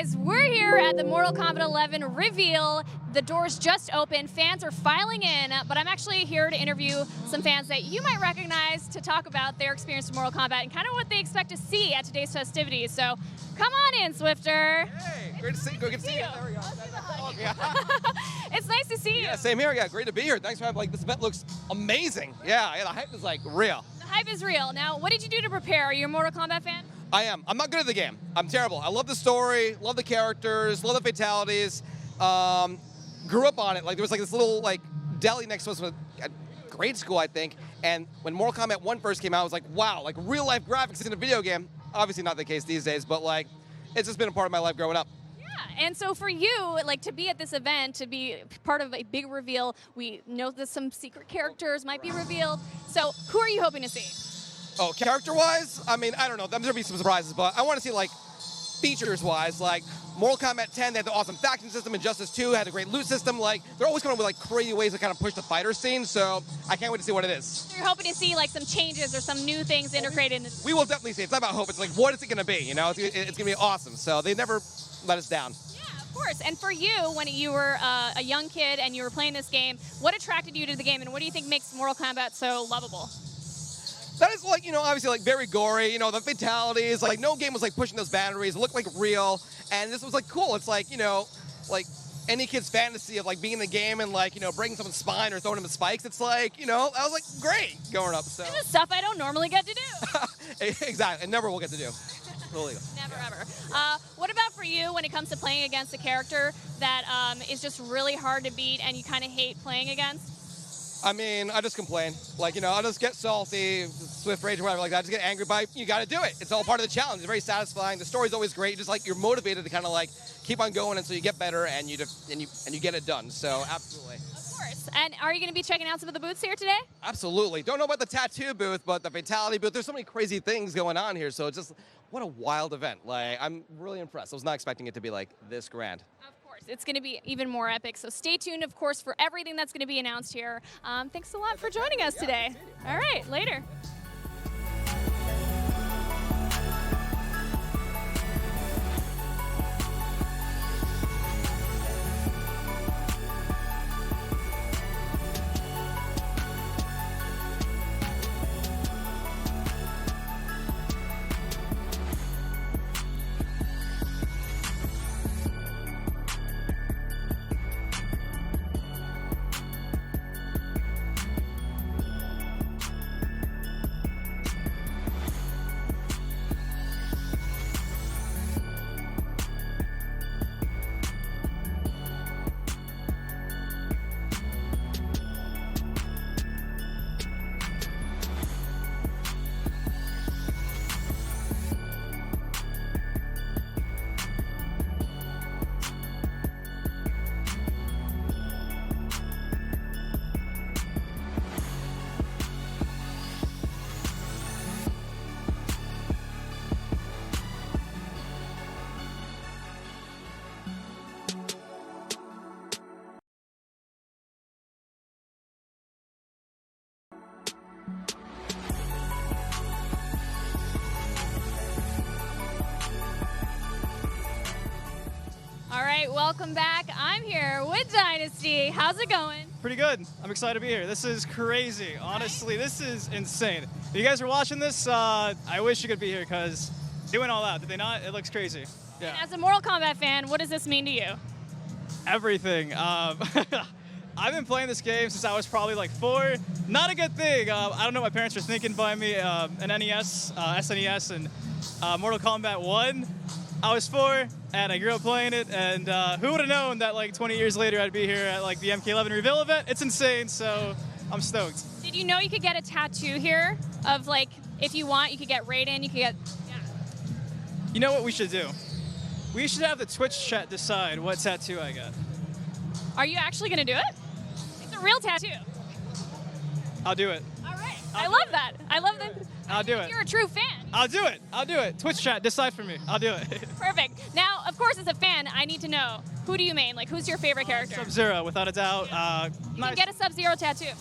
guys, we're here at the Mortal Kombat 11 reveal. The doors just opened, fans are filing in, but I'm actually here to interview some fans that you might recognize to talk about their experience with Mortal Kombat and kind of what they expect to see at today's festivities. So come on in, Swifter. Hey, great to see you. Good to see you. There we go. It's nice to see you. Yeah, same here. Yeah, great to be here. Thanks for having, this event looks amazing. Yeah, the hype is real. The hype is real. Now, what did you do to prepare? Are you a Mortal Kombat fan? I am. I'm not good at the game. I'm terrible. I love the story, love the characters, love the fatalities. Grew up on it. There was this little deli next to us at grade school, I think. And when Mortal Kombat 1 first came out, I was like, wow, real life graphics in a video game. Obviously not the case these days, but it's just been a part of my life growing up. Yeah, and so for you, to be at this event, to be part of a big reveal, we know that some secret characters might be revealed. So who are you hoping to see? Oh, character-wise? I mean, I don't know. There'll be some surprises, but I want to see, features-wise, Mortal Kombat 10, they had the awesome faction system. Injustice 2 had a great loot system. They're always coming up with, crazy ways to kind of push the fighter scene, so I can't wait to see what it is. So you're hoping to see, some changes or some new things integrated in We will definitely see. It's not about hope. It's what is it going to be, you know? It's going to be awesome, so they never let us down. Yeah, of course. And for you, when you were a young kid and you were playing this game, what attracted you to the game, and what do you think makes Mortal Kombat so lovable? That is obviously very gory, the fatalities, no game was pushing those boundaries. It looked real, and this was cool. It's any kid's fantasy of being in the game and breaking someone's spine or throwing them with spikes. It's that was great growing up. So this is stuff I don't normally get to do. Exactly, and never will get to do. Never ever. What about for you when it comes to playing against a character that is just really hard to beat and you kind of hate playing against? I mean, I just complain. I'll just get salty, swift rage, or whatever like that. I just get angry by, you got to do it. It's all part of the challenge. It's very satisfying. The story's always great. Just you're until to kind of keep on going until you get better and you get it done. So absolutely. Of course. And are you going to be checking out some of the booths here today? Absolutely. Don't know about the tattoo booth, but the fatality booth. There's so many crazy things going on here. So it's just, what a wild event. I'm really impressed. I was not expecting it to be this grand. It's going to be even more epic, so stay tuned, of course, for everything that's going to be announced here. Thanks a lot for joining us today. All right, later. All right, welcome back. I'm here with Dynasty. How's it going? Pretty good. I'm excited to be here. This is crazy. Honestly, this is insane. If you guys are watching this, I wish you could be here because they went all out. Did they not? It looks crazy. Yeah. And as a Mortal Kombat fan, what does this mean to you? Everything. I've been playing this game since I was probably 4. Not a good thing. I don't know what my parents were thinking buying me an NES, SNES, and Mortal Kombat 1. I was 4, and I grew up playing it, and who would have known that 20 years later I'd be here at the MK11 reveal event? It's insane, so I'm stoked. Did you know you could get a tattoo here of if you want, you could get Raiden, you could get, yeah. You know what we should do? We should have the Twitch chat decide what tattoo I get. Are you actually going to do it? It's a real tattoo. I'll do it. All right. I love that. I love that. I'll do it. You're a true fan. I'll do it. I'll do it. Twitch chat, decide for me. I'll do it. Perfect. Now, of course, as a fan, I need to know, who do you main? Who's your favorite character? Sub-Zero, without a doubt. You can get a Sub-Zero tattoo.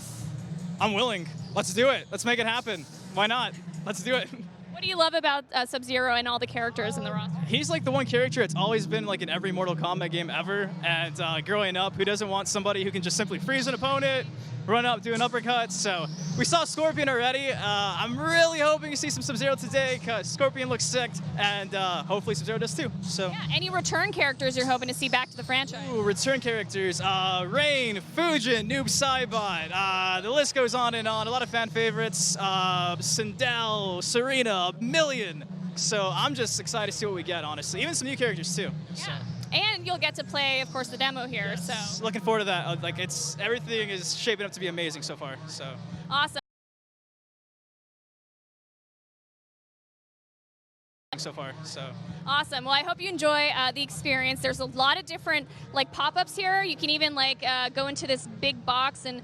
I'm willing. Let's do it. Let's make it happen. Why not? Let's do it. What do you love about Sub-Zero and all the characters in the roster? He's like the one character that's always been like in every Mortal Kombat game ever. And growing up, who doesn't want somebody who can just simply freeze an opponent, run up, do an uppercut? So we saw Scorpion already. I'm really hoping to see some Sub-Zero today because Scorpion looks sick, and hopefully Sub-Zero does too. So. Yeah, any return characters you're hoping to see back to the franchise? Ooh, return characters. Rain, Fujin, Noob Saibot. The list goes on and on. A lot of fan favorites. Sindel, Serena, a million. So I'm just excited to see what we get, honestly. Even some new characters too. Yeah. So. And you'll get to play, of course, the demo here. Yes. So Looking forward to that. Like everything is shaping up to be amazing so far. So. awesome. So far, so. Awesome. Well, I hope you enjoy the experience. There's a lot of different like pop-ups here. You can even like go into this big box and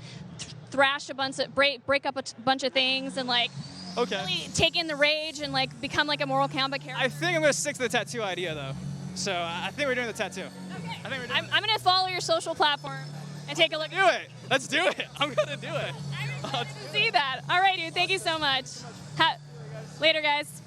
thrash a bunch of break up a bunch of things and like really take in the rage and like become like a Mortal Kombat character. I think I'm gonna stick to the tattoo idea though. So I think we're doing the tattoo. Okay. I think we're doing I'm gonna follow your social platform and take a look. Do it. Let's do it. I'm gonna do it. I'm excited to see that. All right, dude. Thank you so much. Later, guys.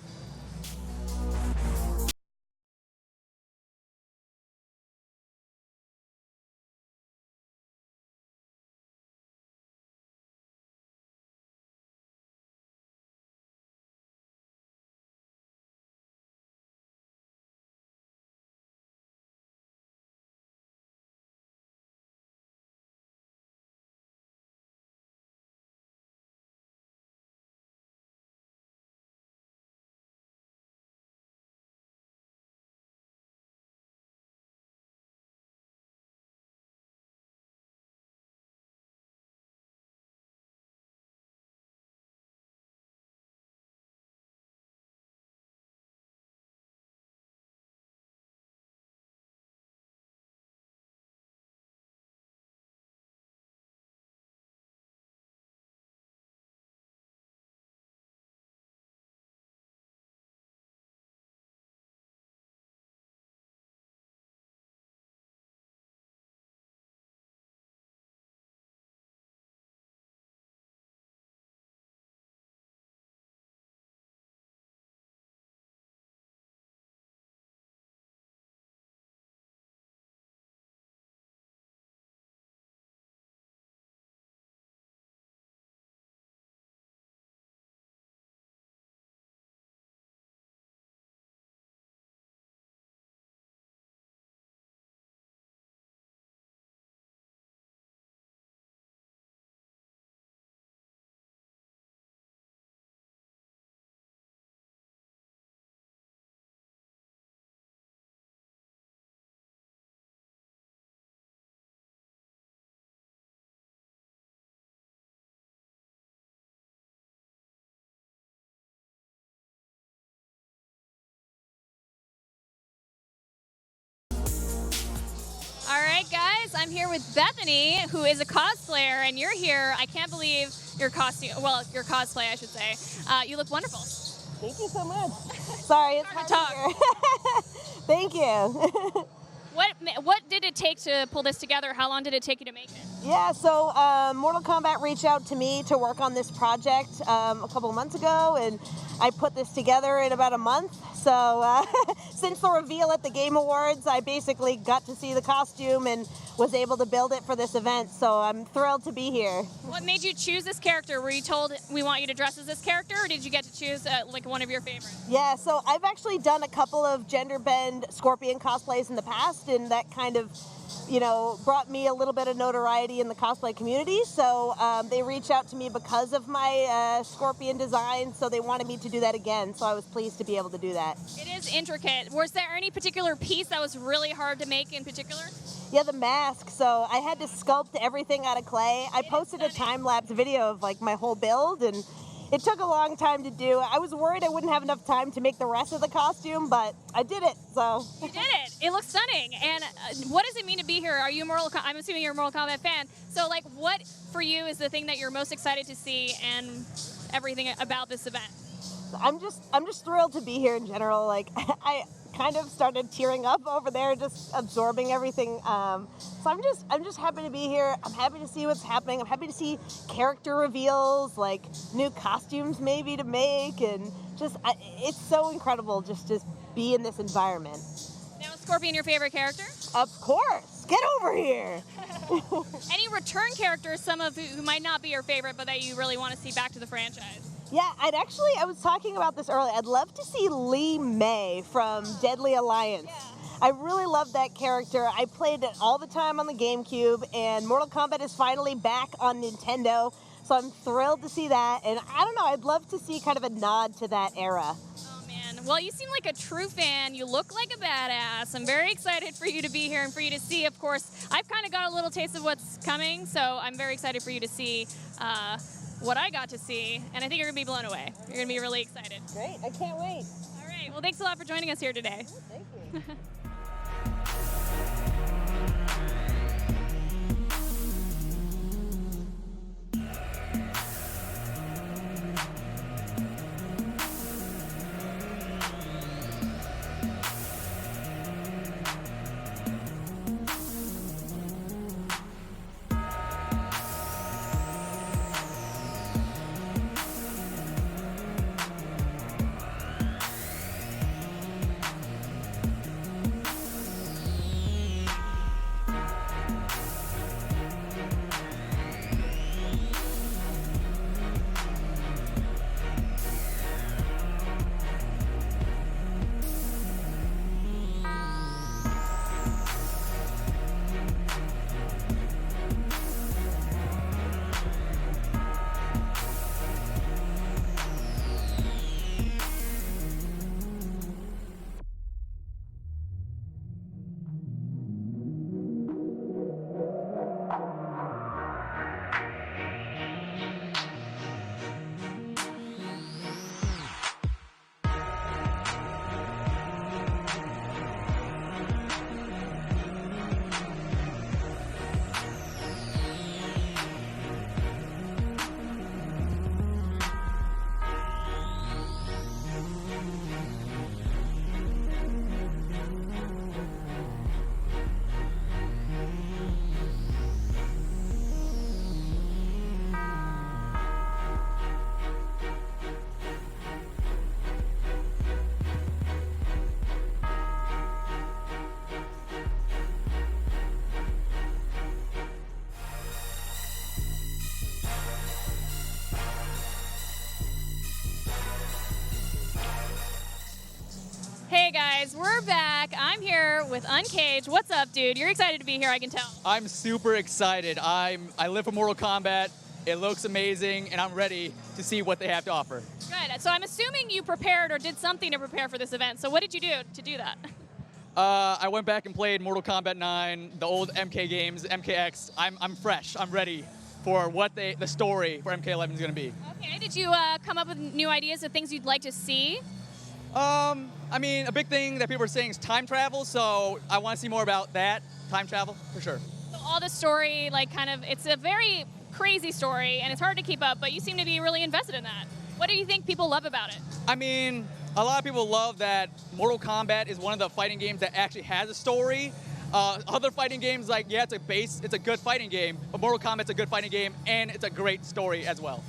All right, guys, I'm here with Bethany, who is a cosplayer, and you're here. I can't believe your costume, well, your cosplay, I should say. You look wonderful. Thank you so much. Sorry, it's hard to talk. Thank you. What did it take to pull this together? How long did it take you to make it? Yeah, so Mortal Kombat reached out to me to work on this project a couple of months ago, and I put this together in about a month. So since the reveal at the Game Awards, I basically got to see the costume and was able to build it for this event. So I'm thrilled to be here. What made you choose this character? Were you told we want you to dress as this character, or did you get to choose like one of your favorites? Yeah, so I've actually done a couple of gender bend Scorpion cosplays in the past, and that kind of, you know, brought me a little bit of notoriety in the cosplay community. So they reached out to me because of my Scorpion design, so they wanted me to do that again. So I was pleased to be able to do that. It is intricate. Was there any particular piece that was really hard to make in particular? Yeah, the mask. So I had to sculpt everything out of clay. I posted a time-lapse video of like my whole build, and it took a long time to do. I was worried I wouldn't have enough time to make the rest of the costume, but I did it, so. You did it. It looks stunning. And what does it mean to be here? Are you I'm assuming you're a Mortal Kombat fan. So like what for you is the thing that you're most excited to see and everything about this event? I'm just thrilled to be here in general. Like I kind of started tearing up over there, just absorbing everything. So I'm just happy to be here. I'm happy to see what's happening. I'm happy to see character reveals, like new costumes maybe to make, and it's so incredible just to be in this environment. Now, is Scorpion your favorite character? Of course. Get over here. Any return characters, some of who might not be your favorite, but that you really want to see back to the franchise? Yeah, I was talking about this earlier. I'd love to see Lee May from Deadly Alliance. Yeah. I really love that character. I played it all the time on the GameCube, and Mortal Kombat is finally back on Nintendo, so I'm thrilled to see that. And I don't know, I'd love to see kind of a nod to that era. Oh, man. Well, you seem like a true fan. You look like a badass. I'm very excited for you to be here and for you to see, of course. I've kind of got a little taste of what's coming, so I'm very excited for you to see what I got to see, and I think you're going to be blown away. You're going to be really excited. Great, I can't wait. All right. Well, thanks a lot for joining us here today. Thank you. Hey guys, we're back. I'm here with Uncaged. What's up, dude? You're excited to be here, I can tell. I'm super excited. I live for Mortal Kombat. It looks amazing, and I'm ready to see what they have to offer. Good. So I'm assuming you prepared or did something to prepare for this event. So what did you do to do that? I went back and played Mortal Kombat 9, the old MK games, MKX. I'm fresh. I'm ready for what the story for MK11 is going to be. Okay. Did you come up with new ideas of things you'd like to see? I mean, a big thing that people are saying is time travel, so I want to see more about that, time travel, for sure. So all the story, like it's a very crazy story, and it's hard to keep up, but you seem to be really invested in that. What do you think people love about it? I mean, a lot of people love that Mortal Kombat is one of the fighting games that actually has a story. Other fighting games, like, yeah, it's a good fighting game, but Mortal Kombat's a good fighting game, and it's a great story as well.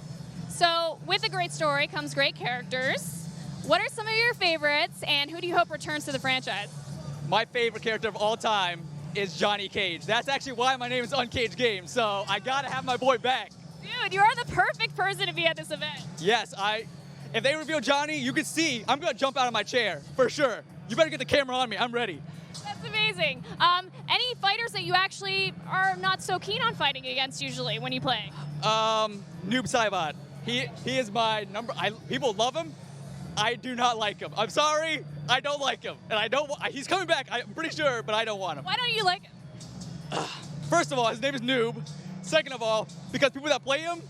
So with a great story comes great characters. What are some of your favorites, and who do you hope returns to the franchise? My favorite character of all time is Johnny Cage. That's actually why my name is Uncaged Games, so I gotta have my boy back. Dude, you are the perfect person to be at this event. Yes, if they reveal Johnny, you can see, I'm gonna jump out of my chair, for sure. You better get the camera on me, I'm ready. That's amazing. Any fighters that you actually are not so keen on fighting against usually when you play? Noob Saibot. He is my number, people love him. I do not like him. I'm sorry, I don't like him. And he's coming back, I'm pretty sure, but I don't want him. Why don't you like him? First of all, his name is Noob. Second of all, because people that play him,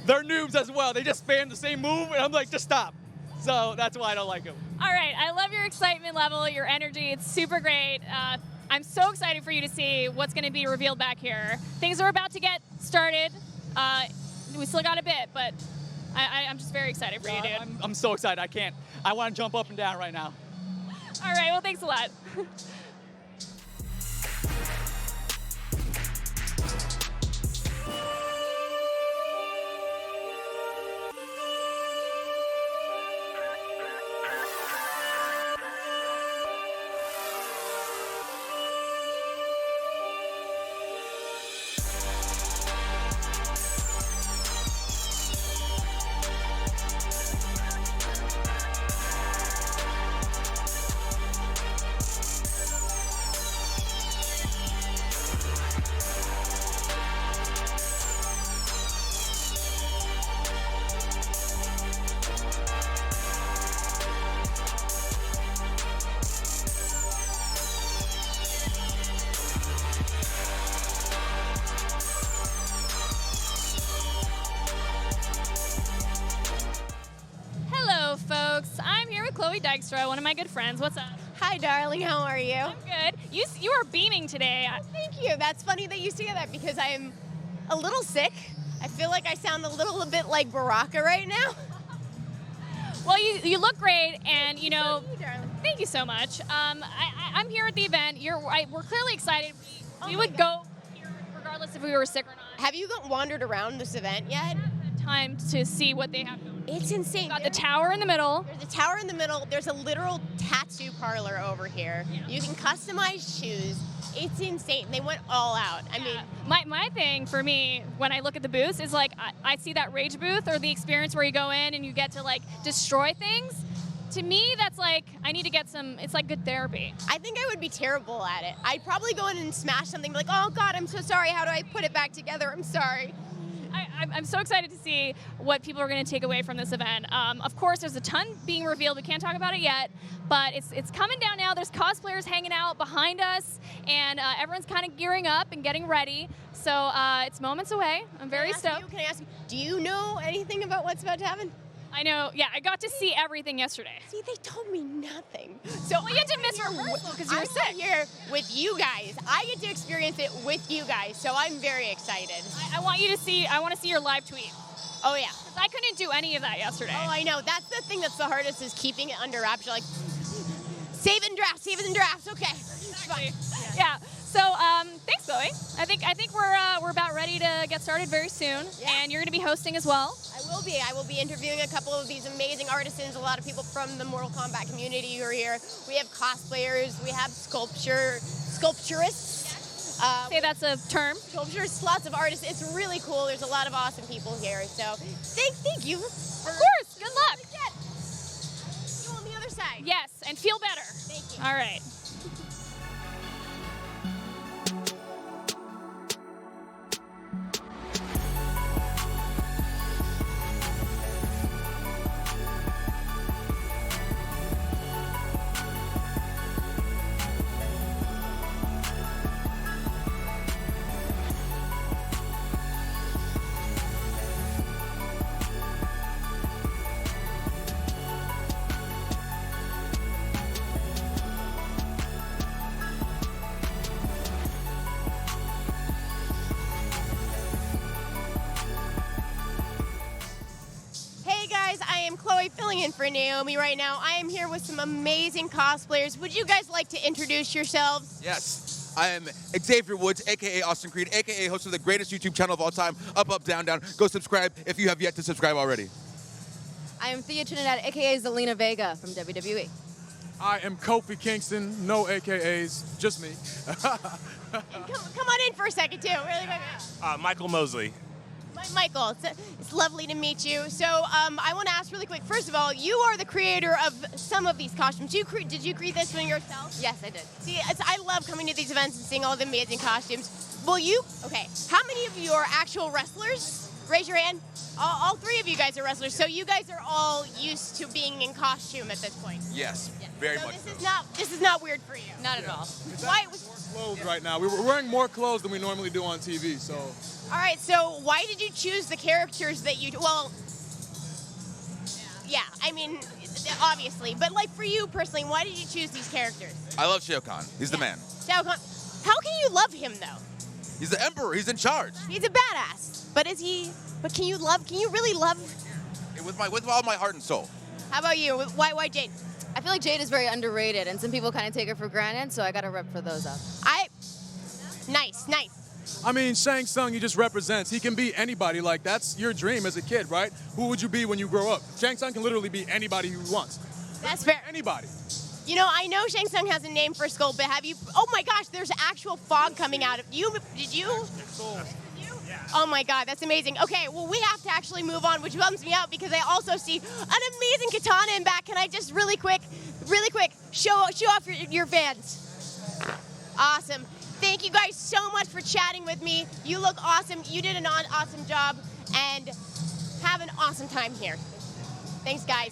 they're noobs as well. They just spam the same move, and I'm like, just stop. So that's why I don't like him. All right, I love your excitement level, your energy. It's super great. I'm so excited for you to see what's going to be revealed back here. Things are about to get started. We still got a bit, but I'm just very excited for you, dude. I'm so excited. I want to jump up and down right now. All right, well, thanks a lot. Chloe Dykstra, one of my good friends. What's up? Hi, darling. How are you? I'm good. You are beaming today. Thank you. That's funny that you say that because I am a little sick. I feel like I sound a little bit like Baraka right now. Well, you look great, and you know. Thank you, darling. Thank you so much. I'm here at the event. We're clearly excited. We Oh would my go here regardless if we were sick or not. Have you wandered around this event yet? Had time to see what they have going. It's insane. Got the tower in the middle. There's a tower in the middle. There's a literal tattoo parlor over here. Yeah. You can customize shoes. It's insane. They went all out. I mean, My thing for me when I look at the booths is like I see that rage booth or the experience where you go in and you get to like destroy things. To me, that's like I need to get some. It's like good therapy. I think I would be terrible at it. I'd probably go in and smash something like, oh God, I'm so sorry. How do I put it back together? I'm sorry. I'm so excited to see what people are going to take away from this event. Of course, there's a ton being revealed. We can't talk about it yet, but it's coming down now. There's cosplayers hanging out behind us, and everyone's kind of gearing up and getting ready. So it's moments away. I'm very stoked. Can I ask you, do you know anything about what's about to happen? I know. Yeah, I got to see everything yesterday. See, they told me nothing. So Well, you had to miss rehearsal because you were I'm sick. here with you guys. I get to experience it with you guys, so I'm very excited. I want you to see. I want to see your live tweet. Oh yeah. 'Cause I couldn't do any of that yesterday. Oh, I know. That's the thing that's the hardest is keeping it under wraps. You're like, save it in drafts. Okay. Exactly. Yeah. So thanks, Chloe. I think we're about ready to get started very soon, Yeah. and you're going to be hosting as well. I will be interviewing a couple of these amazing artisans, a lot of people from the Mortal Kombat community who are here. We have cosplayers, we have sculpturists. Say that's a term. Sculptures, lots of artists. It's really cool. There's a lot of awesome people here. So thank you. Of course. Good luck. You on the other side. Yes, and feel better. Thank you. All right. Hey guys, I am Chloe filling in for Naomi right now. I am here with some amazing cosplayers. Would you guys like to introduce yourselves? Yes, I am Xavier Woods, aka Austin Creed, aka host of the greatest YouTube channel of all time, Up, Up, Down, Down. Go subscribe if you have yet to subscribe already. I am Thea Trinidad, aka Zelina Vega from WWE. I am Kofi Kingston, no AKAs, just me. Come on in for a second too. Really quick. Michael Mosley. Michael, it's lovely to meet you. So I want to ask really quick. First of all, you are the creator of some of these costumes. Did you create this one yourself? Yes, I did. See, I love coming to these events and seeing all the amazing costumes. Okay, how many of you are actual wrestlers? Raise your hand. All three of you guys are wrestlers, so you guys are all used to being in costume at this point. Yes, very So much this is not weird for you. Not at all. Why? Clothes right now. We're wearing more clothes than we normally do on TV, so. All right, so why did you choose the characters that you? Well, yeah, I mean, obviously, but like for you personally, why did you choose these characters? I love Shao Kahn. He's the man. Shao Kahn. How can you love him though? He's the emperor. He's in charge. He's a badass. But is he? But can you really love? With all my heart and soul. How about you? Why Jade? I feel like Jade is very underrated, and some people kind of take her for granted, so I got to rep for those up. Nice. I mean, Shang Tsung, he just represents. He can be anybody. Like, that's your dream as a kid, right? Who would you be when you grow up? Shang Tsung can literally be anybody he wants. That's fair. Anybody. You know, I know Shang Tsung has a name for Skull, but have you? Oh my gosh, there's actual fog coming out of you. Did you? Oh my God, that's amazing. Okay, well, we have to actually move on, which bums me out because I also see an amazing katana in back. Can I just really quick, show off your fans? Awesome. Thank you guys so much for chatting with me. You look awesome. You did an awesome job, and have an awesome time here. Thanks, guys.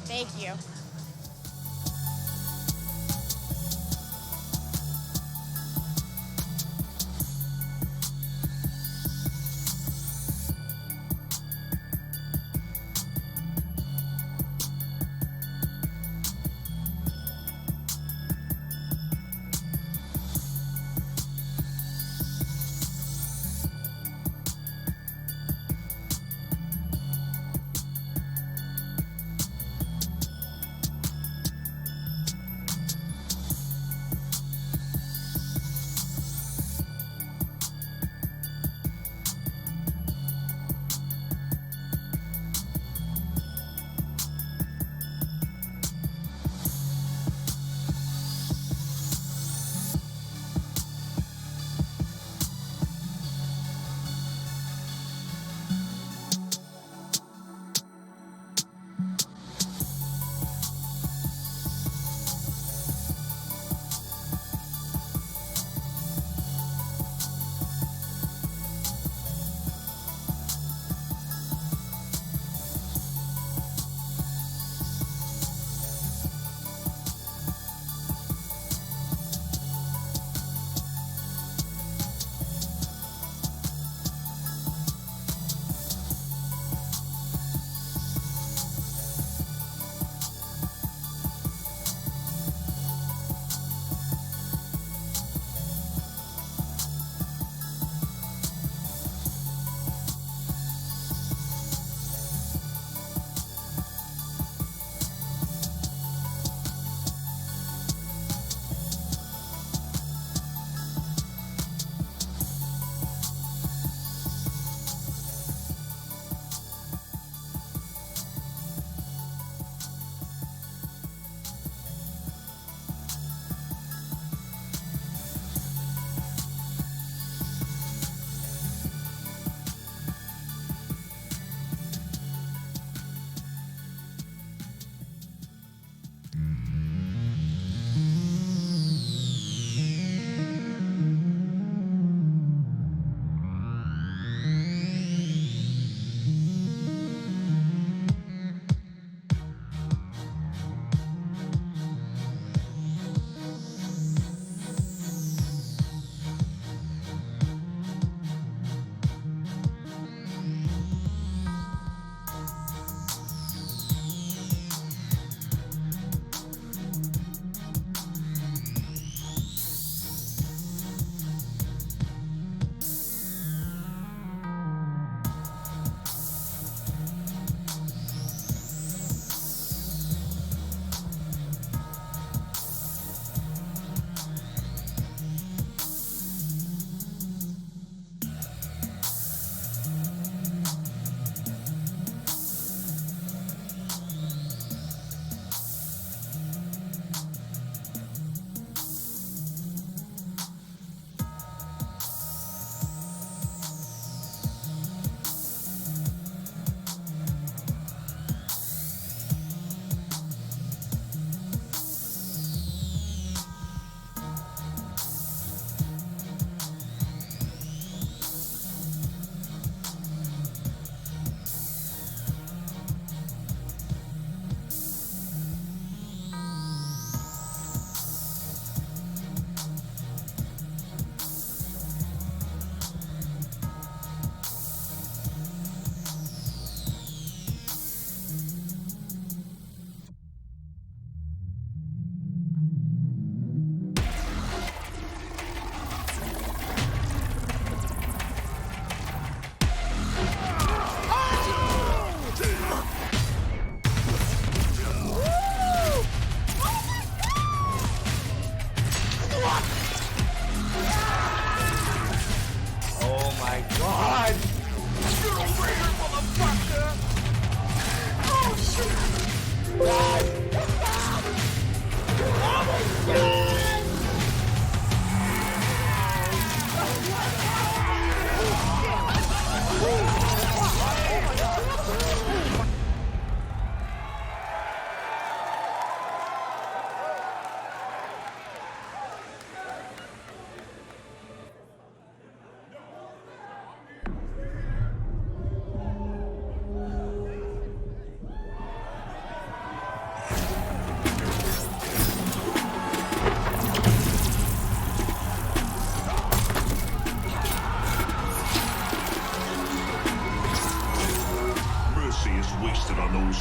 Thank you.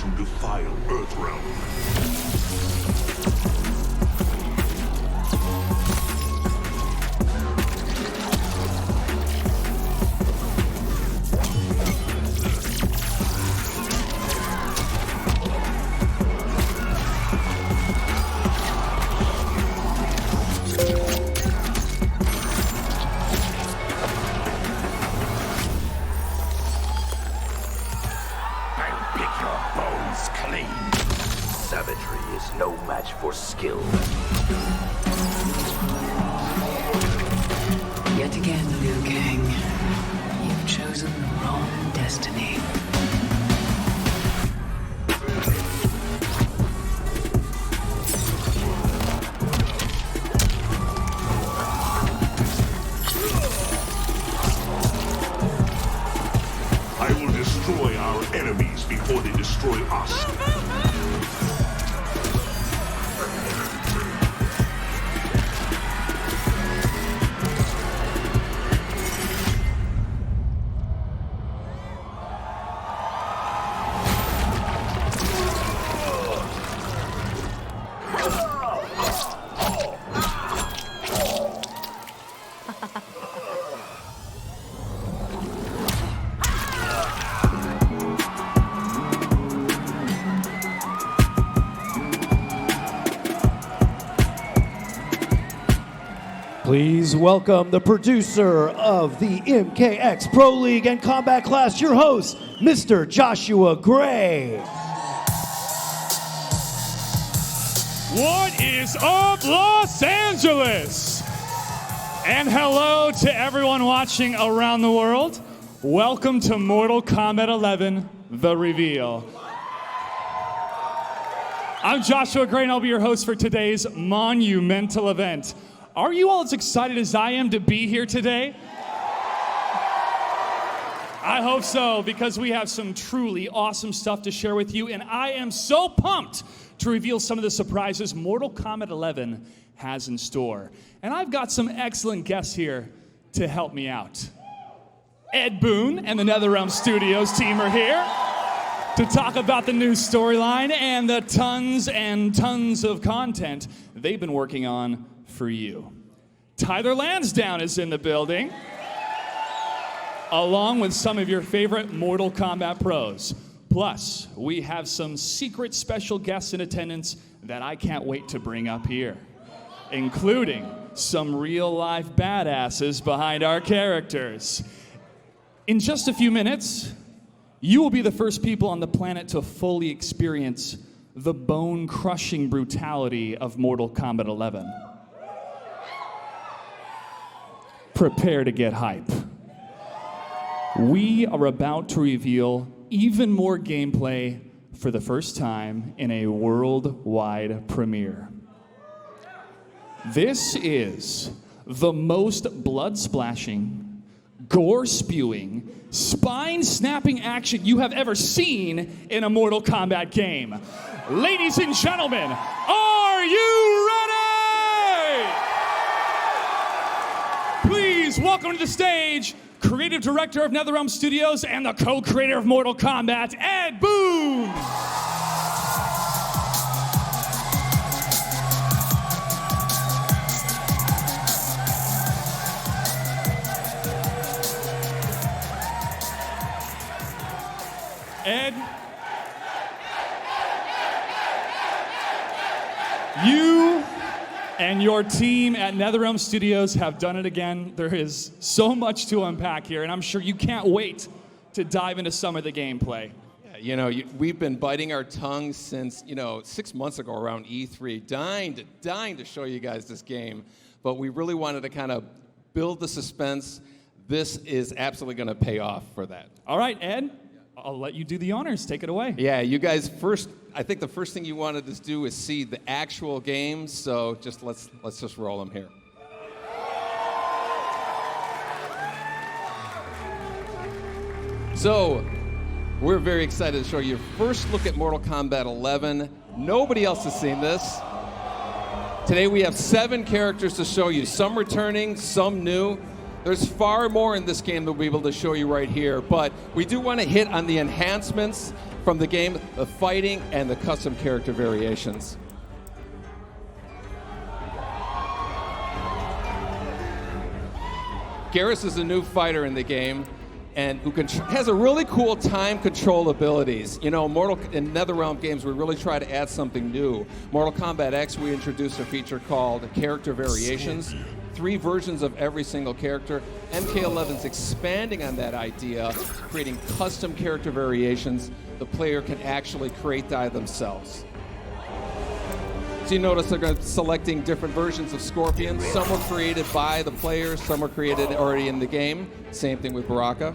those who defile Earthrealm. Savagery is no match for skill. Yet again, Liu Kang, you've chosen the wrong destiny. I will destroy our enemies before they destroy us. Please welcome the producer of the MKX Pro League and Combat Clash, your host, Mr. Joshua Gray. What is up, Los Angeles? And hello to everyone watching around the world. Welcome to Mortal Kombat 11, The Reveal. I'm Joshua Gray, and I'll be your host for today's monumental event. Are you all as excited as I am to be here today? I hope so, because we have some truly awesome stuff to share with you, and I am so pumped to reveal some of the surprises Mortal Kombat 11 has in store. And I've got some excellent guests here to help me out. Ed Boon and the NetherRealm Studios team are here to talk about the new storyline and the tons and tons of content they've been working on for you. Tyler Lansdowne is in the building, along with some of your favorite Mortal Kombat pros. Plus, we have some secret special guests in attendance that I can't wait to bring up here, including some real-life badasses behind our characters. In just a few minutes, you will be the first people on the planet to fully experience the bone-crushing brutality of Mortal Kombat 11. Prepare to get hype. We are about to reveal even more gameplay for the first time in a worldwide premiere. This is the most blood-splashing, gore-spewing, spine-snapping action you have ever seen in a Mortal Kombat game. Ladies and gentlemen, are you ready? Please welcome to the stage creative director of NetherRealm Studios and the co-creator of Mortal Kombat, Ed Boon. Ed, you and your team at NetherRealm Studios have done it again. There is so much to unpack here, and I'm sure you can't wait to dive into some of the gameplay. Yeah, you know, we've been biting our tongues since, 6 months ago around E3, dying to show you guys this game. But we really wanted to kind of build the suspense. This is absolutely going to pay off for that. All right, Ed, I'll let you do the honors. Take it away. Yeah, you guys first. I think the first thing you wanted to do is see the actual game, so let's just roll them here. So, we're very excited to show you your first look at Mortal Kombat 11. Nobody else has seen this. Today we have 7 characters to show you, some returning, some new. There's far more in this game that we'll be able to show you right here, but we do want to hit on the enhancements from the game, the fighting, and the custom character variations. Garrus is a new fighter in the game, and who has a really cool time control abilities. You know, in NetherRealm games, we really try to add something new. Mortal Kombat X, we introduced a feature called Character Variations. 3 versions of every single character. MK11's expanding on that idea, creating custom character variations the player can actually create themselves. So you notice they're selecting different versions of Scorpion. Some were created by the players, some were created already in the game. Same thing with Baraka.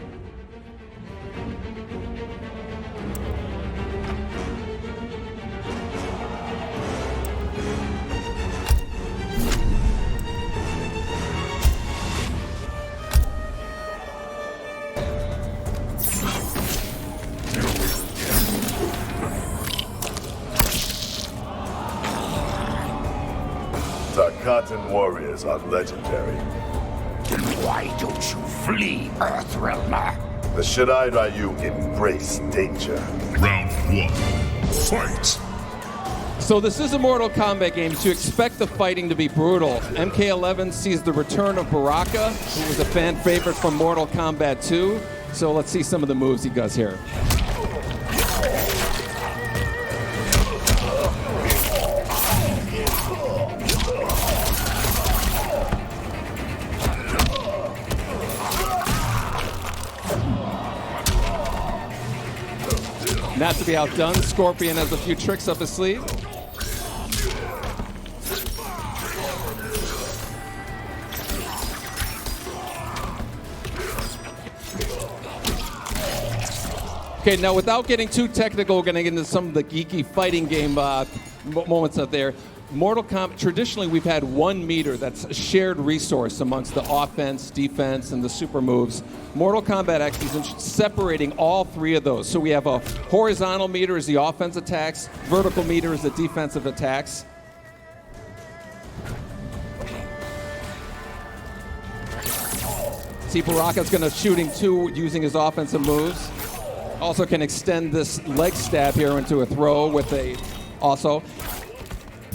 Tarkatan warriors are legendary. Then why don't you flee, Earthrealmer? The Shirai Ryu embrace danger. Round 1, fight! So this is a Mortal Kombat game, so you expect the fighting to be brutal. MK11 sees the return of Baraka, who was a fan favorite from Mortal Kombat 2. So let's see some of the moves he does here. Not to be outdone, Scorpion has a few tricks up his sleeve. Okay, now without getting too technical, we're going to get into some of the geeky fighting game moments out there. Mortal Kombat, traditionally we've had 1 meter that's a shared resource amongst the offense, defense, and the super moves. Mortal Kombat X is separating all 3 of those. So we have a horizontal meter as the offense attacks, vertical meter as the defensive attacks. See, Baraka's going to shooting 2 using his offensive moves. Also can extend this leg stab here into a throw with a also.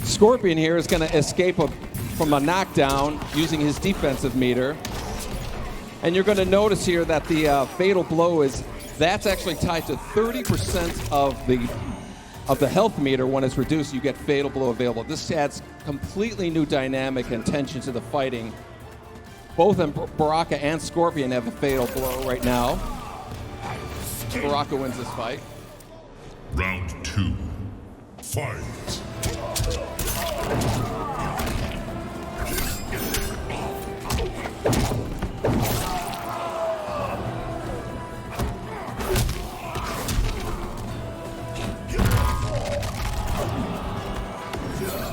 Scorpion here is going to escape from a knockdown using his defensive meter. And you're going to notice here that the fatal blow that's actually tied to 30% of the health meter. When it's reduced, you get fatal blow available. This adds completely new dynamic and tension to the fighting. Both Baraka and Scorpion have a fatal blow right now. Baraka wins this fight. Round 2, fight!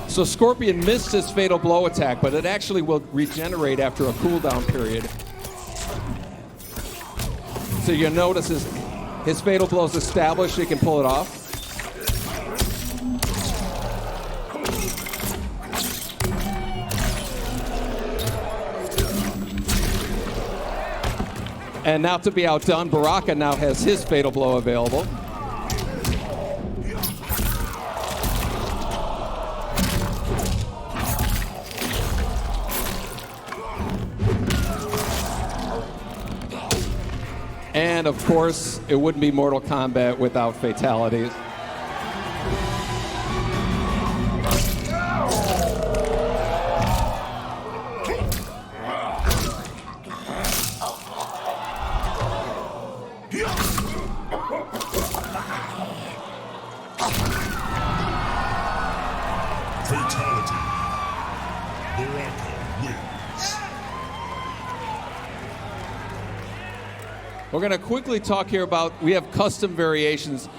So Scorpion missed his fatal blow attack, but it actually will regenerate after a cooldown period. So you'll notice his fatal blow is established, so he can pull it off. And now to be outdone, Baraka now has his fatal blow available. And of course, it wouldn't be Mortal Kombat without fatalities. Fatality. Baraka wins. We're going to quickly talk here about, we have custom variations.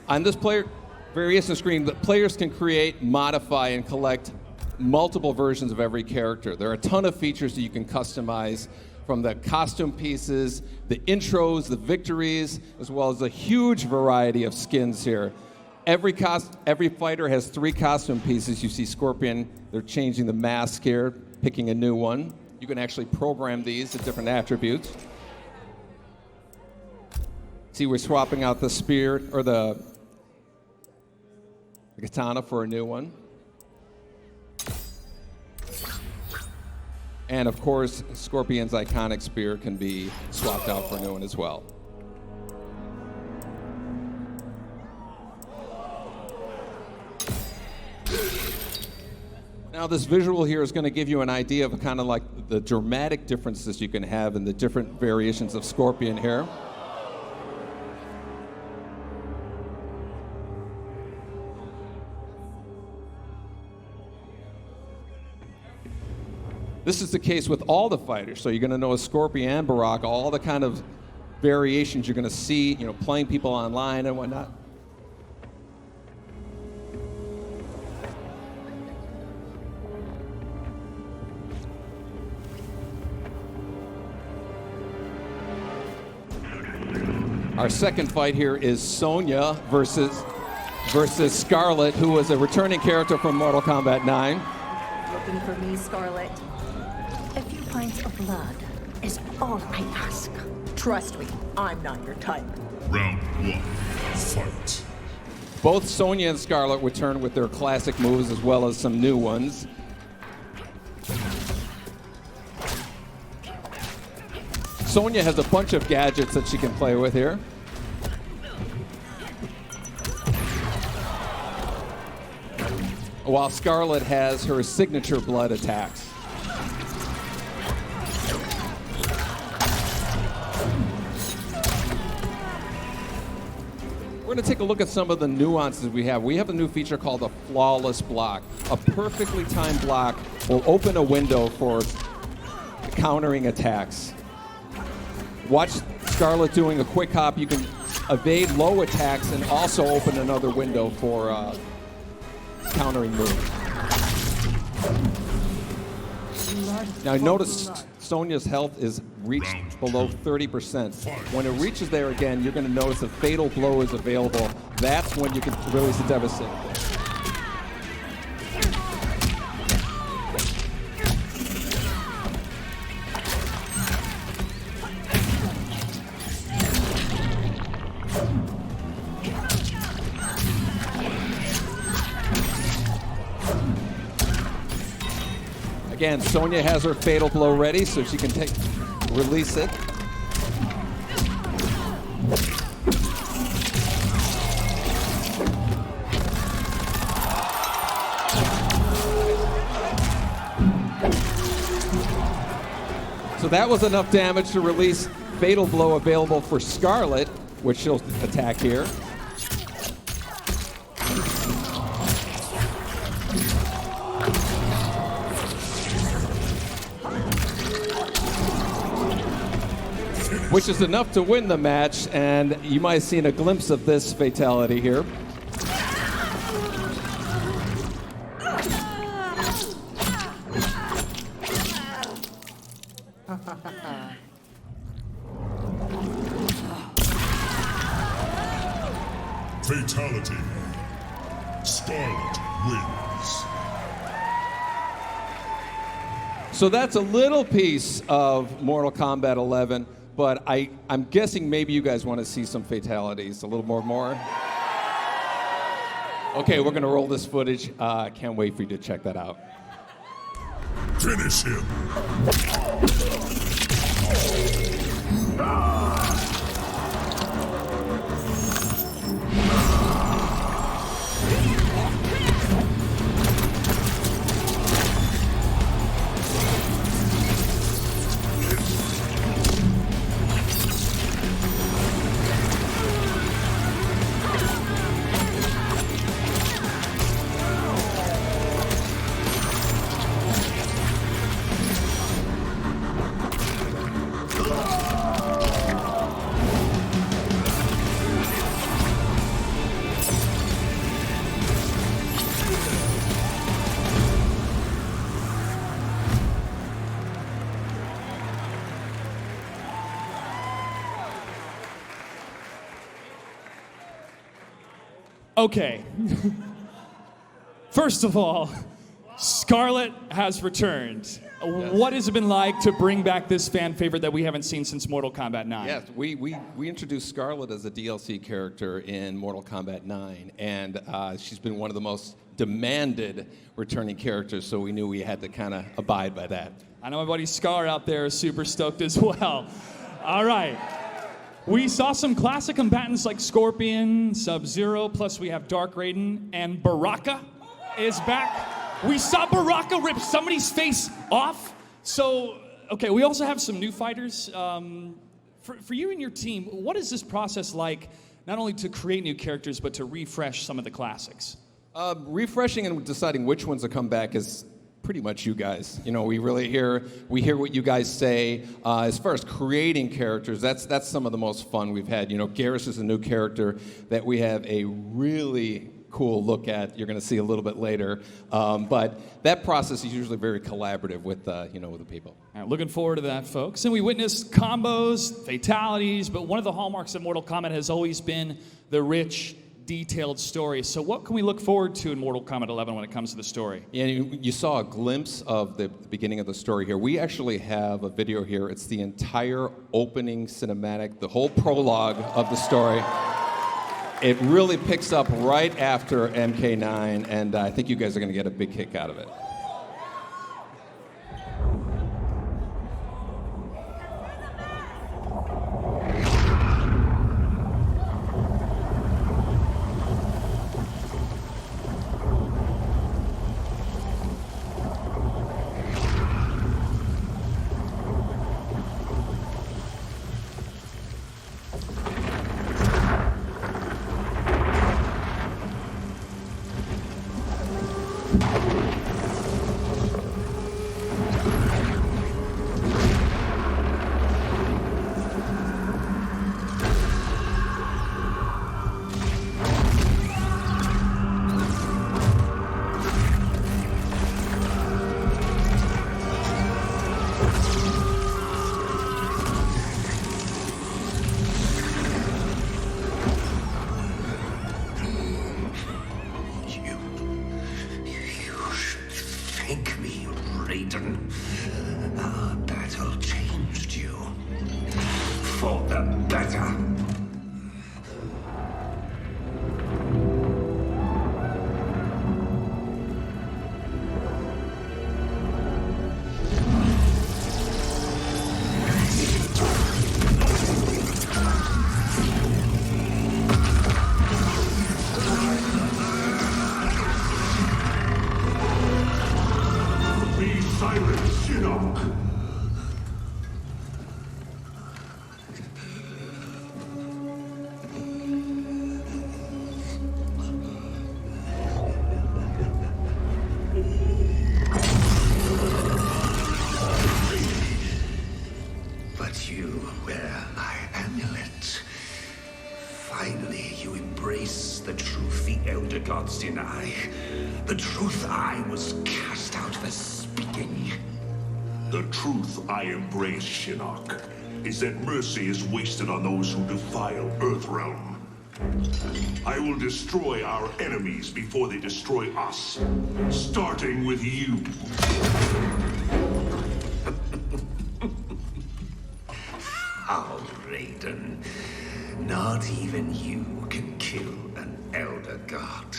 On this player variation screen, the players can create, modify, and collect multiple versions of every character. There are a ton of features that you can customize, from the costume pieces, the intros, the victories, as well as a huge variety of skins here. Every fighter has 3 costume pieces. You see Scorpion, they're changing the mask here, picking a new one. You can actually program these at different attributes. See, we're swapping out the spear or the katana for a new one. And of course, Scorpion's iconic spear can be swapped out for a new one as well. Now this visual here is going to give you an idea of kind of like the dramatic differences you can have in the different variations of Scorpion here. This is the case with all the fighters. So you're going to know Scorpion and Baraka, all the kind of variations you're going to see, you know, playing people online and whatnot. Our second fight here is Sonya versus Scarlet, who was a returning character from Mortal Kombat 9. Looking for me, Scarlet? A few pints of blood is all I ask. Trust me, I'm not your type. Round 1, fight. Both Sonya and Scarlet return with their classic moves as well as some new ones. Sonya has a bunch of gadgets that she can play with here. While Scarlet has her signature blood attacks. We're going to take a look at some of the nuances we have. We have a new feature called a flawless block. A perfectly timed block will open a window for countering attacks. Watch Scarlet doing a quick hop. You can evade low attacks and also open another window for countering moves. Now notice Sonya's health is reached below 30%. When it reaches there again, you're going to notice a fatal blow is available. That's when you can release a devastator. Again, Sonya has her fatal blow ready, so she can release it. So that was enough damage to release fatal blow available for Scarlet, which she'll attack here. Which is enough to win the match, and you might have seen a glimpse of this fatality here. Fatality. Scarlet wins. So that's a little piece of Mortal Kombat 11. But I'm guessing maybe you guys want to see some fatalities, a little more. Okay, we're going to roll this footage. Can't wait for you to check that out. Finish him. Okay. First of all, Scarlet has returned. What has it been like to bring back this fan favorite that we haven't seen since Mortal Kombat 9? Yes, we introduced Scarlet as a DLC character in Mortal Kombat 9, and she's been one of the most demanded returning characters, so we knew we had to kind of abide by that. I know my buddy Scar out there is super stoked as well. All right. We saw some classic combatants like Scorpion, Sub-Zero, plus we have Dark Raiden, and Baraka is back. We saw Baraka rip somebody's face off. So, okay, we also have some new fighters. For you and your team, what is this process like, not only to create new characters, but to refresh some of the classics? Refreshing and deciding which ones to come back is pretty much you guys. You know, we hear what you guys say. As far as creating characters, that's some of the most fun we've had. You know, Garrus is a new character that we have a really cool look at. You're going to see a little bit later. But that process is usually very collaborative with the people. All right, looking forward to that, folks. And we witnessed combos, fatalities, but one of the hallmarks of Mortal Kombat has always been the rich, detailed story. So what can we look forward to in Mortal Kombat 11 when it comes to the story? Yeah, you saw a glimpse of the beginning of the story here. We actually have a video here. It's the entire opening cinematic, the whole prologue of the story. It really picks up right after MK9, and I think you guys are going to get a big kick out of it. Our battle changed you for the better. But you wear my amulet. Finally, you embrace the truth the Elder Gods deny. The truth I was cast out for speaking. The truth I embrace, Shinnok, is that mercy is wasted on those who defile Earthrealm. I will destroy our enemies before they destroy us, starting with you. How, Raiden? Not even you can kill an Elder God.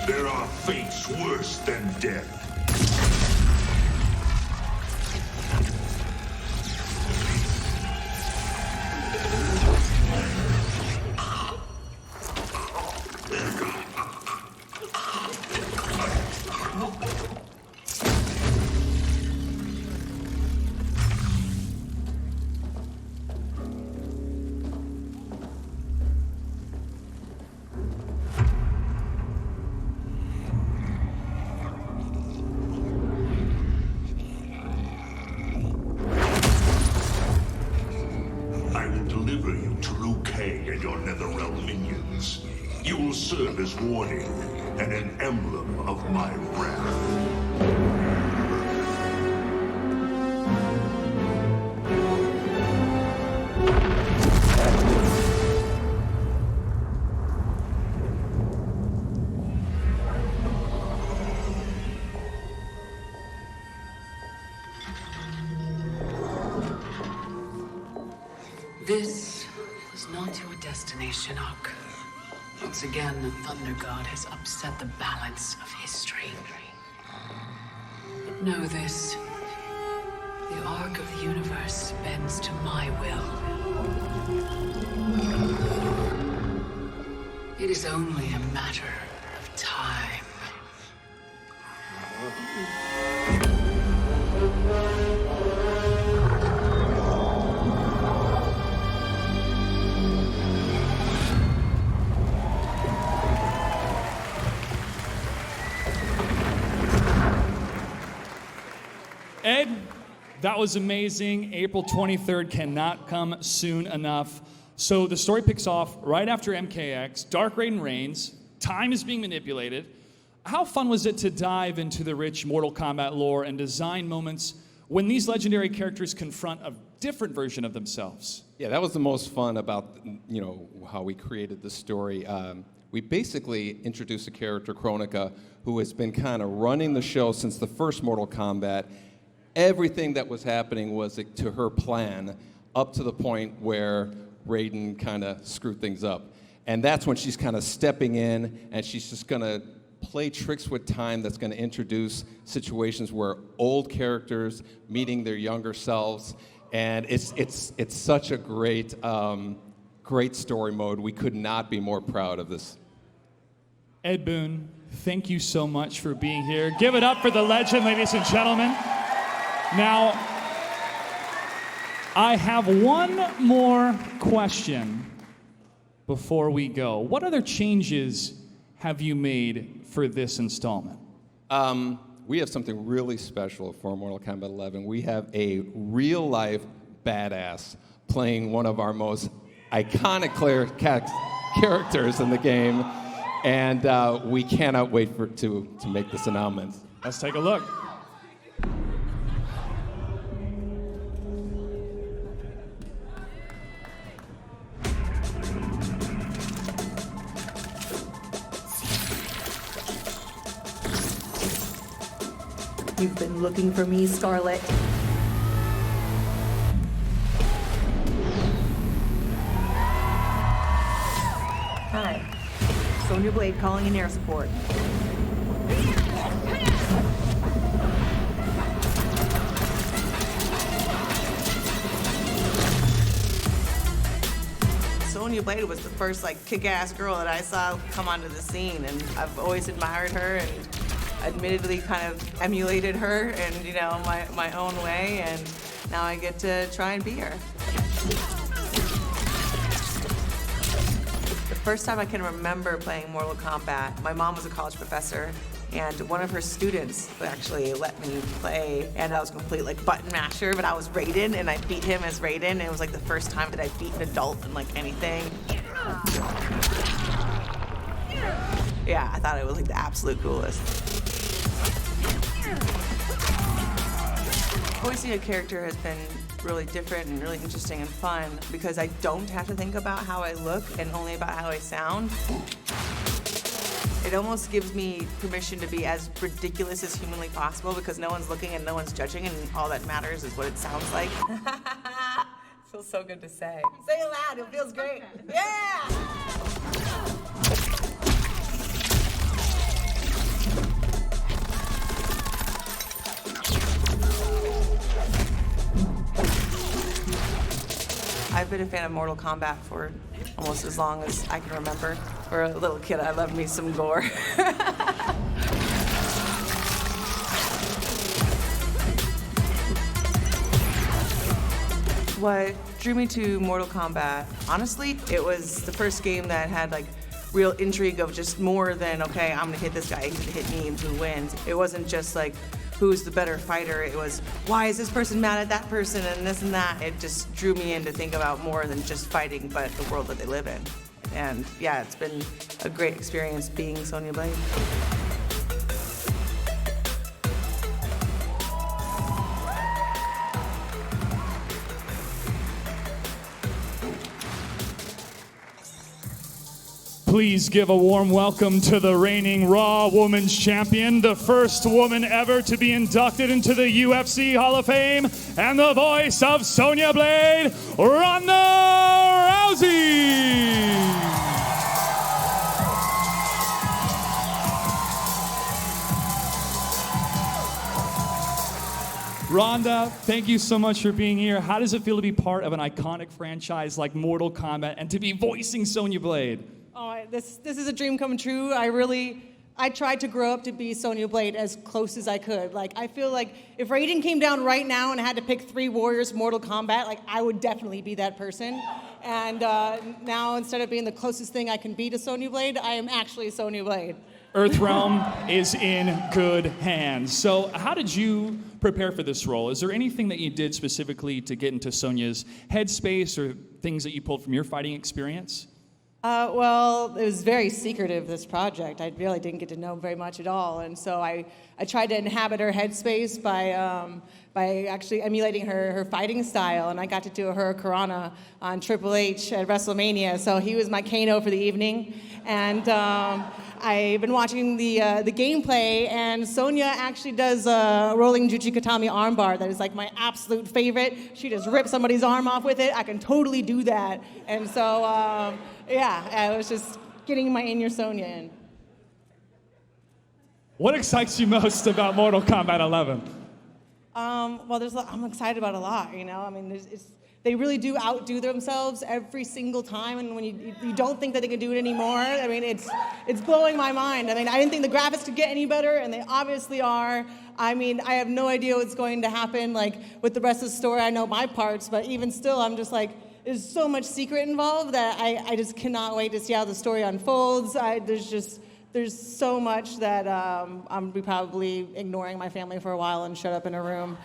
There are fates worse than death. You will serve as warning and an emblem of my wrath. This is not your destiny, Shinnok. Once again, the Thunder God has upset the balance of history. But know this. The arc of the universe bends to my will. It is only a matter of time. Ed, that was amazing. April 23rd cannot come soon enough. So the story picks off right after MKX. Dark Raiden reigns. Time is being manipulated. How fun was it to dive into the rich Mortal Kombat lore and design moments when these legendary characters confront a different version of themselves? Yeah, that was the most fun about, how we created the story. We basically introduced a character, Kronika, who has been kind of running the show since the first Mortal Kombat. Everything that was happening was to her plan, up to the point where Raiden kind of screwed things up. And that's when she's kind of stepping in, and she's just going to play tricks with time that's going to introduce situations where old characters meeting their younger selves. And it's such a great, great story mode. We could not be more proud of this. Ed Boon, thank you so much for being here. Give it up for the legend, ladies and gentlemen. Now, I have one more question before we go. What other changes have you made for this installment? We have something really special for Mortal Kombat 11. We have a real-life badass playing one of our most iconic characters in the game, and we cannot wait to make this announcement. Let's take a look. You've been looking for me, Scarlet. Hi. Sonya Blade calling in air support. Sonya Blade was the first kick-ass girl that I saw come onto the scene, and I've always admired her and admittedly kind of emulated her in, my own way, and now I get to try and be her. The first time I can remember playing Mortal Kombat, my mom was a college professor, and one of her students actually let me play, and I was a complete button masher, but I was Raiden, and I beat him as Raiden, and it was the first time that I beat an adult in anything. Yeah, I thought it was the absolute coolest. Voicing a character has been really different and really interesting and fun because I don't have to think about how I look and only about how I sound. It almost gives me permission to be as ridiculous as humanly possible because no one's looking and no one's judging, and all that matters is what it sounds like. Feels so good to say. Say it loud, it feels great. Yeah! I've been a fan of Mortal Kombat for almost as long as I can remember. For a little kid, I loved me some gore. What drew me to Mortal Kombat, honestly, it was the first game that had real intrigue of just more than, okay, I'm gonna hit this guy, he's gonna hit me, and who wins. It wasn't just who's the better fighter. It was, why is this person mad at that person and this and that? It just drew me in to think about more than just fighting, but the world that they live in. And yeah, it's been a great experience being Sonya Blade. Please give a warm welcome to the reigning Raw Women's Champion, the first woman ever to be inducted into the UFC Hall of Fame, and the voice of Sonya Blade, Ronda Rousey. Ronda, thank you so much for being here. How does it feel to be part of an iconic franchise like Mortal Kombat and to be voicing Sonya Blade? Oh, this is a dream come true. I tried to grow up to be Sonya Blade as close as I could. Like, I feel like if Raiden came down right now and I had to pick 3 warriors Mortal Kombat, like, I would definitely be that person. And now, instead of being the closest thing I can be to Sonya Blade, I am actually Sonya Blade. Earthrealm is in good hands. So how did you prepare for this role? Is there anything that you did specifically to get into Sonya's headspace or things that you pulled from your fighting experience? Well, it was very secretive, this project. I really didn't get to know very much at all. And so I tried to inhabit her headspace by actually emulating her fighting style. And I got to do a Hurricanrana on Triple H at WrestleMania. So he was my Kano for the evening. And I've been watching the gameplay, and Sonya actually does a rolling Juchikatami armbar that is like my absolute favorite. She just rips somebody's arm off with it. I can totally do that. And so, yeah, I was just getting my In Your Sonya in. What excites you most about Mortal Kombat 11? Well, I'm excited about a lot, you know? I mean, they really do outdo themselves every single time, and when you don't think that they can do it anymore, I mean, it's blowing my mind. I mean, I didn't think the graphics could get any better, and they obviously are. I mean, I have no idea what's going to happen, like, with the rest of the story. I know my parts, but even still, I'm just like, there's so much secret involved that I just cannot wait to see how the story unfolds. There's so much that I'm probably ignoring my family for a while and shut up in a room.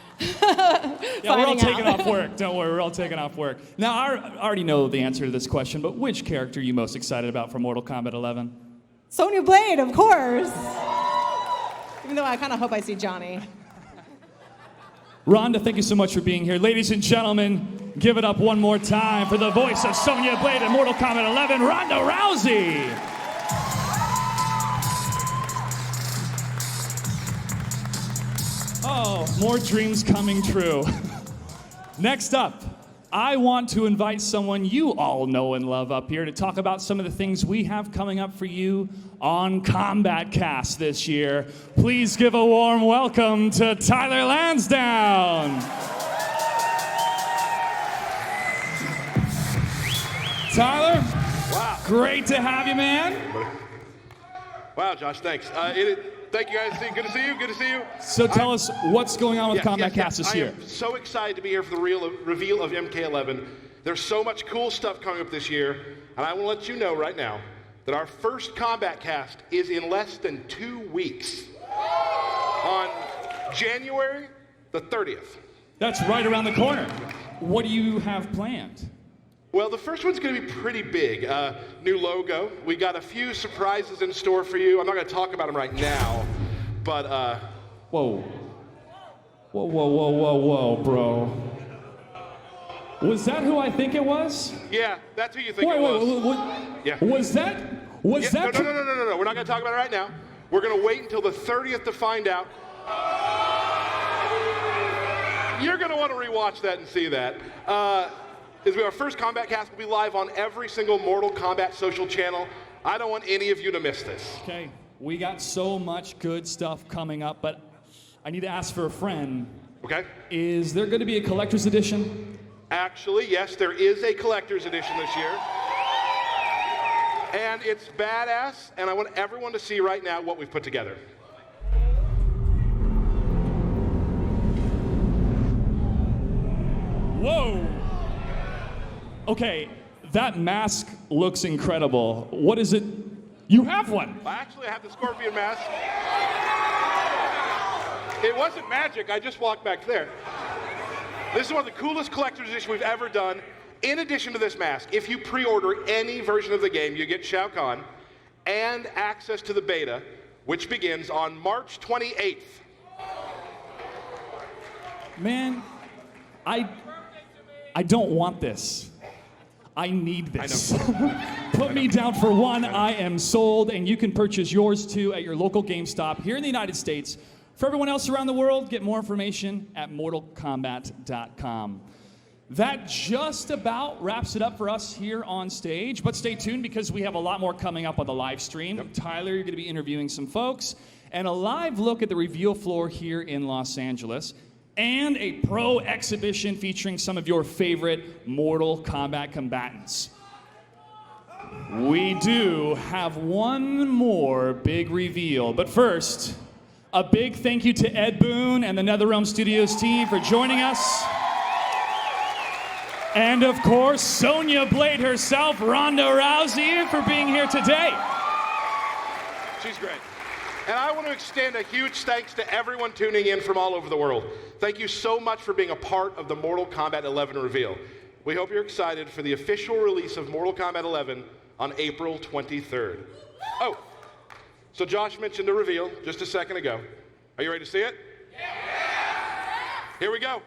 Yeah, we're all taking off work. Don't worry, we're all taking off work. Now, I already know the answer to this question, but which character are you most excited about for Mortal Kombat 11? Sonya Blade, of course. Even though I kind of hope I see Johnny. Ronda, thank you so much for being here. Ladies and gentlemen, give it up one more time for the voice of Sonya Blade in Mortal Kombat 11, Ronda Rousey. Oh, more dreams coming true. Next up, I want to invite someone you all know and love up here to talk about some of the things we have coming up for you on Kombat Cast this year. Please give a warm welcome to Tyler Lansdowne. Tyler, wow. Great to have you, man. Wow, Josh, thanks. Thank you guys. Good to see you. Good to see you. So tell us what's going on with Kombat Cast this year. I am so excited to be here for the reveal of MK11. There's so much cool stuff coming up this year, and I will let you know right now that our first Kombat Cast is in less than 2 weeks on January the 30th. That's right around the corner. What do you have planned? Well, the first one's going to be pretty big. New logo. We got a few surprises in store for you. I'm not going to talk about them right now, but Whoa. Whoa, bro. Was that who I think it was? Yeah, that's who you think it was. Yeah. Was that? No. We're not going to talk about it right now. We're going to wait until the 30th to find out. You're going to want to rewatch that and see that. This will be our first Kombat Cast. We'll be live on every single Mortal Kombat social channel. I don't want any of you to miss this. Okay, we got so much good stuff coming up, but I need to ask for a friend. Okay. Is there going to be a collector's edition? Actually, yes, there is a collector's edition this year. And it's badass, and I want everyone to see right now what we've put together. Whoa! Okay, that mask looks incredible. What is it? You have one! Actually, I have the Scorpion mask. It wasn't magic, I just walked back there. This is one of the coolest collector's editions we've ever done. In addition to this mask, if you pre-order any version of the game, you get Shao Kahn and access to the beta, which begins on March 28th. Man, I don't want this. I need this. Put me down for one. I am sold, and you can purchase yours too at your local GameStop here in the United States. For everyone else around the world, get more information at mortalkombat.com. That just about wraps it up for us here on stage, but stay tuned because we have a lot more coming up on the live stream. Yep. Tyler, you're going to be interviewing some folks, and a live look at the reveal floor here in Los Angeles, and a pro exhibition featuring some of your favorite Mortal Kombat combatants. We do have one more big reveal, but first, a big thank you to Ed Boon and the NetherRealm Studios team for joining us. And of course, Sonya Blade herself, Ronda Rousey, for being here today. She's great. And I want to extend a huge thanks to everyone tuning in from all over the world. Thank you so much for being a part of the Mortal Kombat 11 reveal. We hope you're excited for the official release of Mortal Kombat 11 on April 23rd. Oh, so Josh mentioned the reveal just a second ago. Are you ready to see it? Yeah! Here we go.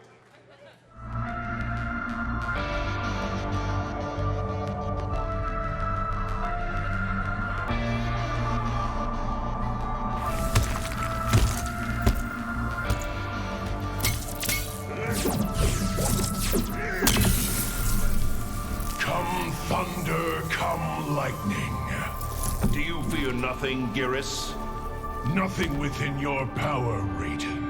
Come thunder, come lightning. Do you fear nothing, Geras? Nothing within your power, Raiden.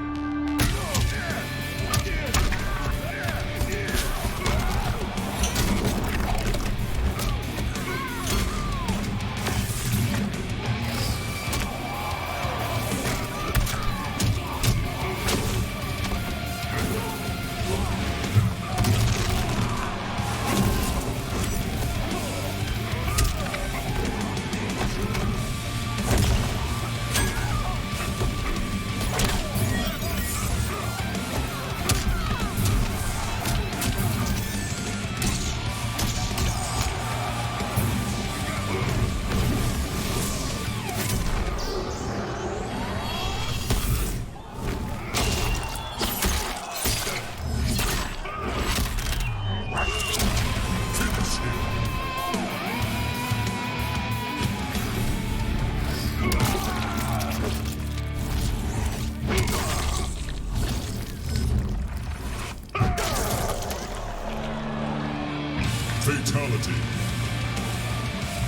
Fatality.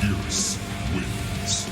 Geras wins.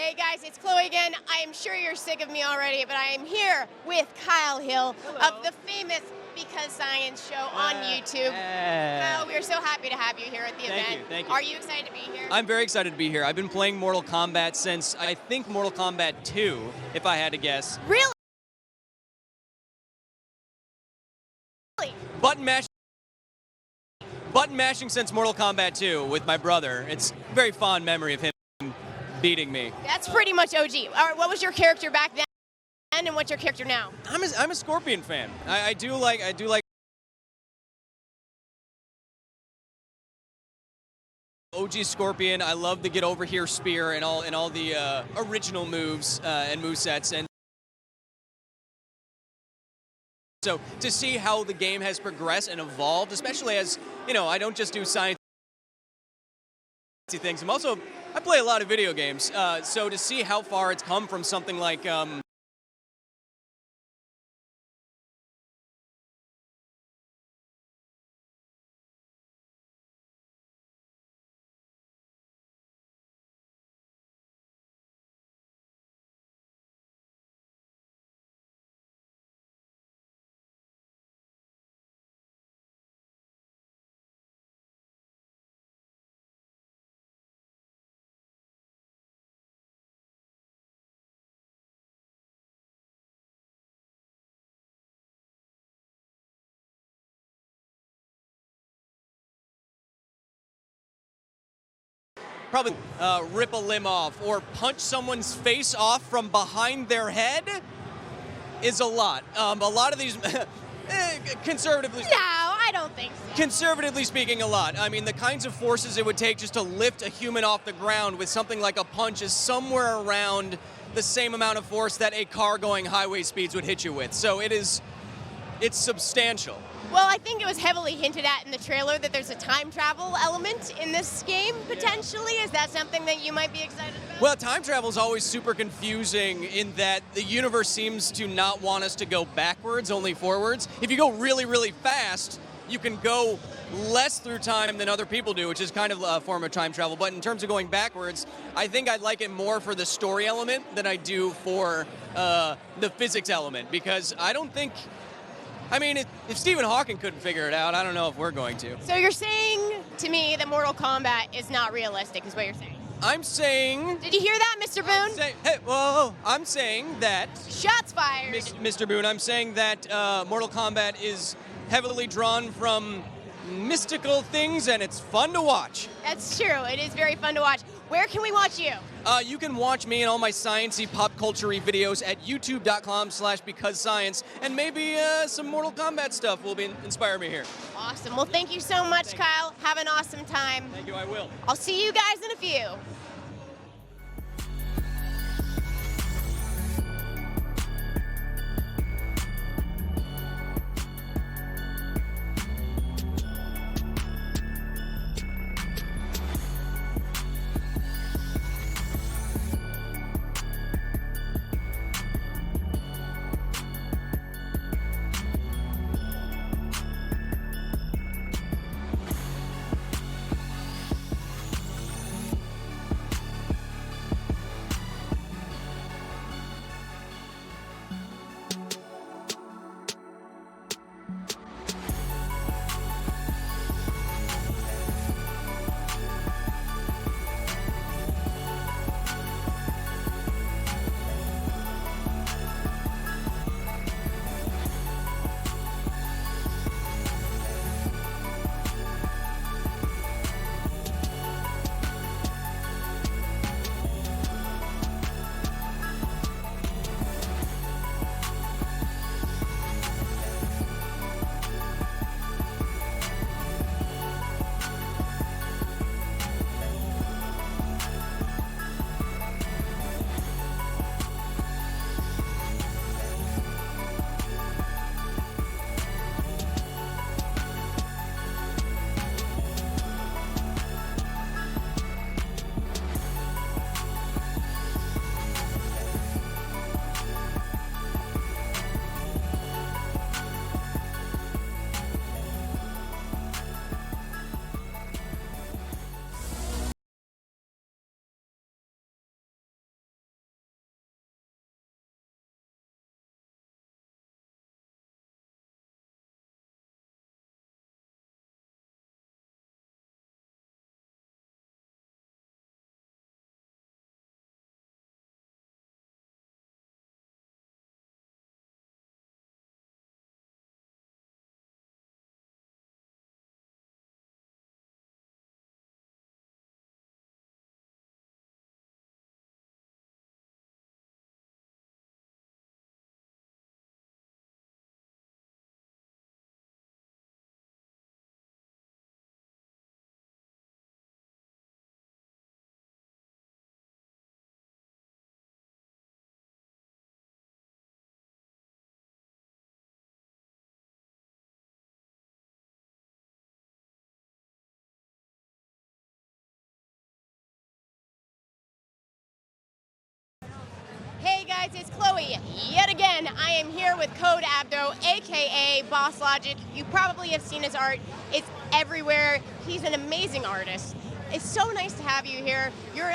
Hey guys, it's Chloe again. I am sure you're sick of me already, but I am here with Kyle Hill of the famous Because Science show on YouTube. Kyle, we are so happy to have you here at the event. Thank you. Are you excited to be here? I'm very excited to be here. I've been playing Mortal Kombat since, I think, Mortal Kombat 2, if I had to guess. Really? Button mashing since Mortal Kombat 2 with my brother. It's a very fond memory of him beating me. That's pretty much OG. All right, what was your character back then, and what's your character now? I'm a Scorpion fan. I do like OG Scorpion. I love the get over here spear and all the original moves and movesets. And so to see how the game has progressed and evolved, especially as, you know, I don't just do science things. I play a lot of video games. So to see how far it's come from something like probably rip a limb off or punch someone's face off from behind their head is a lot. A lot of these, conservatively. No, I don't think so. Conservatively speaking, a lot. I mean, the kinds of forces it would take just to lift a human off the ground with something like a punch is somewhere around the same amount of force that a car going highway speeds would hit you with. So it's substantial. Well, I think it was heavily hinted at in the trailer that there's a time travel element in this game, potentially. Is that something that you might be excited about? Well, time travel is always super confusing in that the universe seems to not want us to go backwards, only forwards. If you go really, really fast, you can go less through time than other people do, which is kind of a form of time travel. But in terms of going backwards, I think I'd like it more for the story element than I do for the physics element, because I don't think... I mean, if Stephen Hawking couldn't figure it out, I don't know if we're going to. So you're saying to me that Mortal Kombat is not realistic, is what you're saying? I'm saying... Did you hear that, Mr. Boone? I'm saying that... Shots fired! Mr. Boone, I'm saying that Mortal Kombat is heavily drawn from mystical things, and it's fun to watch. That's true. It is very fun to watch. Where can we watch you? You can watch me and all my science-y, pop culture-y videos at youtube.com/becausescience, and maybe some Mortal Kombat stuff will inspire me here. Awesome. Well, thank you so much, Kyle. Have an awesome time. Thank you, I will. I'll see you guys in a few. guys, it's Chloe. Yet again, I am here with Code Abdo, aka Boss Logic. You probably have seen his art. It's everywhere. He's an amazing artist. It's so nice to have you here. You're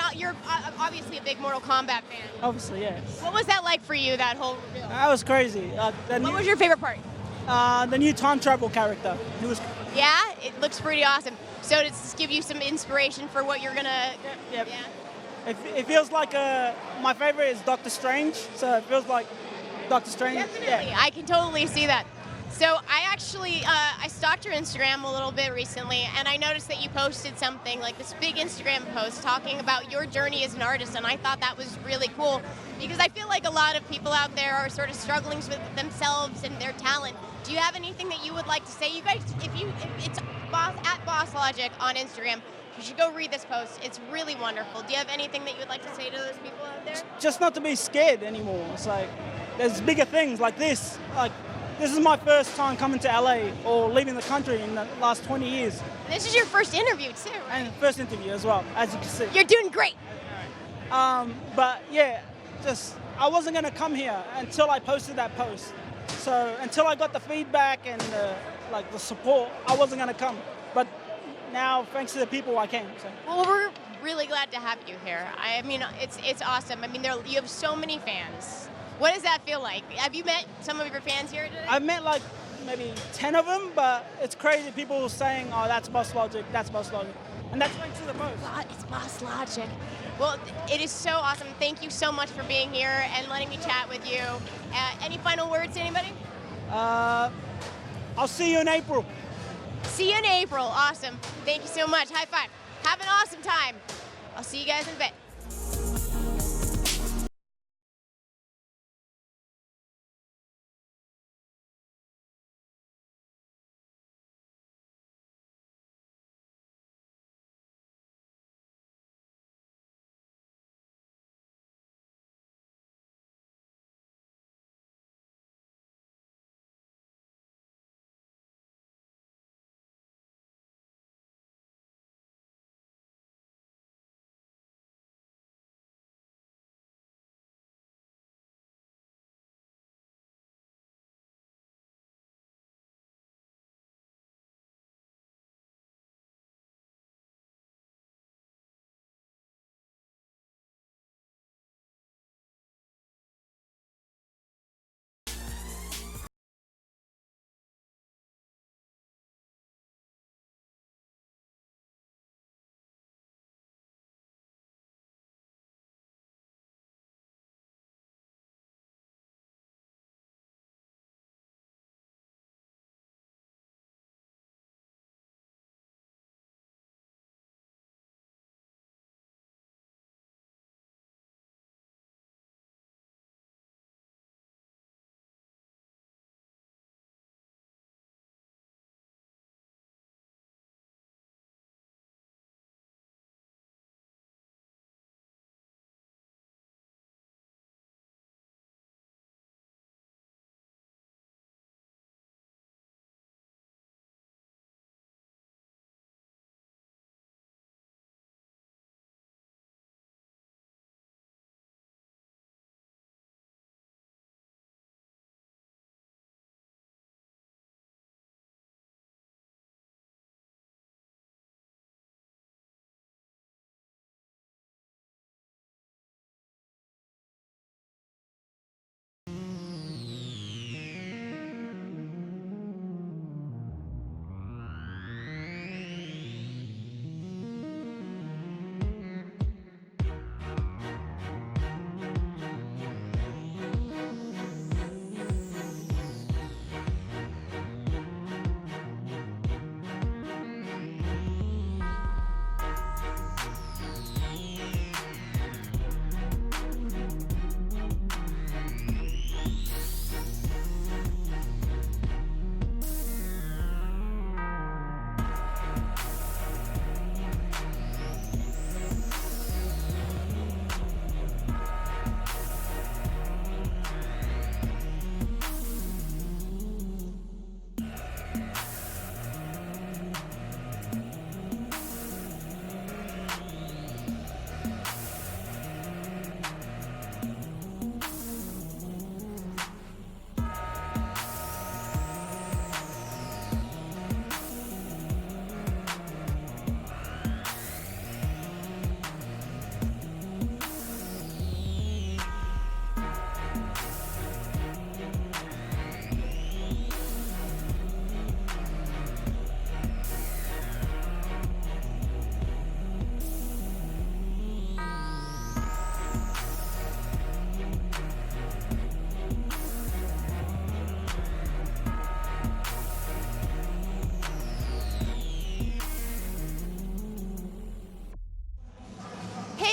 obviously a big Mortal Kombat fan. Obviously, yes. What was that like for you, that whole reveal? That was crazy. What was your favorite part? The new time travel character. It was. Yeah, it looks pretty awesome. So does this give you some inspiration for what you're gonna? Yep. Yeah. It feels like my favorite is Doctor Strange. So it feels like Doctor Strange. Definitely, Yeah. I can totally see that. So I actually, I stalked your Instagram a little bit recently, and I noticed that you posted something, like this big Instagram post talking about your journey as an artist, and I thought that was really cool, because I feel like a lot of people out there are sort of struggling with themselves and their talent. Do you have anything that you would like to say? You guys, if it's at Boss Logic on Instagram, you should go read this post. It's really wonderful. Do you have anything that you would like to say to those people out there? Just not to be scared anymore. It's like there's bigger things like this. Like this is my first time coming to LA or leaving the country in the last 20 years. And this is your first interview too, right? And first interview as well, as you can see. You're doing great. But yeah, just I wasn't gonna come here until I posted that post. So until I got the feedback and the support, I wasn't gonna come. But now, thanks to the people, I came. So. Well, we're really glad to have you here. I mean, it's awesome. I mean, you have so many fans. What does that feel like? Have you met some of your fans here today? I've met like maybe 10 of them, but it's crazy. People saying, "Oh, that's Boss Logic. That's Boss Logic," and that's thanks to the post. It's Boss Logic. Well, it is so awesome. Thank you so much for being here and letting me chat with you. Any final words, anybody? I'll see you in April. See you in April. Awesome. Thank you so much. High five. Have an awesome time. I'll see you guys in a bit.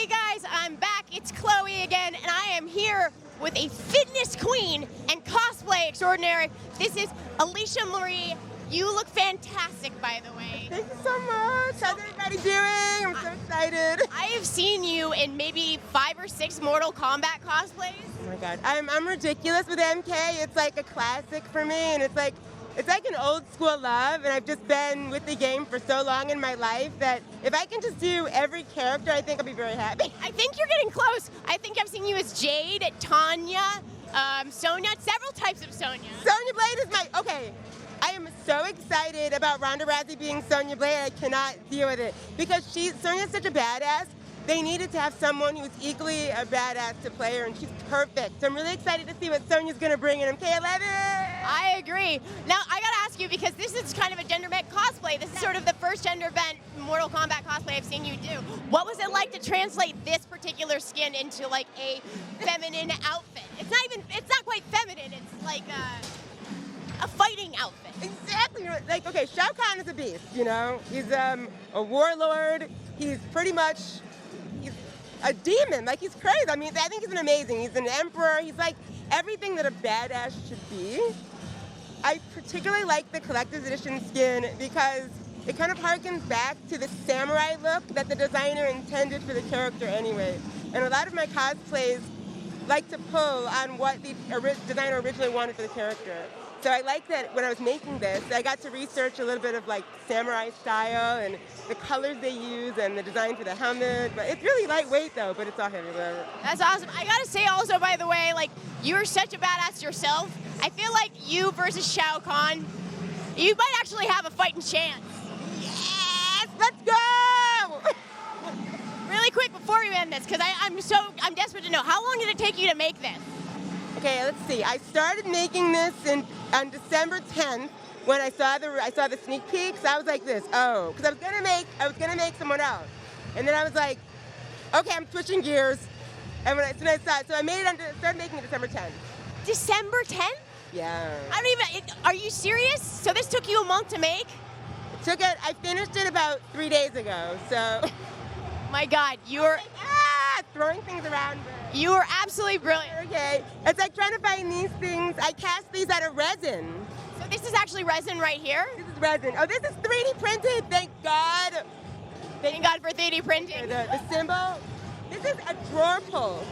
Hey guys, I'm back. It's Chloe again, and I am here with a fitness queen and cosplay extraordinary. This is Alicia Marie. You look fantastic, by the way. Thank you so much. How's everybody doing? I'm so excited. I have seen you in maybe 5 or 6 Mortal Kombat cosplays. Oh my God, I'm ridiculous with MK. It's like a classic for me, and it's like an old school love, and I've just been with the game for so long in my life that if I can just do every character, I think I'll be very happy. I think you're getting close. I think I've seen you as Jade, Tanya, Sonya, several types of Sonya. Sonya Blade is my, okay. I am so excited about Ronda Rousey being Sonya Blade. I cannot deal with it because Sonya's such a badass. They needed to have someone who's equally a badass to play her, and she's perfect. So I'm really excited to see what Sonya's gonna bring in MK11. I agree. Now, I gotta ask you, because this is kind of a gender bent cosplay. This is sort of the first gender bent Mortal Kombat cosplay I've seen you do. What was it like to translate this particular skin into like a feminine outfit? It's not quite feminine, it's like a fighting outfit. Exactly. Like, okay, Shao Kahn is a beast, you know? He's a warlord. He's pretty much a demon. Like, he's crazy. I mean, I think he's he's an emperor. He's like everything that a badass should be. I particularly like the collector's edition skin because it kind of harkens back to the samurai look that the designer intended for the character anyway. And a lot of my cosplays like to pull on what the designer originally wanted for the character. So I like that when I was making this, I got to research a little bit of like samurai style and the colors they use and the design for the helmet. But it's really lightweight though, but it's all heavy, whatever. That's awesome. I gotta say also, by the way, like, you're such a badass yourself. I feel like you versus Shao Kahn, you might actually have a fighting chance. Yes, let's go! Really quick before we end this, because I'm desperate to know, how long did it take you to make this? Okay, let's see. I started making this on December 10th when I saw the sneak peeks. I was like this, because I was gonna make someone else, and then I was like, okay, I'm switching gears. And when I saw it, so I started making it December 10th. December 10th? Yeah. Are you serious? So this took you a month to make? I finished it about 3 days ago. So. My God, you're throwing things around. You were absolutely brilliant. Okay, it's like trying to find these things. I cast these out of resin. So this is actually resin right here? This is resin. Oh, this is 3D printed, thank God. Thank God for 3D printing. The symbol. This is a drawer pull.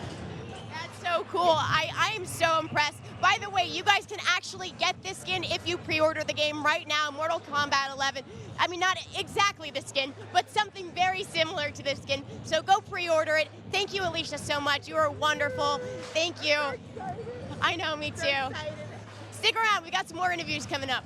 That's so cool. I am so impressed. By the way, you guys can actually get this skin if you pre-order the game right now, Mortal Kombat 11. I mean, not exactly the skin, but something very similar to this skin. So go pre-order it. Thank you, Alicia, so much. You are wonderful. Thank you. I know, me too. Stick around. We got some more interviews coming up.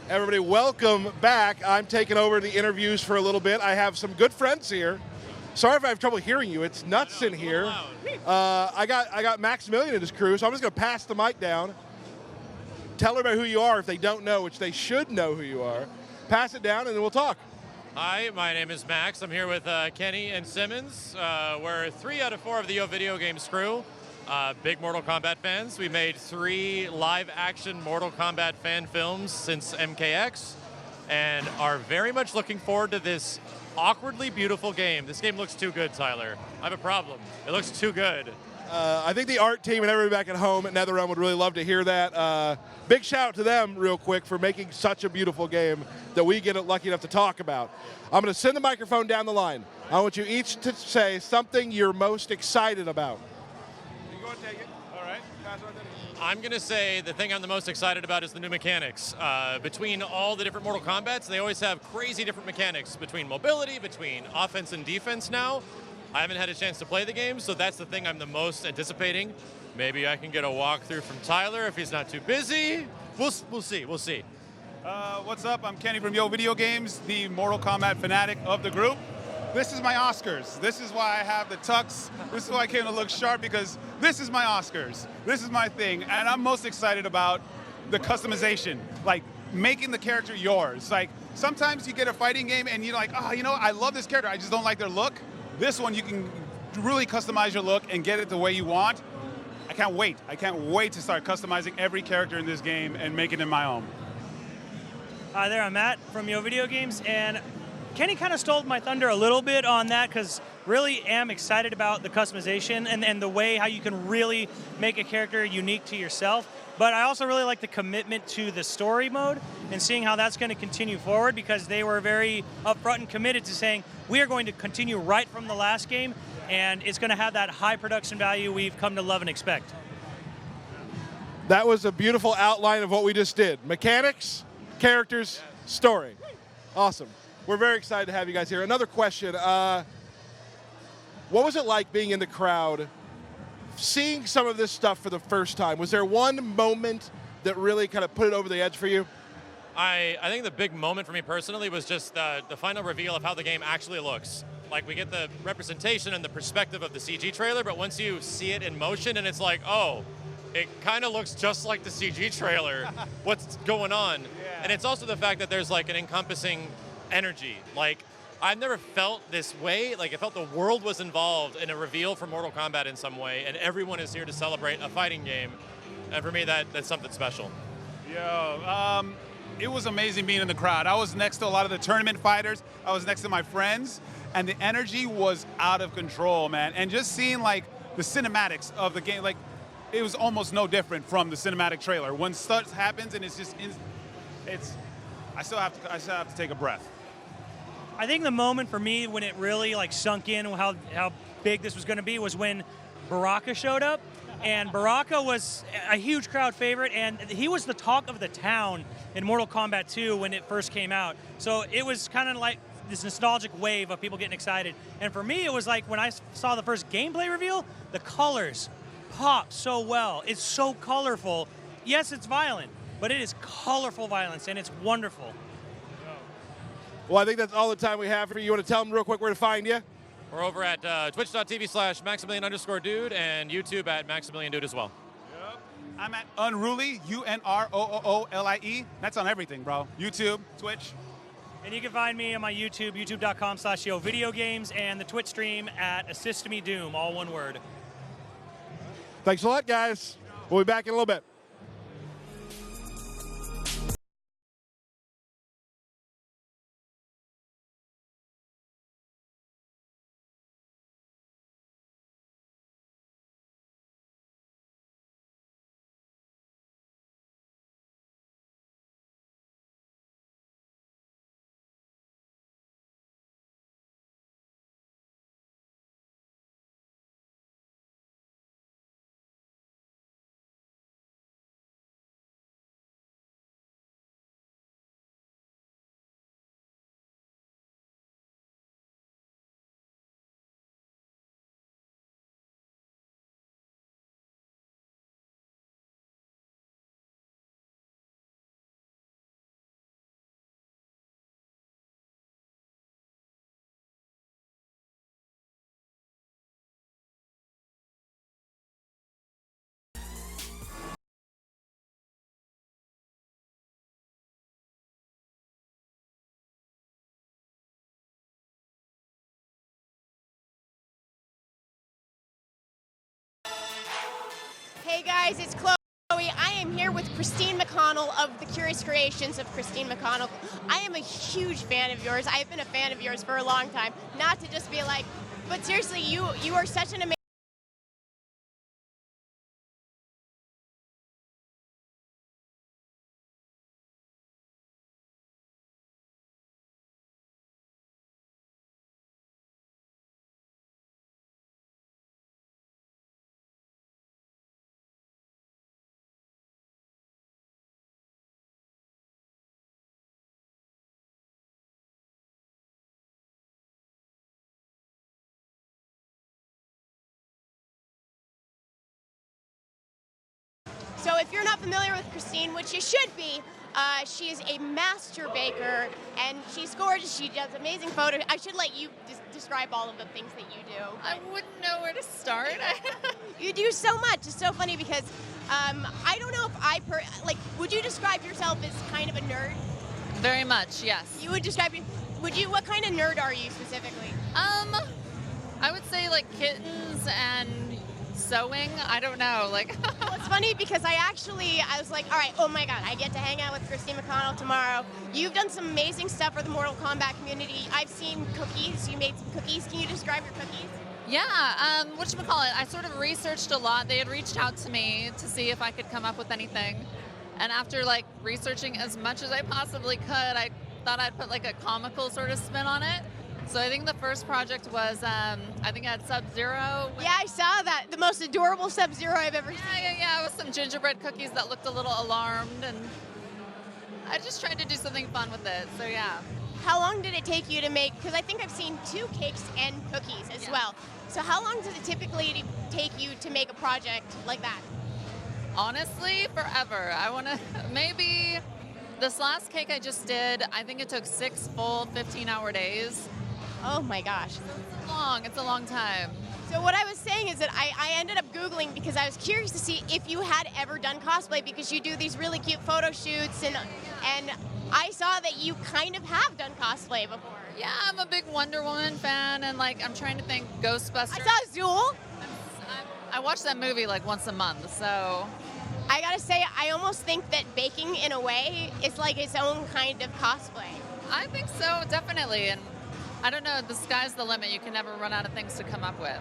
Everybody, welcome back. I'm taking over the interviews for a little bit. I have some good friends here. Sorry if I have trouble hearing you. It's nuts in here. I got Maximilian and his crew, so I'm just going to pass the mic down. Tell everybody who you are if they don't know, which they should know who you are. Pass it down, and then we'll talk. Hi, my name is Max. I'm here with Kenny and Simmons. We're 3 out of 4 of the Yo Video Games crew. Big Mortal Kombat fans. We made 3 live-action Mortal Kombat fan films since MKX, and are very much looking forward to this awkwardly beautiful game. This game looks too good, Tyler. I have a problem. It looks too good. I think the art team and everybody back at home at NetherRealm would really love to hear that. Big shout out to them real quick for making such a beautiful game that we get lucky enough to talk about. I'm going to send the microphone down the line. I want you each to say something you're most excited about. You go and take it. All right. Pass it on to I'm going to say the thing I'm the most excited about is the new mechanics. Between all the different Mortal Kombats, they always have crazy different mechanics between mobility, between offense and defense now. I haven't had a chance to play the game, so that's the thing I'm the most anticipating. Maybe I can get a walkthrough from Tyler if he's not too busy. We'll see. What's up? I'm Kenny from Yo Video Games, the Mortal Kombat fanatic of the group. This is my Oscars. This is why I have the tux. This is why I came to look sharp, because this is my Oscars. This is my thing, and I'm most excited about the customization, like making the character yours. Like sometimes you get a fighting game and you're like, oh, you know, I love this character, I just don't like their look. This one, you can really customize your look and get it the way you want. I can't wait. I can't wait to start customizing every character in this game and make it in my own. Hi there, I'm Matt from Yo Video Games, and Kenny kind of stole my thunder a little bit on that, because really am excited about the customization and the way how you can really make a character unique to yourself. But I also really like the commitment to the story mode and seeing how that's going to continue forward, because they were very upfront and committed to saying, we are going to continue right from the last game, and it's going to have that high production value we've come to love and expect. That was a beautiful outline of what we just did. Mechanics, characters, story. Awesome. We're very excited to have you guys here. Another question. What was it like being in the crowd, seeing some of this stuff for the first time? Was there one moment that really kind of put it over the edge for you? I think the big moment for me personally was just the final reveal of how the game actually looks. Like, we get the representation and the perspective of the CG trailer, but once you see it in motion and it's like, oh, it kind of looks just like the CG trailer. What's going on? Yeah. And it's also the fact that there's like an encompassing energy. Like, I've never felt this way. Like, it felt the world was involved in a reveal for Mortal Kombat in some way, and everyone is here to celebrate a fighting game. And for me, that's something special. Yo, it was amazing being in the crowd. I was next to a lot of the tournament fighters. I was next to my friends, and the energy was out of control, man. And just seeing like the cinematics of the game, like it was almost no different from the cinematic trailer. When stuff happens and it's just, I still have to take a breath. I think the moment for me when it really like sunk in how big this was going to be was when Baraka showed up. And Baraka was a huge crowd favorite, and he was the talk of the town in Mortal Kombat 2 when it first came out. So it was kind of like this nostalgic wave of people getting excited. And for me, it was like when I saw the first gameplay reveal, the colors popped so well. It's so colorful. Yes, it's violent, but it is colorful violence, and it's wonderful. Well, I think that's all the time we have for you. You want to tell them real quick where to find you? We're over at twitch.tv/Maximilian_dude and YouTube at Maximilian Dude as well. Yep. I'm at Unruly, UNROOOLIE. That's on everything, bro. YouTube, Twitch. And you can find me on my YouTube, youtube.com/Yo Video Games, and the Twitch stream at Assist Me Doom, all one word. Thanks a lot, guys. We'll be back in a little bit. Hey guys, it's Chloe. I am here with Christine McConnell of the Curious Creations of Christine McConnell. I am a huge fan of yours. I have been a fan of yours for a long time. Not to just be like, but seriously, you are such an amazing. So if you're not familiar with Christine, which you should be, she is a master baker, and she's gorgeous. She does amazing photos. I should let you describe all of the things that you do. I wouldn't know where to start. You do so much. It's so funny because I don't know if would you describe yourself as kind of a nerd? Very much, yes. You would describe, what kind of nerd are you specifically? I would say like kittens and sewing. I don't know. Well, it's funny because I was like, all right, oh my God, I get to hang out with Christine McConnell tomorrow. You've done some amazing stuff for the Mortal Kombat community. I've seen cookies. You made some cookies. Can you describe your cookies? Yeah, whatchamacallit, I sort of researched a lot. They had reached out to me to see if I could come up with anything. And after researching as much as I possibly could, I thought I'd put a comical sort of spin on it. So I think the first project was, I think I had Sub-Zero. Yeah, I saw that. The most adorable Sub-Zero I've ever seen. Yeah, with some gingerbread cookies that looked a little alarmed, and I just tried to do something fun with it, so yeah. How long did it take you to make, because I think I've seen 2 cakes and cookies as well. So how long does it typically take you to make a project like that? Honestly, forever. Maybe this last cake I just did, I think it took 6 full 15-hour days. Oh my gosh. It's a long time. So what I was saying is that I ended up Googling because I was curious to see if you had ever done cosplay, because you do these really cute photo shoots, and I saw that you kind of have done cosplay before. Yeah, I'm a big Wonder Woman fan, and I'm trying to think Ghostbusters. I saw Zool. I watch that movie once a month, so. I gotta say, I almost think that baking in a way is like its own kind of cosplay. I think so, definitely, and I don't know, the sky's the limit. You can never run out of things to come up with.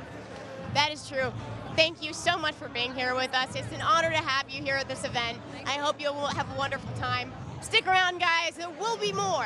That is true. Thank you so much for being here with us. It's an honor to have you here at this event. I hope you will have a wonderful time. Stick around, guys. There will be more.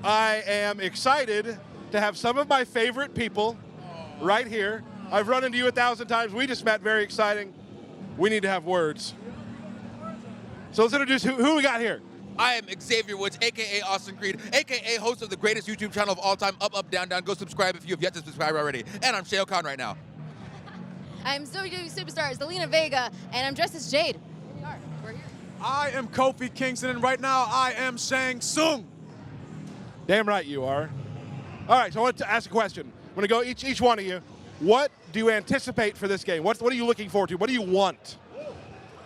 I am excited to have some of my favorite people right here. I've run into you 1,000 times. We just met, very exciting. We need to have words. So let's introduce who we got here. I am Xavier Woods, a.k.a. Austin Creed, a.k.a. host of the greatest YouTube channel of all time, Up, Up, Down, Down. Go subscribe if you have yet to subscribe already. And I'm Shao Kahn right now. I'm WWE Superstar, Zelina Vega, and I'm dressed as Jade. Here we are. We're here. I am Kofi Kingston, and right now I am Shang Tsung. Damn right you are. All right, so I want to ask a question. I'm going to go each one of you. What do you anticipate for this game? What are you looking forward to? What do you want?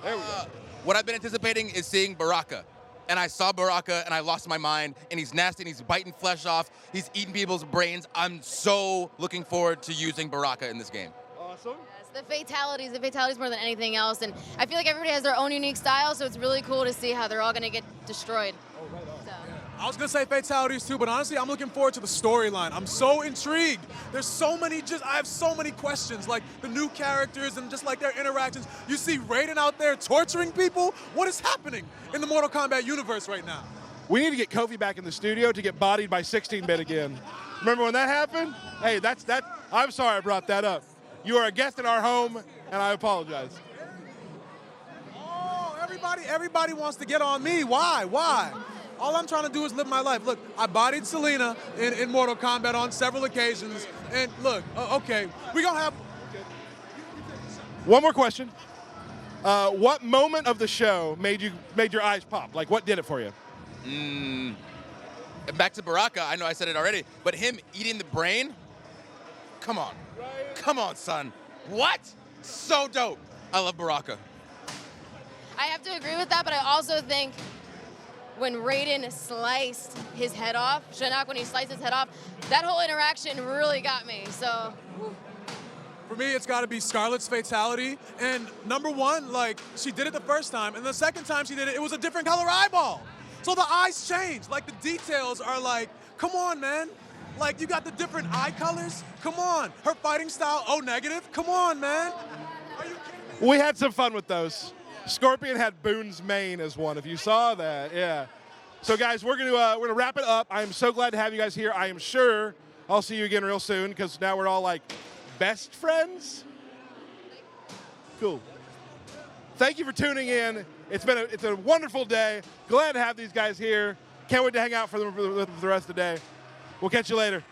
There we go. What I've been anticipating is seeing Baraka. And I saw Baraka, and I lost my mind, and he's nasty, and he's biting flesh off. He's eating people's brains. I'm so looking forward to using Baraka in this game. Awesome. The fatalities more than anything else, and I feel like everybody has their own unique style, so it's really cool to see how they're all going to get destroyed. Oh, right on. So. I was gonna say fatalities too, but honestly, I'm looking forward to the storyline. I'm so intrigued. There's so many, I have so many questions, like the new characters and just like their interactions. You see Raiden out there torturing people. What is happening in the Mortal Kombat universe right now? We need to get Kofi back in the studio to get bodied by 16-bit again. Remember when that happened? Hey, that's that. I'm sorry I brought that up. You are a guest in our home, and I apologize. Oh, everybody wants to get on me. Why? All I'm trying to do is live my life. Look, I bodied Selena in Mortal Kombat on several occasions. And look, okay, we're going to have... One more question. What moment of the show made your eyes pop? Like, what did it for you? Back to Baraka, I know I said it already, but him eating the brain? Come on. Come on, son. What? So dope. I love Baraka. I have to agree with that, but I also think when Raiden sliced his head off, Shinnok, when he sliced his head off, that whole interaction really got me, so. Whew. For me, it's got to be Scarlett's fatality. And number one, like, she did it the first time, and the second time she did it, it was a different color eyeball. So the eyes changed. Like, the details are like, come on, man. Like, you got the different eye colors? Come on. Her fighting style, negative? Come on, man. Are you kidding me? We had some fun with those. Scorpion had Boone's mane as one, if you saw that, yeah. So guys, we're gonna wrap it up. I am so glad to have you guys here. I am sure I'll see you again real soon, because now we're all like best friends. Cool. Thank you for tuning in. It's a wonderful day. Glad to have these guys here. Can't wait to hang out for the rest of the day. We'll catch you later.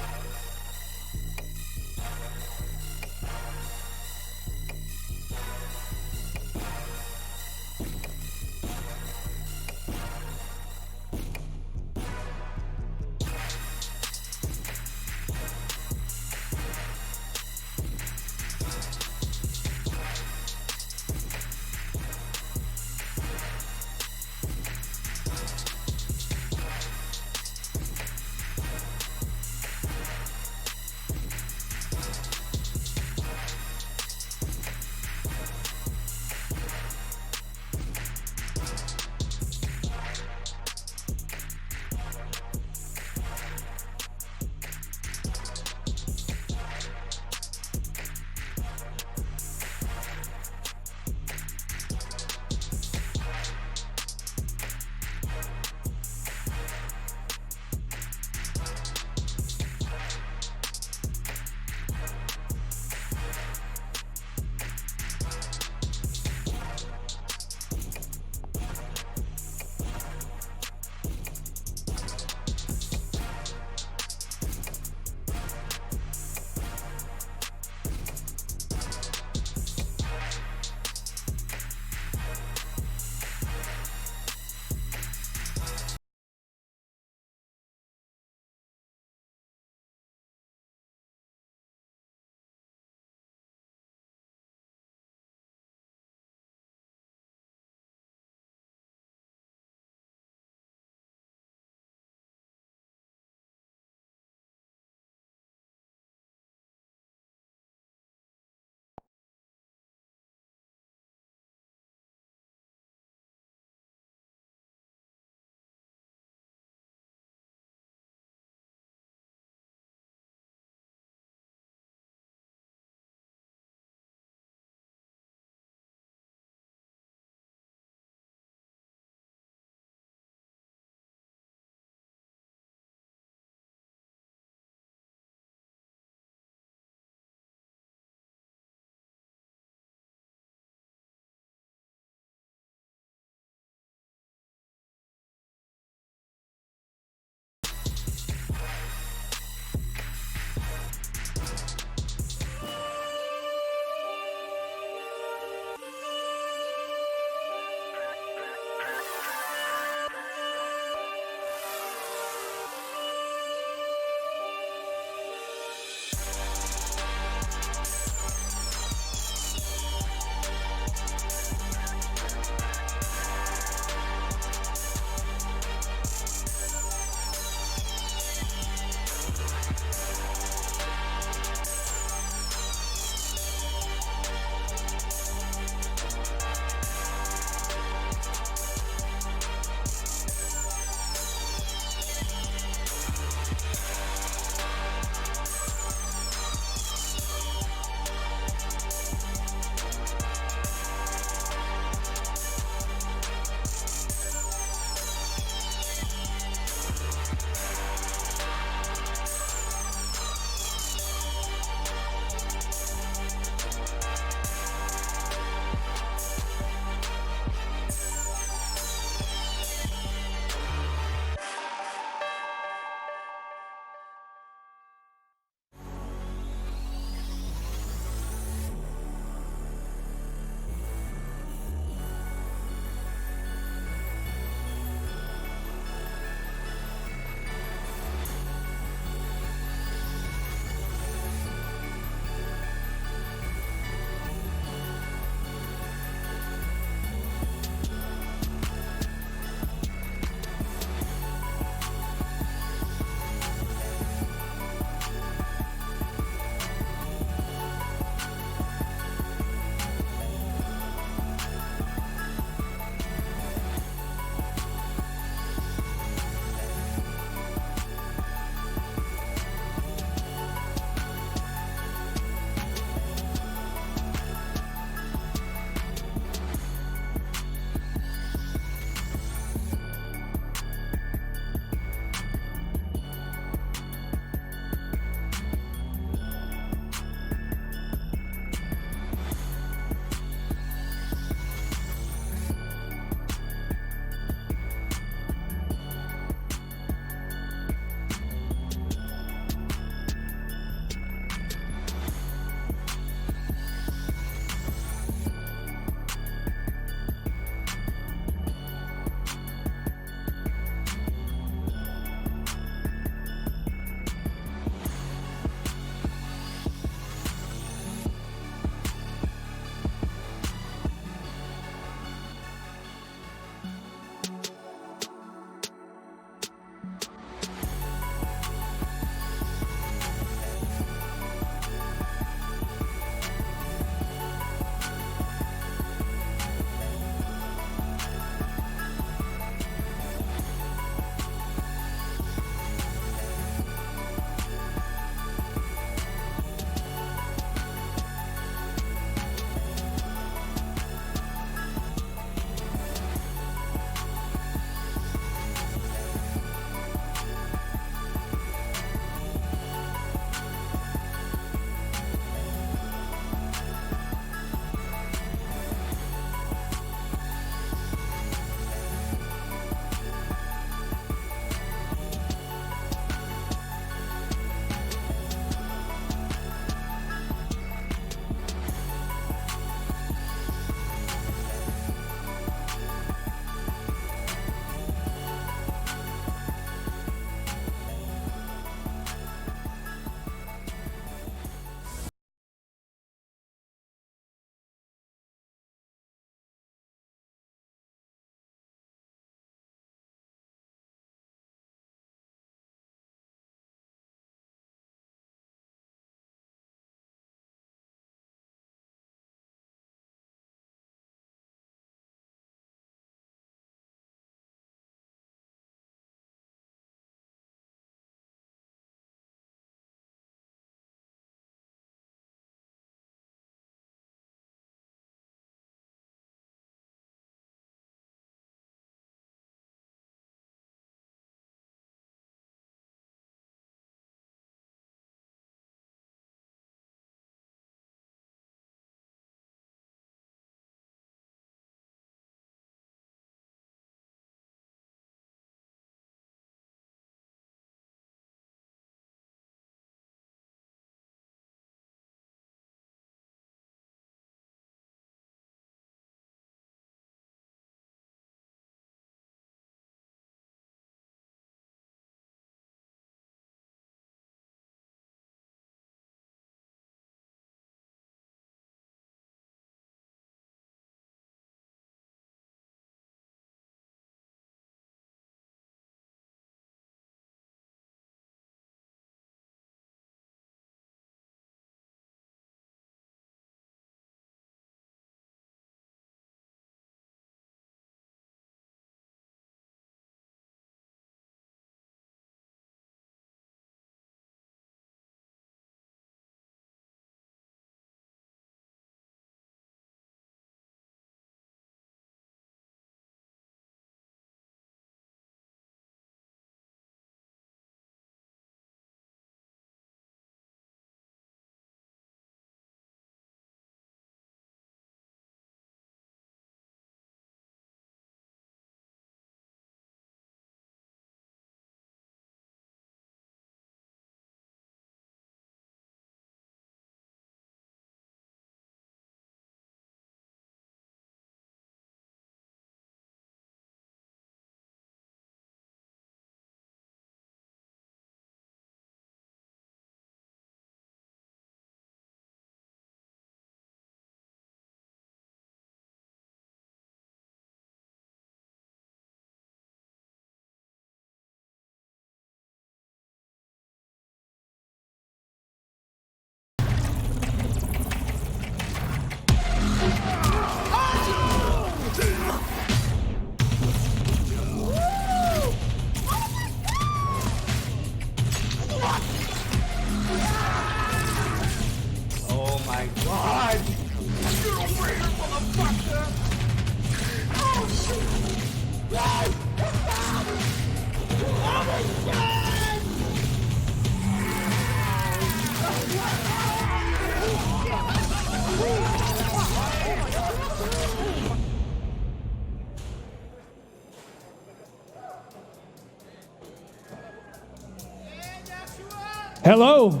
Hello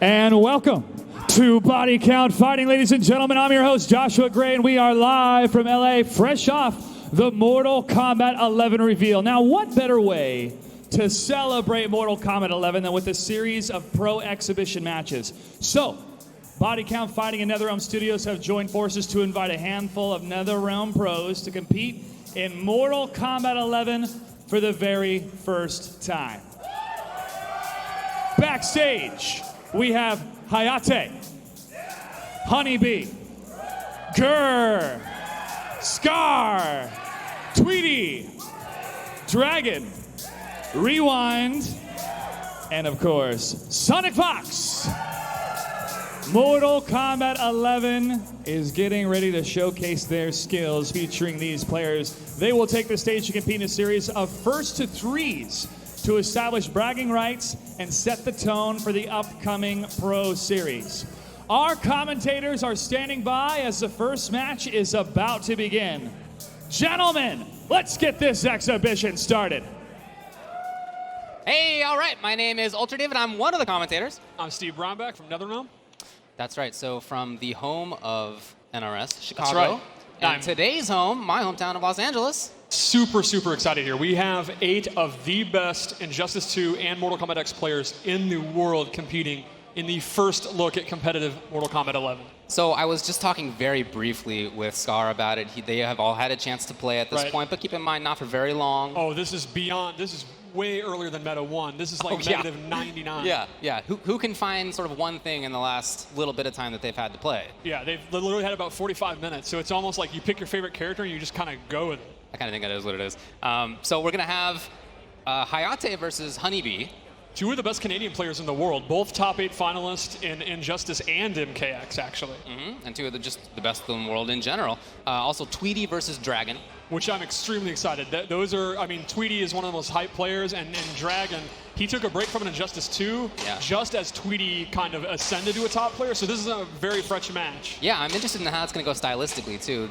and welcome to Body Count Fighting, ladies and gentlemen. I'm your host, Joshua Gray, and we are live from LA, fresh off the Mortal Kombat 11 reveal. Now, what better way to celebrate Mortal Kombat 11 than with a series of pro exhibition matches? So, Body Count Fighting and NetherRealm Studios have joined forces to invite a handful of NetherRealm pros to compete in Mortal Kombat 11 for the very first time. Backstage, we have Hayate, Honeybee, Grr, Scar, Tweety, Dragon, Rewind, and of course, Sonic Fox. Mortal Kombat 11 is getting ready to showcase their skills featuring these players. They will take the stage to compete in a series of first to threes to establish bragging rights and set the tone for the upcoming Pro Series. Our commentators are standing by as the first match is about to begin. Gentlemen, let's get this exhibition started. Hey, all right, my name is Ultra David. I'm one of the commentators. I'm Steve Brownback from NetherRealm. That's right, so from the home of NRS, Chicago. That's right. And today's home, my hometown of Los Angeles. Super, super excited here. We have 8 of the best Injustice 2 and Mortal Kombat X players in the world competing in the first look at competitive Mortal Kombat 11. So I was just talking very briefly with Scar about it. They have all had a chance to play at this point, but keep in mind, not for very long. Oh, this is way earlier than Meta 1. This is like negative 99. Yeah. Who can find sort of one thing in the last little bit of time that they've had to play? Yeah, they've literally had about 45 minutes, so it's almost like you pick your favorite character and you just kind of go with it. I kind of think that is what it is. So we're going to have Hayate versus Honeybee. 2 of the best Canadian players in the world, both top 8 finalists in Injustice and MKX, actually. And 2 of the best in the world in general. Also, Tweety versus Dragon. Which I'm extremely excited. Those are, I mean, Tweety is one of the most hyped players, and Dragon, he took a break from an Injustice 2 just as Tweety kind of ascended to a top player, so this is a very fresh match. Yeah, I'm interested in how it's going to go stylistically, too.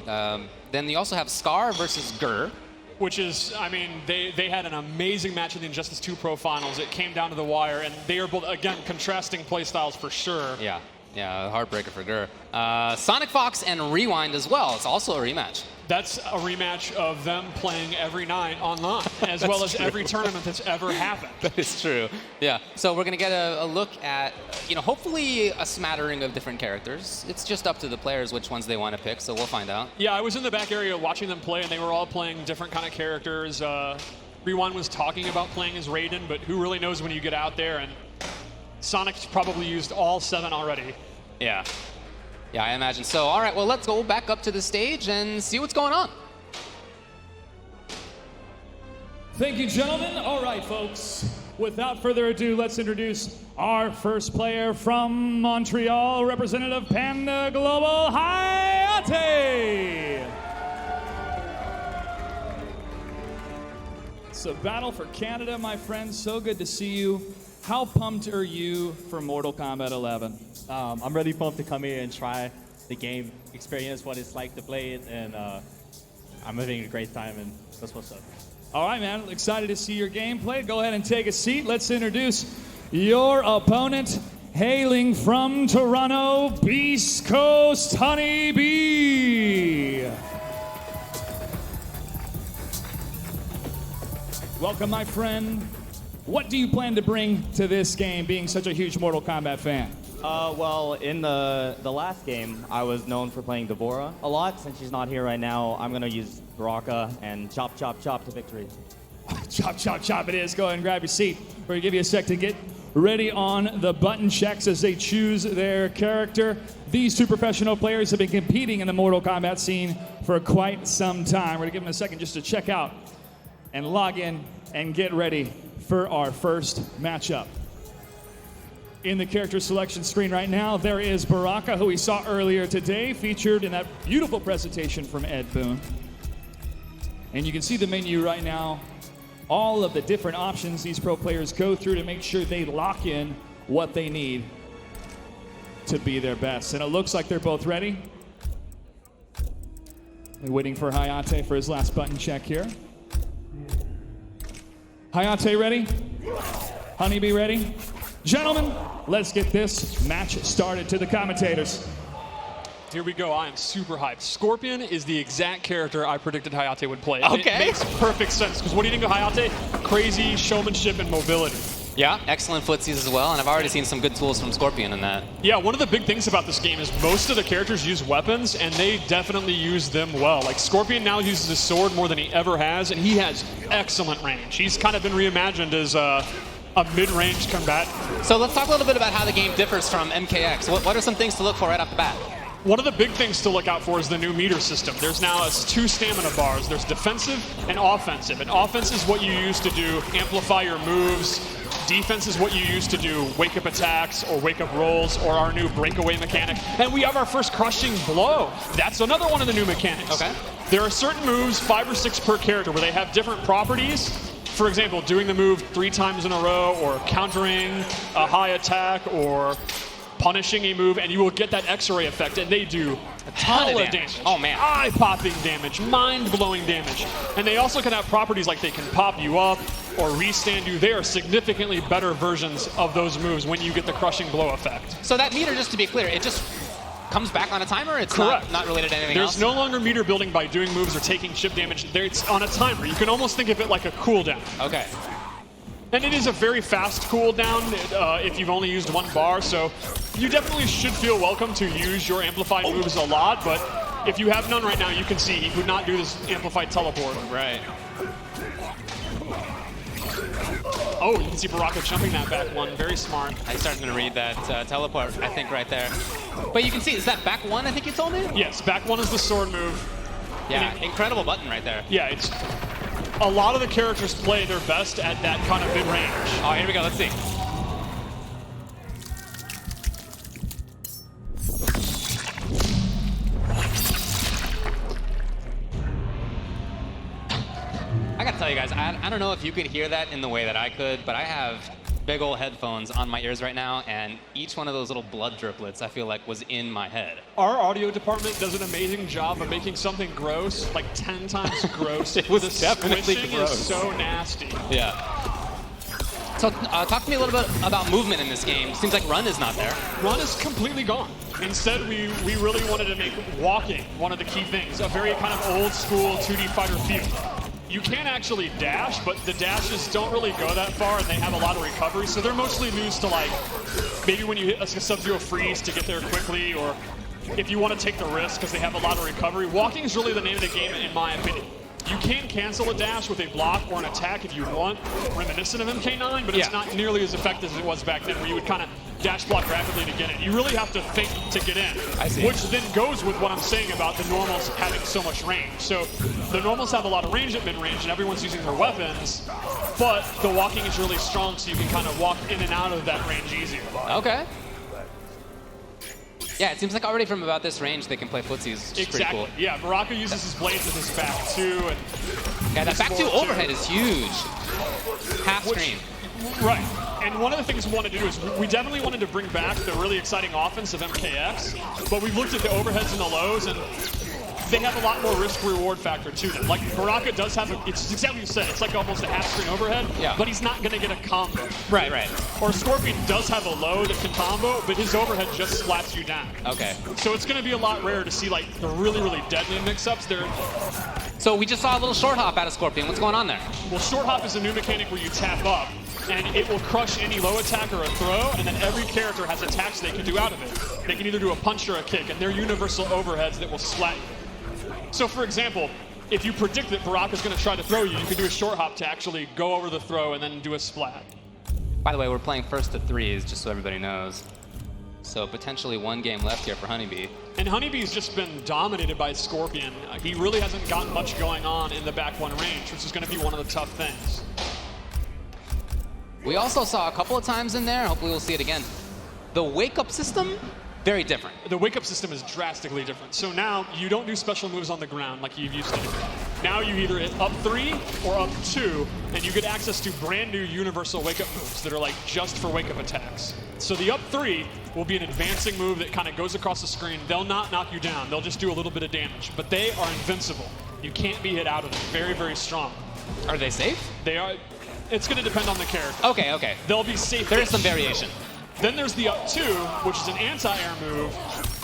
Then you also have Scar versus Grr. Which is, I mean, they had an amazing match in the Injustice 2 Pro Finals. It came down to the wire, and they are both, again, contrasting play styles for sure. Yeah, a heartbreaker for Grr. Sonic Fox and Rewind as well. It's also a rematch. That's a rematch of them playing every night online, as well as every tournament that's ever happened. That is true. Yeah. So we're going to get a look at, hopefully a smattering of different characters. It's just up to the players which ones they want to pick, so we'll find out. Yeah, I was in the back area watching them play, and they were all playing different kind of characters. Rewind was talking about playing as Raiden, but who really knows when you get out there, and Sonic's probably used all 7 already. Yeah. Yeah, I imagine so. All right, well, let's go back up to the stage and see what's going on. Thank you, gentlemen. All right, folks. Without further ado, let's introduce our first player from Montreal, Representative Panda Global, Hayate. It's a battle for Canada, my friends. So good to see you. How pumped are you for Mortal Kombat 11? I'm really pumped to come here and try the game, experience what it's like to play it, and I'm having a great time, and that's what's up. All right, man. Excited to see your gameplay. Go ahead and take a seat. Let's introduce your opponent, hailing from Toronto, Beast Coast, Honeybee. Welcome, my friend. What do you plan to bring to this game, being such a huge Mortal Kombat fan? Well, in the last game, I was known for playing Devorah a lot. Since she's not here right now, I'm going to use Baraka and chop, chop, chop to victory. Chop, chop, chop it is. Go ahead and grab your seat. We're going to give you a sec to get ready on the button checks as they choose their character. These 2 professional players have been competing in the Mortal Kombat scene for quite some time. We're going to give them a second just to check out and log in and get ready for our first matchup. In the character selection screen right now, there is Baraka, who we saw earlier today, featured in that beautiful presentation from Ed Boon. And you can see the menu right now, all of the different options these pro players go through to make sure they lock in what they need to be their best. And it looks like they're both ready. We're waiting for Hayate for his last button check here. Hayate ready? Honeybee ready? Gentlemen, let's get this match started. To the commentators. Here we go. I am super hyped. Scorpion is the exact character I predicted Hayate would play. Okay. It makes perfect sense, because what do you think of Hayate? Crazy showmanship and mobility. Yeah, excellent footsies as well, and I've already seen some good tools from Scorpion in that. Yeah, one of the big things about this game is most of the characters use weapons, and they definitely use them well. Like, Scorpion now uses his sword more than he ever has, and he has excellent range. He's kind of been reimagined as a mid-range combatant. So let's talk a little bit about how the game differs from MKX. What are some things to look for right off the bat? One of the big things to look out for is the new meter system. There's now 2 stamina bars. There's defensive and offensive. And offense is what you use to do amplify your moves. Defense is what you use to do wake-up attacks or wake-up rolls or our new breakaway mechanic. And we have our first crushing blow. That's another one of the new mechanics. Okay. There are certain moves, 5 or 6 per character, where they have different properties. For example, doing the move 3 times in a row, or countering a high attack, or punishing a move, and you will get that X-ray effect, and they do a ton of damage. Oh man. Eye-popping damage, mind-blowing damage. And they also can have properties like they can pop you up or restand you. They are significantly better versions of those moves when you get the crushing blow effect. So that meter, just to be clear, it just comes back on a timer? It's Correct. not related to anything else? There's no longer meter building by doing moves or taking chip damage. It's on a timer. You can almost think of it like a cooldown. Okay. And it is a very fast cooldown if you've only used 1 bar, so you definitely should feel welcome to use your amplified moves a lot, but if you have none right now, you can see he would not do this amplified teleport. Right. Oh, you can see Baraka jumping that back one. Very smart. I started to read that teleport, I think, right there. But you can see, is that back 1, I think you told me? Yes, back 1 is the sword move. Yeah, incredible button right there. Yeah, it's a lot of the characters play their best at that kind of mid-range. Oh, here we go. Let's see. I gotta tell you guys, I don't know if you could hear that in the way that I could, but I have big old headphones on my ears right now, and each one of those little blood driplets, I feel like, was in my head. Our audio department does an amazing job of making something gross, like 10 times gross. It was the definitely squishing gross. is so nasty. Yeah. So talk to me a little bit about movement in this game. Seems like run is not there. Run is completely gone. Instead, we really wanted to make walking one of the key things, a very kind of old school 2D fighter feel. You can actually dash, but the dashes don't really go that far, and they have a lot of recovery, so they're mostly used to, like, maybe when you hit a Sub-Zero freeze to get there quickly, or if you want to take the risk because they have a lot of recovery. Walking is really the name of the game, in my opinion. You can cancel a dash with a block or an attack if you want, reminiscent of MK9, but it's not nearly as effective as it was back then, where you would kind of dash block rapidly to get in. You really have to think to get in, I see. which then goes with what I'm saying about the normals having so much range. So the normals have a lot of range at mid-range, and everyone's using their weapons, but the walking is really strong, so you can kind of walk in and out of that range easier. Okay. Yeah, it seems like already from about this range they can play footsies, which is pretty cool. Yeah, Baraka uses his blades with his back too, and yeah, that back 2 overhead is huge. Half screen. Right. And one of the things we wanted to do is we definitely wanted to bring back the really exciting offense of MKX, but we've looked at the overheads and the lows, and they have a lot more risk-reward factor to them. Like, Baraka does have, it's exactly what you said, it's like almost a half-screen overhead, but he's not going to get a combo. Right, right. Or Scorpion does have a low that can combo, but his overhead just slats you down. Okay. So it's going to be a lot rare to see, like, the really, really deadly mix-ups. So we just saw a little short hop out of Scorpion. What's going on there? Well, short hop is a new mechanic where you tap up, and it will crush any low attack or a throw, and then every character has attacks they can do out of it. They can either do a punch or a kick, and they're universal overheads that will splat you. So, for example, if you predict that Baraka's going to try to throw you, you can do a short hop to actually go over the throw and then do a splat. By the way, we're playing first to 3s, just so everybody knows. So potentially 1 game left here for Honeybee. And Honeybee's just been dominated by Scorpion. He really hasn't got much going on in the back 1 range, which is going to be one of the tough things. We also saw a couple of times in there, hopefully we'll see it again, the wake-up system, very different. The wake-up system is drastically different. So now you don't do special moves on the ground like you've used to do. Now you either hit up 3 or up 2, and you get access to brand new universal wake-up moves that are like just for wake-up attacks. So the up 3 will be an advancing move that kind of goes across the screen. They'll not knock you down. They'll just do a little bit of damage, but they are invincible. You can't be hit out of them. Very, very strong. Are they safe? They are. It's going to depend on the character. Okay, okay. They'll be safe. There is some variation. Then there's the up 2, which is an anti-air move,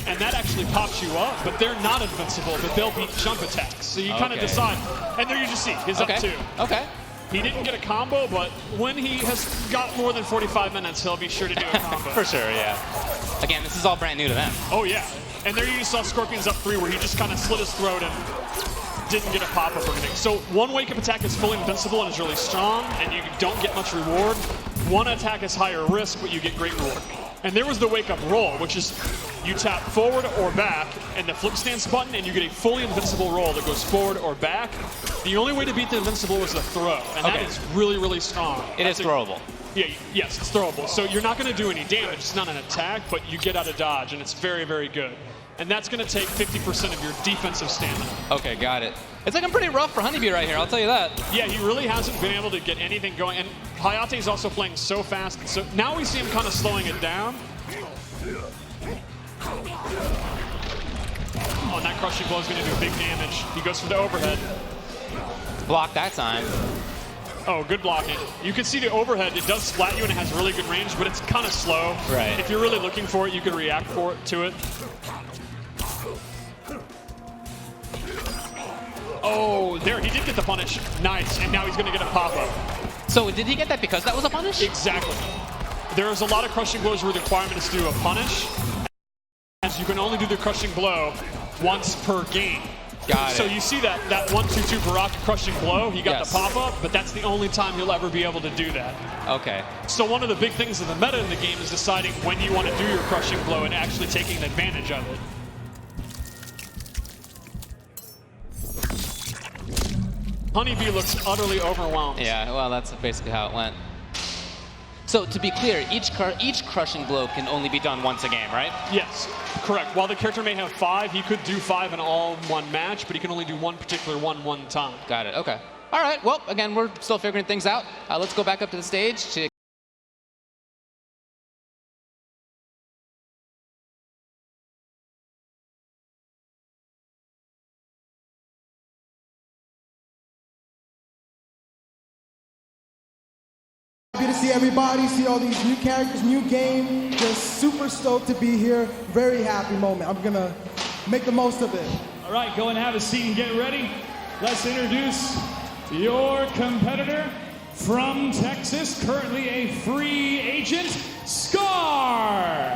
and that actually pops you up, but they're not invincible, but they'll beat jump attacks. So you kind of decide. And there you just see his up 2. Okay. He didn't get a combo, but when he has got more than 45 minutes, he'll be sure to do a combo. For sure, yeah. Again, this is all brand new to them. Oh, yeah. And there you saw Scorpion's up 3, where he just kind of slit his throat and didn't get a pop-up or anything. So one wake-up attack is fully invincible and is really strong, and you don't get much reward. One attack is higher risk, but you get great reward. And there was the wake-up roll, which is you tap forward or back and the flip stance button, and you get a fully invincible roll that goes forward or back. The only way to beat the invincible was the throw, and that is really, really strong. It is throwable. Yeah, yes, it's throwable. So you're not going to do any damage. It's not an attack, but you get out of dodge, and it's very, very good. And that's going to take 50% of your defensive stamina. Okay, got it. It's looking pretty rough for Honeybee right here, I'll tell you that. Yeah, he really hasn't been able to get anything going. And Hayate's also playing so fast. And so now we see him kind of slowing it down. Oh, and that crushing blow is going to do big damage. He goes for the overhead. Block that time. Oh, good blocking. You can see the overhead. It does splat you and it has really good range, but it's kind of slow. Right. If you're really looking for it, you can react to it. Oh, there, he did get the punish. Nice, and now he's going to get a pop-up. So did he get that because that was a punish? Exactly. There's a lot of crushing blows where the requirement is to do a punish, as you can only do the crushing blow once per game. Got it. So you see that 1-2-2 Baraka crushing blow, he got the pop-up, but that's the only time you'll ever be able to do that. Okay. So one of the big things of the meta in the game is deciding when you want to do your crushing blow and actually taking advantage of it. Honeybee looks utterly overwhelmed. Yeah, well, that's basically how it went. So to be clear, each crushing blow can only be done once a game, right? Yes, correct. While the character may have 5, he could do 5 in all one match, but he can only do one particular one time. Got it, okay. All right, well, again, we're still figuring things out. Let's go back up to the stage to Happy to see everybody, see all these new characters, new game. Just super stoked to be here. Very happy moment. I'm gonna make the most of it. All right, go and have a seat and get ready. Let's introduce your competitor from Texas, currently a free agent, Scar.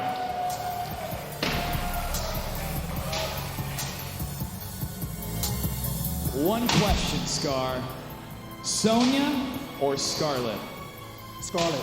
One question, Scar. Sonya or Scarlet? Scarlet.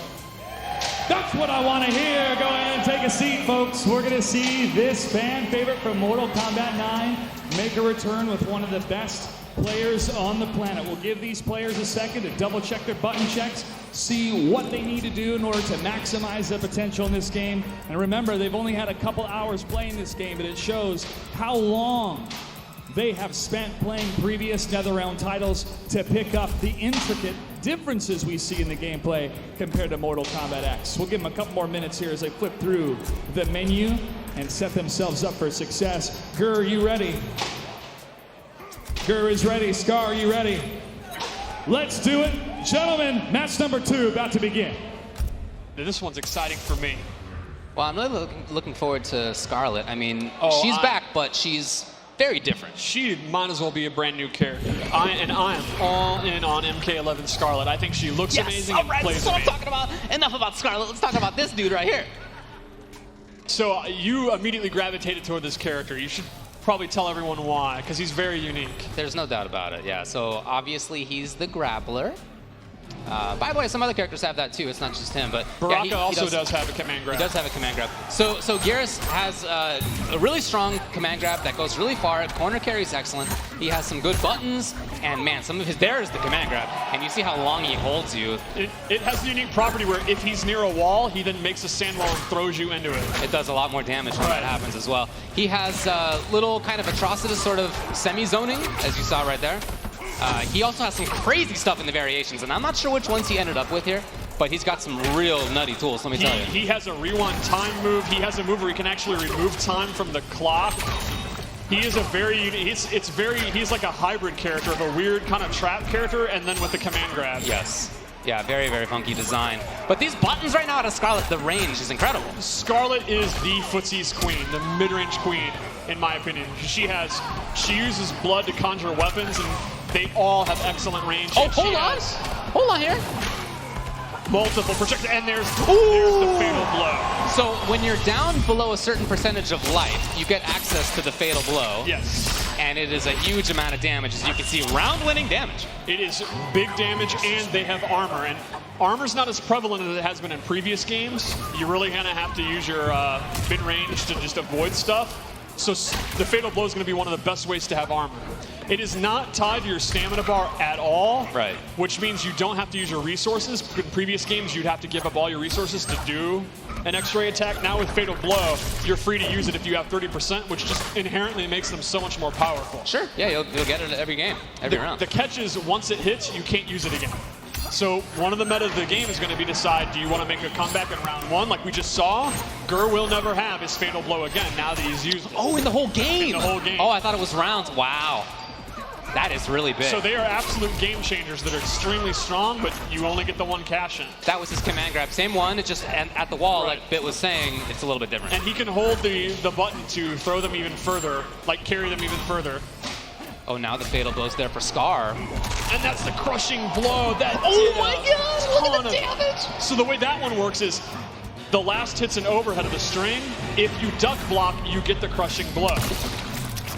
That's what I want to hear. Go ahead and take a seat, folks. We're going to see this fan favorite from Mortal Kombat 9 make a return with one of the best players on the planet. We'll give these players a second to double check their button checks, see what they need to do in order to maximize their potential in this game. And remember, they've only had a couple hours playing this game, but it shows how long they have spent playing previous NetherRealm titles to pick up the intricate differences we see in the gameplay compared to Mortal Kombat X. We'll give them a couple more minutes here as they flip through the menu and set themselves up for success. Gur, you ready? Gur is ready. Scar, are you ready? Let's do it. Gentlemen, match number 2 about to begin. This one's exciting for me. Well, I'm really looking forward to Scarlet. I mean, she's back, but she's very different. She might as well be a brand new character. I am all in on MK11 Scarlet. I think she looks amazing and plays that's what I'm amazing. talking about. Enough about Scarlet. Let's talk about this dude right here. So you immediately gravitated toward this character. You should probably tell everyone why, because he's very unique. There's no doubt about it, yeah. So obviously he's the grappler. By the way, some other characters have that too. It's not just him, but Baraka he also does have a command grab. He does have a command grab. So Garrus has a really strong command grab that goes really far. Corner carry is excellent. He has some good buttons, and man, some of his there is the command grab, and you see how long he holds you. It has the unique property where if he's near a wall, he then makes a sand wall and throws you into it. It does a lot more damage when that happens as well. He has little kind of atrocitus sort of semi-zoning, as you saw right there. He also has some crazy stuff in the variations, and I'm not sure which ones he ended up with here, but he's got some real nutty tools, let me tell you. He has a rewind time move. He has a move where he can actually remove time from the clock. He is a very unique, he's like a hybrid character of a weird kind of trap character and then with the command grab. Yes. Yeah, very, very funky design. But these buttons right now out of Scarlet, the range is incredible. Scarlet is the footsie's queen, the mid-range queen, in my opinion. She uses blood to conjure weapons, and they all have excellent range. Oh, hold on here. Multiple projectiles, and there's the fatal blow. So when you're down below a certain percentage of life, you get access to the fatal blow. Yes. And it is a huge amount of damage, as you can see, round-winning damage. It is big damage, and they have armor. And armor's not as prevalent as it has been in previous games. You really kind of have to use your mid-range to just avoid stuff. So the fatal blow is going to be one of the best ways to have armor. It is not tied to your stamina bar at all, right? Which means you don't have to use your resources. In previous games, you'd have to give up all your resources to do an X-ray attack. Now with Fatal Blow, you're free to use it if you have 30%, which just inherently makes them so much more powerful. Sure. Yeah, you'll get it every game, every round. The catch is once it hits, you can't use it again. So one of the meta of the game is going to be decide, do you want to make a comeback in round one, like we just saw? Gur will never have his Fatal Blow again now that he's used it. Oh, in the whole game? In the whole game. Oh, I thought it was rounds. Wow. That is really big. So they are absolute game changers that are extremely strong, but you only get the one cash in. That was his command grab. Same one, it's just at the wall, like Bit was saying, it's a little bit different. And he can hold the button to throw them even further, like carry them even further. Oh, now the Fatal Blow's there for Scar. And that's the crushing blow. That my God, look at the damage. So the way that one works is the last hit's an overhead of the string. If you duck block, you get the crushing blow.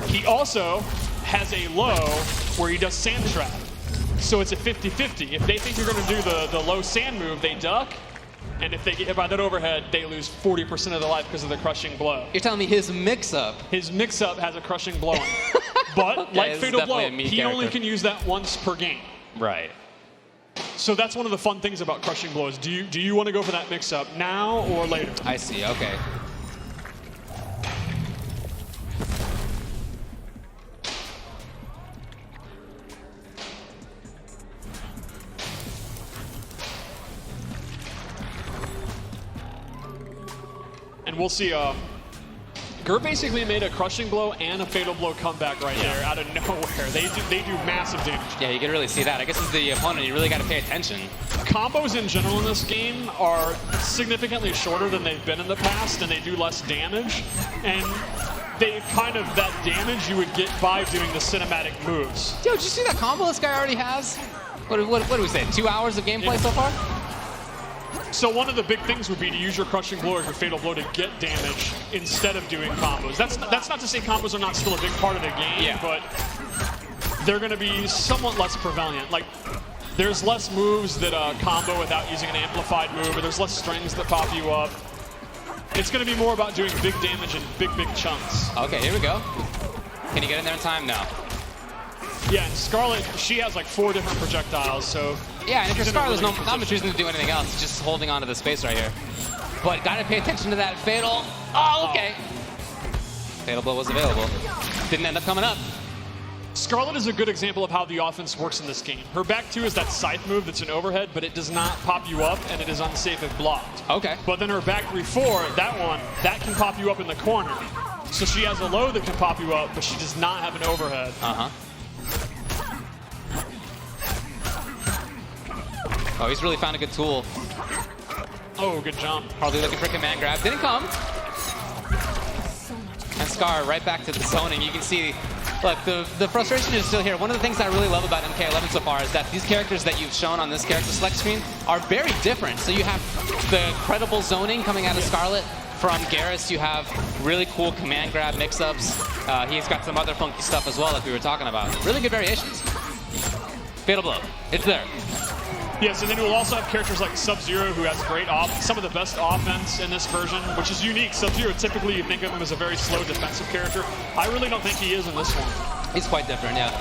He also has a low where he does sand trap. So it's a 50-50. If they think you're going to do the low sand move, they duck. And if they get hit by that overhead, they lose 40% of their life because of the crushing blow. You're telling me his mix-up? His mix-up has a crushing blow in it. But Okay, like this is Fatal Blow, definitely a me he only character. can use that once per game. Right. So that's one of the fun things about crushing blows. Do you want to go for that mix-up now or later? I see, okay. And we'll see. Gur basically made a crushing blow and a fatal blow comeback right there out of nowhere. They do massive damage. Yeah, you can really see that. I guess as the opponent, you really got to pay attention. Combos in general in this game are significantly shorter than they've been in the past, and they do less damage. And they kind of, that damage you would get by doing the cinematic moves. Yo, did you see that combo this guy already has? What do we say, 2 hours of gameplay so far? So one of the big things would be to use your crushing blow or your fatal blow to get damage instead of doing combos. That's not to say combos are not still a big part of the game, but they're going to be somewhat less prevalent. Like, there's less moves that combo without using an amplified move, or there's less strings that pop you up. It's going to be more about doing big damage in big chunks. Okay, here we go. Can you get in there in time? No. Yeah, and Scarlet, she has like 4 different projectiles, so... Yeah, and if you're she's in a Scar, there's really not much reason to do anything else. It's just holding on to the space right here. But gotta pay attention to that fatal. Oh, okay. Fatal blow was available. Didn't end up coming up. Scarlet is a good example of how the offense works in this game. Her back 2 is that scythe move that's an overhead, but it does not pop you up, and it is unsafe if blocked. Okay. But then her back 3-4, that can pop you up in the corner. So she has a low that can pop you up, but she does not have an overhead. Uh-huh. Oh, he's really found a good tool. Oh, good jump. Probably looking for command grab. Didn't come. And Scar right back to the zoning. You can see, look, the frustration is still here. One of the things I really love about MK11 so far is that these characters that you've shown on this character select screen are very different. So you have the credible zoning coming out of Scarlet. From Garrus, you have really cool command grab mix-ups. He's got some other funky stuff as well, like we were talking about. Really good variations. Fatal blow. It's there. Yes, and then we'll also have characters like Sub-Zero, who has great some of the best offense in this version, which is unique. Sub-Zero, typically you think of him as a very slow defensive character. I really don't think he is in this one. He's quite different, yeah.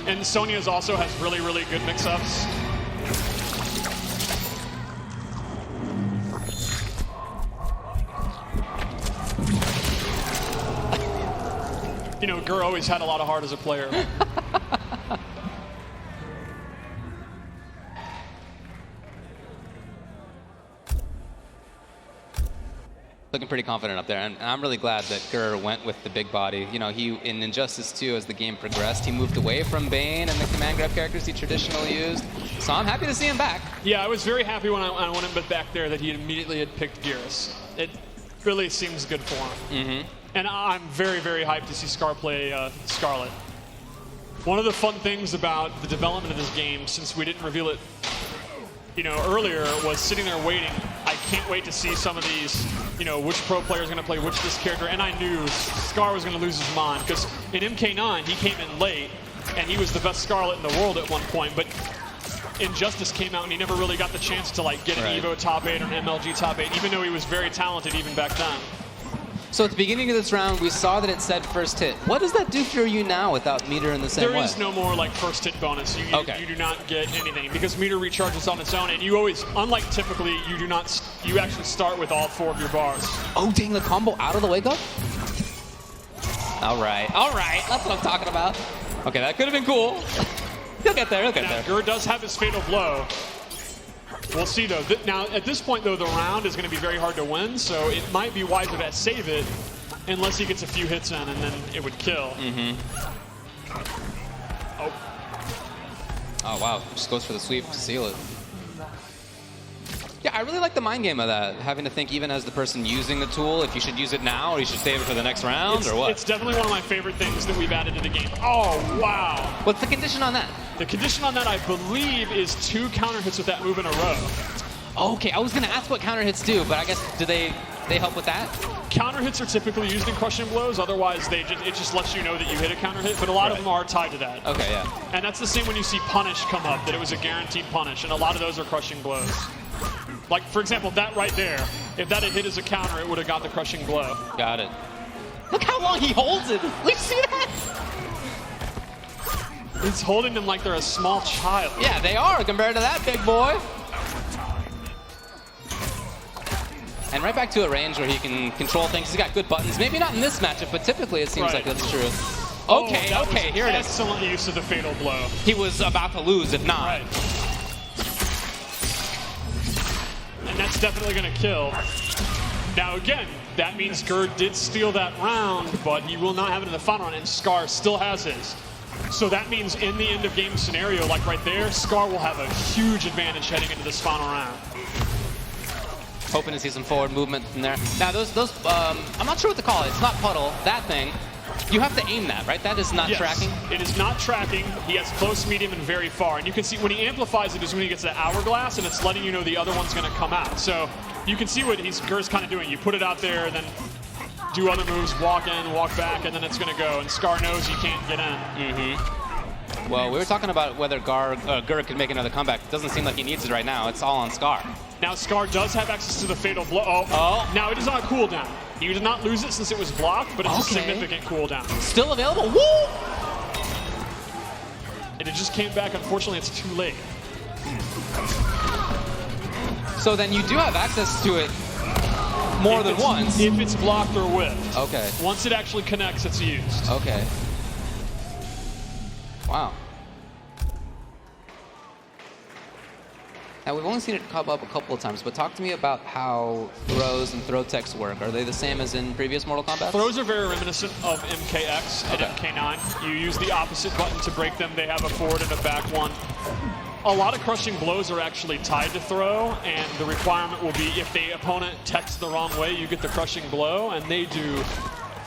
And Sonya's also has really, really good mix-ups. You know, Gur always had a lot of heart as a player. Looking pretty confident up there, and I'm really glad that Gur went with the big body. You know, he in Injustice 2, as the game progressed, he moved away from Bane and the command grab characters he traditionally used. So I'm happy to see him back. Yeah, I was very happy when I went him back there that he immediately had picked Geras. It really seems good for him. Mm-hmm. And I'm very, very hyped to see Scar play Scarlet. One of the fun things about the development of this game, since we didn't reveal it, you know, earlier, was sitting there waiting. I can't wait to see some of these, you know, which pro player is going to play which this character. And I knew Scar was going to lose his mind because in MK9 he came in late and he was the best Scarlet in the world at one point. But Injustice came out and he never really got the chance to like get an Evo top 8 or an MLG top 8, even though he was very talented even back then. So at the beginning of this round, we saw that it said first hit. What does that do for you now without meter in the same way? There is no more like first hit bonus. You do not get anything because meter recharges on its own, and you always, unlike typically, you actually start with all 4 of your bars. Oh, dang, the combo out of the wake up? All right, that's what I'm talking about. Okay, that could have been cool. He'll get there, Gur does have his fatal blow. We'll see, though. Now, at this point, though, the round is going to be very hard to win, so it might be wiser to save it unless he gets a few hits in, and then it would kill. Mm-hmm. Oh, wow. Just goes for the sweep to seal it. Yeah, I really like the mind game of that, having to think even as the person using the tool if you should use it now or you should save it for the next round or what. It's definitely one of my favorite things that we've added to the game. Oh, wow. What's the condition on that? The condition on that, I believe, is 2 counter hits with that move in a row. Okay, I was going to ask what counter hits do, but I guess, do they help with that? Counter hits are typically used in crushing blows, otherwise it just lets you know that you hit a counter hit, but a lot of them are tied to that. Okay, yeah. And that's the same when you see punish come up, that it was a guaranteed punish, and a lot of those are crushing blows. Like, for example, that right there, if that had hit as a counter, it would have got the crushing blow. Got it. Look how long he holds it. Look, see that? He's holding them like they're a small child. Yeah, they are compared to that big boy. And right back to a range where he can control things. He's got good buttons. Maybe not in this matchup, but typically it seems like that's true. Okay, okay, here it is. Excellent use of the fatal blow. He was about to lose, if not. Right. And that's definitely going to kill. Now again, that means Gur did steal that round, but he will not have it in the final round, and Scar still has his. So that means in the end of game scenario, like right there, Scar will have a huge advantage heading into this final round. Hoping to see some forward movement from there. Now those I'm not sure what to call it. It's not puddle, that thing. You have to aim that, right? That is not tracking? It is not tracking. He has close, medium, and very far. And you can see when he amplifies it is when he gets that hourglass, and it's letting you know the other one's going to come out. So you can see what Gur's kind of doing. You put it out there, and then do other moves, walk in, walk back, and then it's going to go. And Scar knows he can't get in. Mm-hmm. Well, we were talking about whether Gur could make another comeback. It doesn't seem like he needs it right now. It's all on Scar. Now Scar does have access to the fatal blow. Oh. Now it is on a cooldown. You did not lose it since it was blocked, but it's a significant cooldown. Still available? Woo! And it just came back. Unfortunately, it's too late. So then you do have access to it more than once. If it's blocked or whiffed. Okay. Once it actually connects, it's used. Okay. Wow. Now, we've only seen it come up a couple of times, but talk to me about how throws and throw techs work. Are they the same as in previous Mortal Kombat? Throws are very reminiscent of MKX and MK9. You use the opposite button to break them. They have a forward and a back one. A lot of crushing blows are actually tied to throw, and the requirement will be if the opponent techs the wrong way, you get the crushing blow, and they do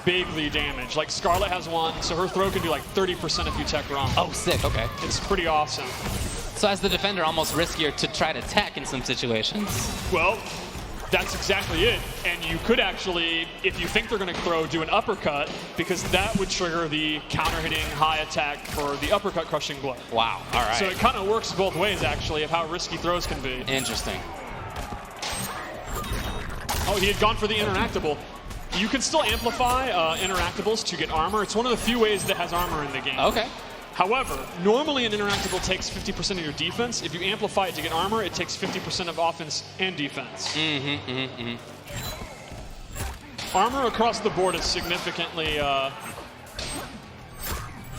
bigly damage. Like Scarlet has one, so her throw can do like 30% if you tech wrong. Oh, sick, okay. It's pretty awesome. So as the defender, almost riskier to try to tech in some situations. Well, that's exactly it. And you could actually, if you think they're going to throw, do an uppercut, because that would trigger the counter-hitting high attack for the uppercut crushing blow. Wow, all right. So it kind of works both ways, actually, of how risky throws can be. Interesting. Oh, he had gone for the interactable. You can still amplify interactables to get armor. It's one of the few ways that has armor in the game. Okay. However, normally an interactable takes 50% of your defense. If you amplify it to get armor, it takes 50% of offense and defense. Armor across the board is significantly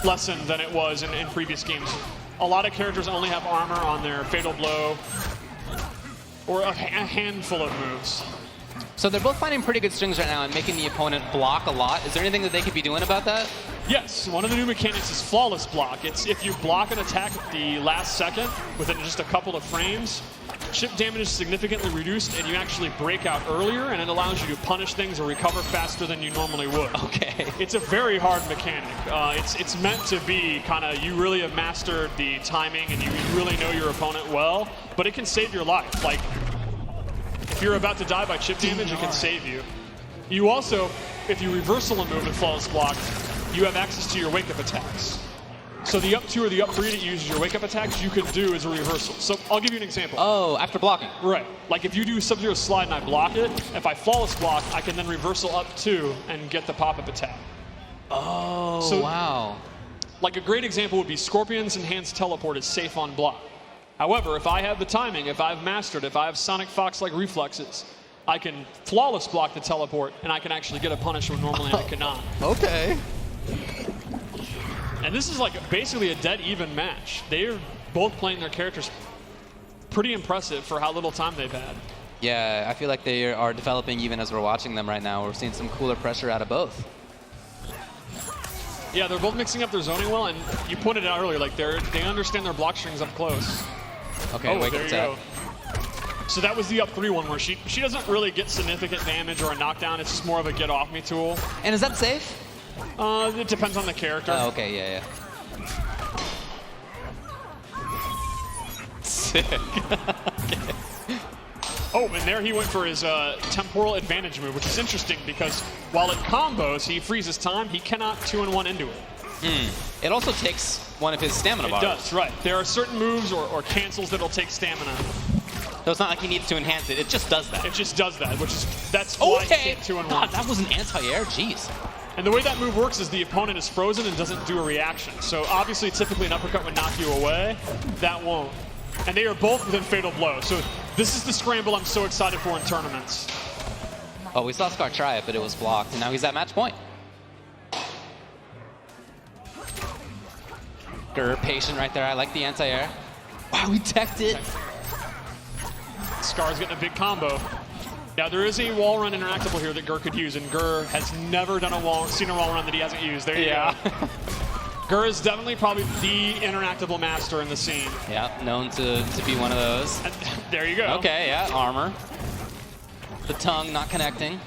lessened than it was in previous games. A lot of characters only have armor on their fatal blow or a handful of moves. So they're both finding pretty good strings right now and making the opponent block a lot. Is there anything that they could be doing about that? Yes, one of the new mechanics is flawless block. It's if you block an attack at the last second within just a couple of frames, chip damage is significantly reduced and you actually break out earlier, and it allows you to punish things or recover faster than you normally would. Okay. It's a very hard mechanic. It's meant to be kind of, you really have mastered the timing and you really know your opponent well, but it can save your life. Like, if you're about to die by chip damage, it can save you. You also, if you reversal a move in flawless block, you have access to your wake-up attacks. So the up 2 or the up 3 that uses your wake-up attacks, you can do as a reversal. So I'll give you an example. Oh, after blocking. Right. Like if you do Sub-Zero slide and I block it, if I flawless block, I can then reversal up 2 and get the pop-up attack. Oh, so, wow. Like a great example would be Scorpion's Enhanced Teleport is safe on block. However, if I have the timing, if I've mastered, if I have Sonic Fox-like reflexes, I can flawless block the teleport and I can actually get a punish when normally I cannot. Okay. And this is like basically a dead even match. They're both playing their characters pretty impressive for how little time they've had. Yeah, I feel like they are developing even as we're watching them right now. We're seeing some cooler pressure out of both. Yeah, they're both mixing up their zoning well, and you pointed out earlier, like they understand their block strings up close. Okay, wake there you go. So that was the up 3 one where she doesn't really get significant damage or a knockdown. It's just more of a get off me tool. And is that safe? It depends on the character. Oh, okay, yeah. Sick. Okay. Oh, and there he went for his temporal advantage move, which is interesting because while it combos, he freezes time, he cannot 2-in-1 into it. It also takes one of his stamina bars. It does, right. There are certain moves or cancels that'll take stamina. So it's not like he needs to enhance it, it just does that. It just does that, that's why he can't 2-in-1. God, that was an anti-air, jeez. And the way that move works is the opponent is frozen and doesn't do a reaction. So obviously, typically an uppercut would knock you away. That won't. And they are both within fatal blow. So this is the scramble I'm so excited for in tournaments. Oh, we saw Scar try it, but it was blocked, and now he's at match point. Grr, patient right there. I like the anti-air. Wow, he teched it. Scar's getting a big combo. Now there is a wall run interactable here that Gur could use, and Gur has never seen a wall run that he hasn't used. There you go. Gur is definitely probably the interactable master in the scene. Yeah, known to be one of those. And there you go. Okay, yeah, armor. The tongue not connecting.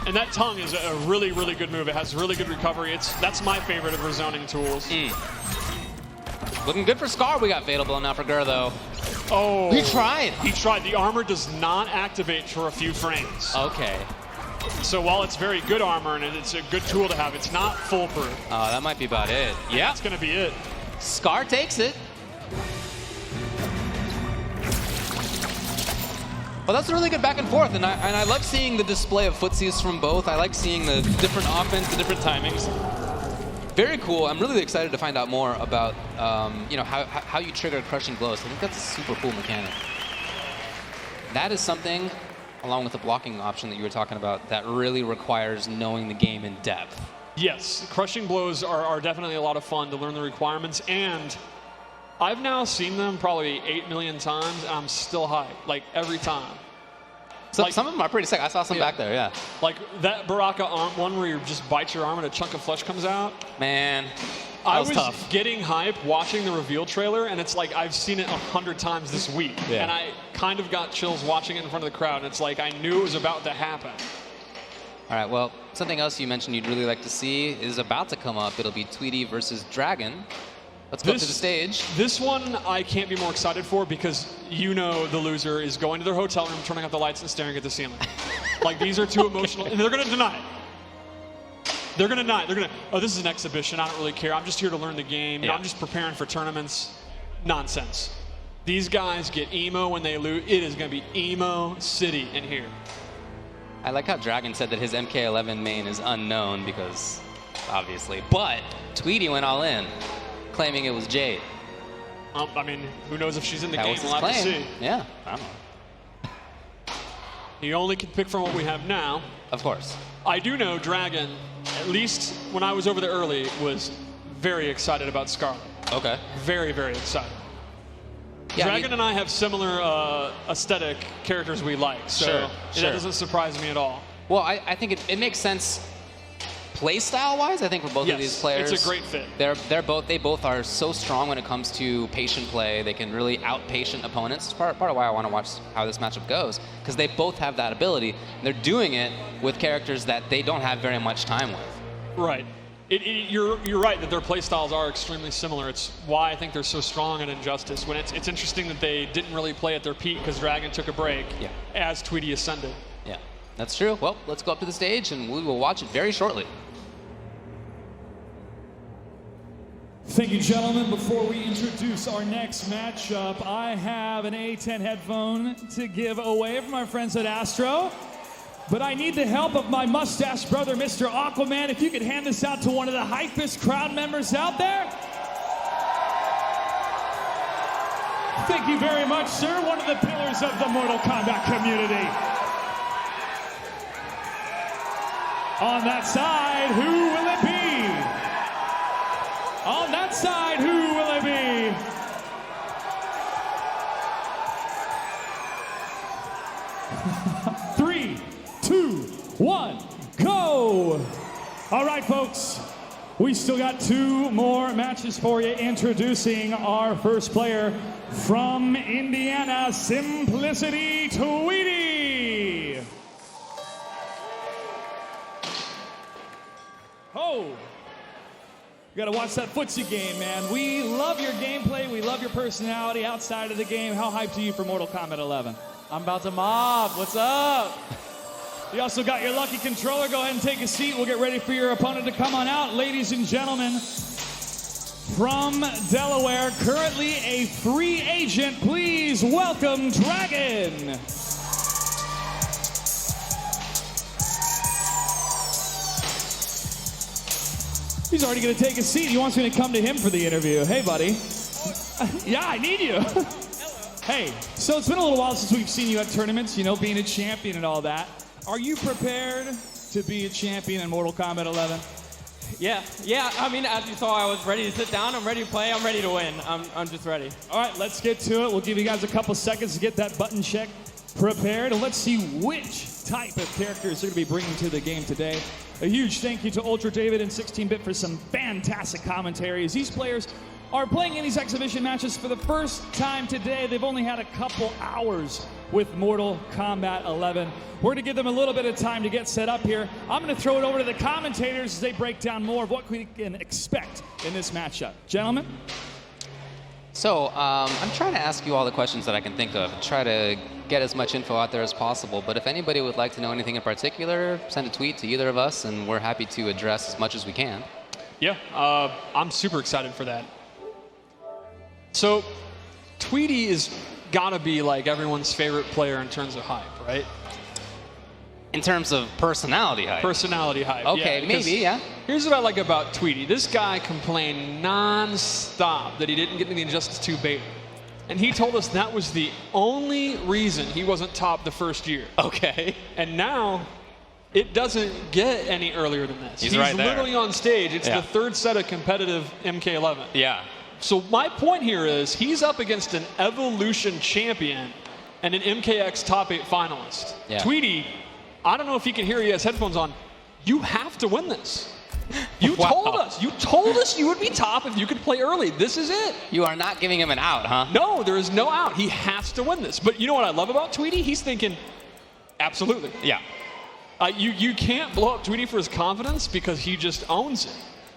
And that tongue is a really, really good move. It has really good recovery. That's my favorite of her zoning tools. Looking good for Scar. We got Fatal Blow now for Gur, though. Oh. He tried. He tried. The armor does not activate for a few frames. Okay. So while it's very good armor and it's a good tool to have, it's not foolproof. Oh, that might be about it. Yeah. That's going to be it. Scar takes it. Well, that's a really good back and forth, and I love seeing the display of footsies from both. I like seeing the different offense, the different timings. Very cool. I'm really excited to find out more about how you trigger crushing blows. I think that's a super cool mechanic. That is something, along with the blocking option that you were talking about, that really requires knowing the game in depth. Yes, crushing blows are definitely a lot of fun to learn the requirements, and I've now seen them probably 8 million times, and I'm still hyped, like every time. So like, some of them are pretty sick. I saw some back there, yeah. Like that Baraka arm one where you just bite your arm and a chunk of flesh comes out. Man, I was tough. Getting hype watching the reveal trailer, and it's like I've seen it 100 times this week. Yeah. And I kind of got chills watching it in front of the crowd, and it's like I knew it was about to happen. All right, well, something else you mentioned you'd really like to see is about to come up. It'll be Tweety versus Dragon. Let's go to the stage. This one I can't be more excited for because the loser is going to their hotel room, turning off the lights and staring at the ceiling. Like these are too emotional, and they're going to deny it. They're going to deny it. They're going to, oh, this is an exhibition. I don't really care. I'm just here to learn the game. Yeah. I'm just preparing for tournaments. Nonsense. These guys get emo when they lose. It is going to be emo city in here. I like how Dragon said that his MK11 main is unknown because, obviously, but Tweety went all in, claiming it was Jade. I mean, who knows if she's in the game? Was his We'll have to claim. see. Yeah, I don't know. He only can pick from what we have now. Of course. I do know Dragon, at least when I was over there early, was very excited about Scarlet. Okay. Very, very excited. Yeah, Dragon and I have similar aesthetic characters we like, so that doesn't surprise me at all. Well, I think it makes sense play style wise. I think for both of these players, it's a great fit. They both are so strong when it comes to patient play. They can really out-patient opponents. It's part of why I want to watch how this matchup goes, because they both have that ability. And they're doing it with characters that they don't have very much time with. Right. You're right that their play styles are extremely similar. It's why I think they're so strong in Injustice. When it's interesting that they didn't really play at their peak because Dragon took a break as Tweedy ascended. Yeah, that's true. Well, let's go up to the stage and we will watch it very shortly. Thank you, gentlemen. Before we introduce our next matchup, I have an A10 headphone to give away from our friends at Astro. But I need the help of my mustache brother, Mr. Aquaman. If you could hand this out to one of the hypest crowd members out there. Thank you very much, sir. One of the pillars of the Mortal Kombat community. On that side, who will it be? On that side, who will it be? Three, 2, 1, go! All right, folks, we still got 2 more matches for you. Introducing our first player from Indiana, Simplicity Tweedy. Oh, you gotta watch that footsie game, man. We love your gameplay. We love your personality outside of the game. How hyped are you for Mortal Kombat 11? I'm about to mob. What's up? You also got your lucky controller. Go ahead and take a seat. We'll get ready for your opponent to come on out. Ladies and gentlemen, from Delaware, currently a free agent, please welcome Dragon. He's already going to take a seat. He wants me to come to him for the interview. Hey, buddy. Yeah, I need you. Hey, so it's been a little while since we've seen you at tournaments, you know, being a champion and all that. Are you prepared to be a champion in Mortal Kombat 11? Yeah. I mean, as you saw, I was ready to sit down. I'm ready to play. I'm ready to win. I'm just ready. All right, let's get to it. We'll give you guys a couple seconds to get that button check prepared, and let's see which type of characters they're going to be bringing to the game today. A huge thank you to Ultra David and 16-Bit for some fantastic commentaries. These players are playing in these exhibition matches for the first time today. They've only had a couple hours with Mortal Kombat 11. We're going to give them a little bit of time to get set up here. I'm going to throw it over to the commentators as they break down more of what we can expect in this matchup. Gentlemen? So I'm trying to ask you all the questions that I can think of and try to get as much info out there as possible. But if anybody would like to know anything in particular, send a tweet to either of us, and we're happy to address as much as we can. Yeah, I'm super excited for that. So Tweedy is gotta be like everyone's favorite player in terms of hype, right? In terms of personality hype. Personality hype. Okay, yeah, maybe, yeah. Here's what I like about Tweedy. This guy complained non-stop that he didn't get into the Injustice 2 beta. And he told us that was the only reason he wasn't top the first year. Okay. And now, it doesn't get any earlier than this. He's right there. Literally on stage. It's the third set of competitive MK11. Yeah. So my point here is he's up against an Evolution champion and an MKX top 8 finalist. Yeah. Tweedy, I don't know if you can hear you, he has headphones on. You have to win this. You told us. You told us you would be top if you could play early. This is it. You are not giving him an out, huh? No, there is no out. He has to win this. But you know what I love about Tweedy? He's thinking, absolutely. Yeah. You can't blow up Tweedy for his confidence because he just owns it.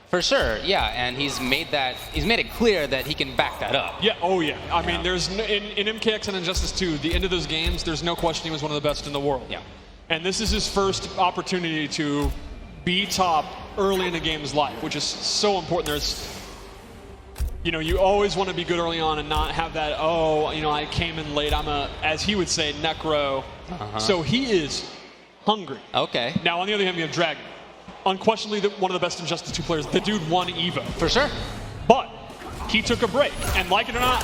For sure, yeah, and he's made it clear that he can back that up. Yeah, oh yeah. I mean, there's in MKX and Injustice 2, the end of those games, there's no question he was one of the best in the world. Yeah. And this is his first opportunity to be top early in a game's life, which is so important. You always want to be good early on and not have that, I came in late, I'm as he would say, necro. So he is hungry. Okay. Now, on the other hand, we have Dragon. Unquestionably one of the best Injustice 2 players. The dude won EVO. For sure. But he took a break. And like it or not,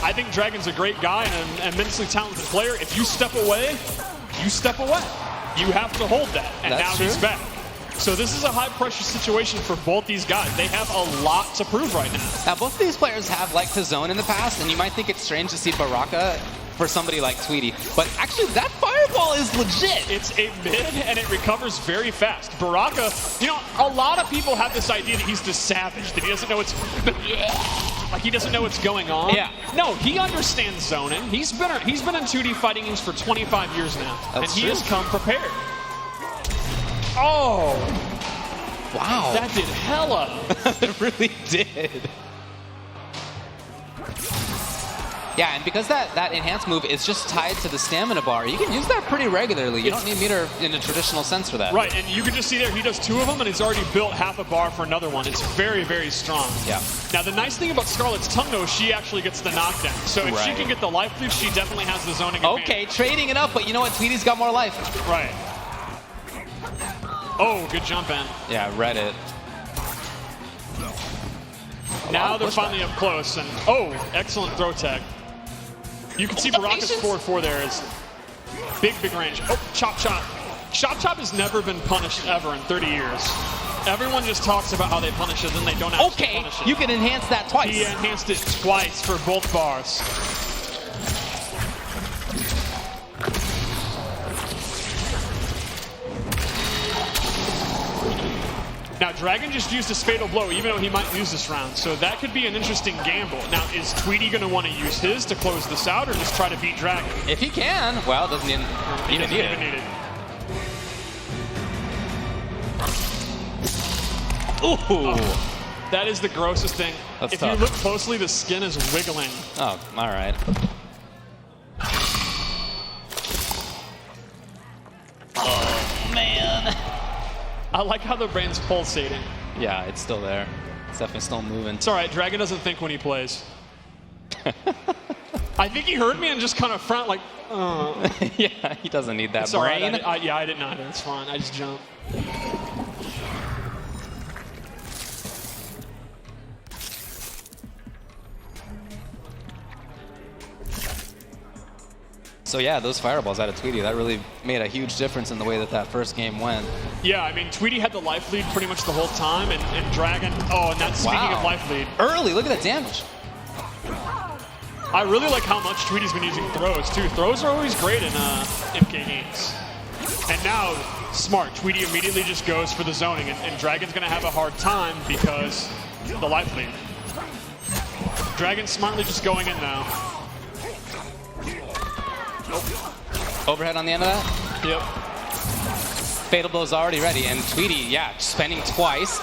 I think Dragon's a great guy and an immensely talented player. If you step away, you step away. You have to hold that. And That's now true. he's back. So this is a high-pressure situation for both these guys. They have a lot to prove right now. Now, both of these players have liked to zone in the past, and you might think it's strange to see Baraka for somebody like Tweety, but actually that fireball is legit. It's a mid, and it recovers very fast. Baraka, you know, a lot of people have this idea that he's the savage, that he doesn't know what's... like he doesn't know what's going on. Yeah. No, he understands zoning. He's been in 2D fighting games for 25 years now, and he has come prepared. Oh! Wow. That did hella. It really did. Yeah, and because that enhanced move is just tied to the stamina bar, you can use that pretty regularly. You don't need meter in a traditional sense for that. Right, and you can just see there, he does 2 of them, and he's already built half a bar for another one. It's very, very strong. Yeah. Now, the nice thing about Scarlet's tongue, though, is she actually gets the knockdown. So if she can get the life loop, she definitely has the zoning advantage. Okay, trading it up, but you know what? Tweety's got more life. Right. Oh, good jump in. Yeah, read it. Now they're finally up close, and oh, excellent throw tech. You can see Baraka's forward 4 there is big, big range. Oh, chop, chop. Chop, chop has never been punished ever in 30 years. Everyone just talks about how they punish it, then they don't actually punish it. You can enhance that twice. He enhanced it twice for both bars. Now, Dragon just used his Fatal Blow, even though he might use this round. So that could be an interesting gamble. Now, is Tweety going to want to use his to close this out, or just try to beat Dragon? If he can. Well, doesn't even need it. Ooh. Oh, that is the grossest thing. That's if tough. you look closely, the skin is wiggling. Oh, all right. Oh, man. I like how the brain's pulsating. Yeah, it's still there. It's definitely still moving. It's all right. Dragon doesn't think when he plays. I think he heard me and just kind of front like, Yeah, he doesn't need that it's all right. brain. Yeah, I didn't either. It's fine. I just jumped. So yeah, those fireballs out of Tweety, that really made a huge difference in the way that that first game went. Yeah, I mean, Tweety had the life lead pretty much the whole time, and Dragon, oh, and that's speaking of life lead. Early, look at that damage. I really like how much Tweety's been using throws, too. Throws are always great in MK games. And now, smart, Tweety immediately just goes for the zoning, and Dragon's going to have a hard time because the life lead. Dragon's smartly just going in now. Overhead on the end of that? Yep. Fatal Blow's already ready, and Tweety, yeah, spending twice.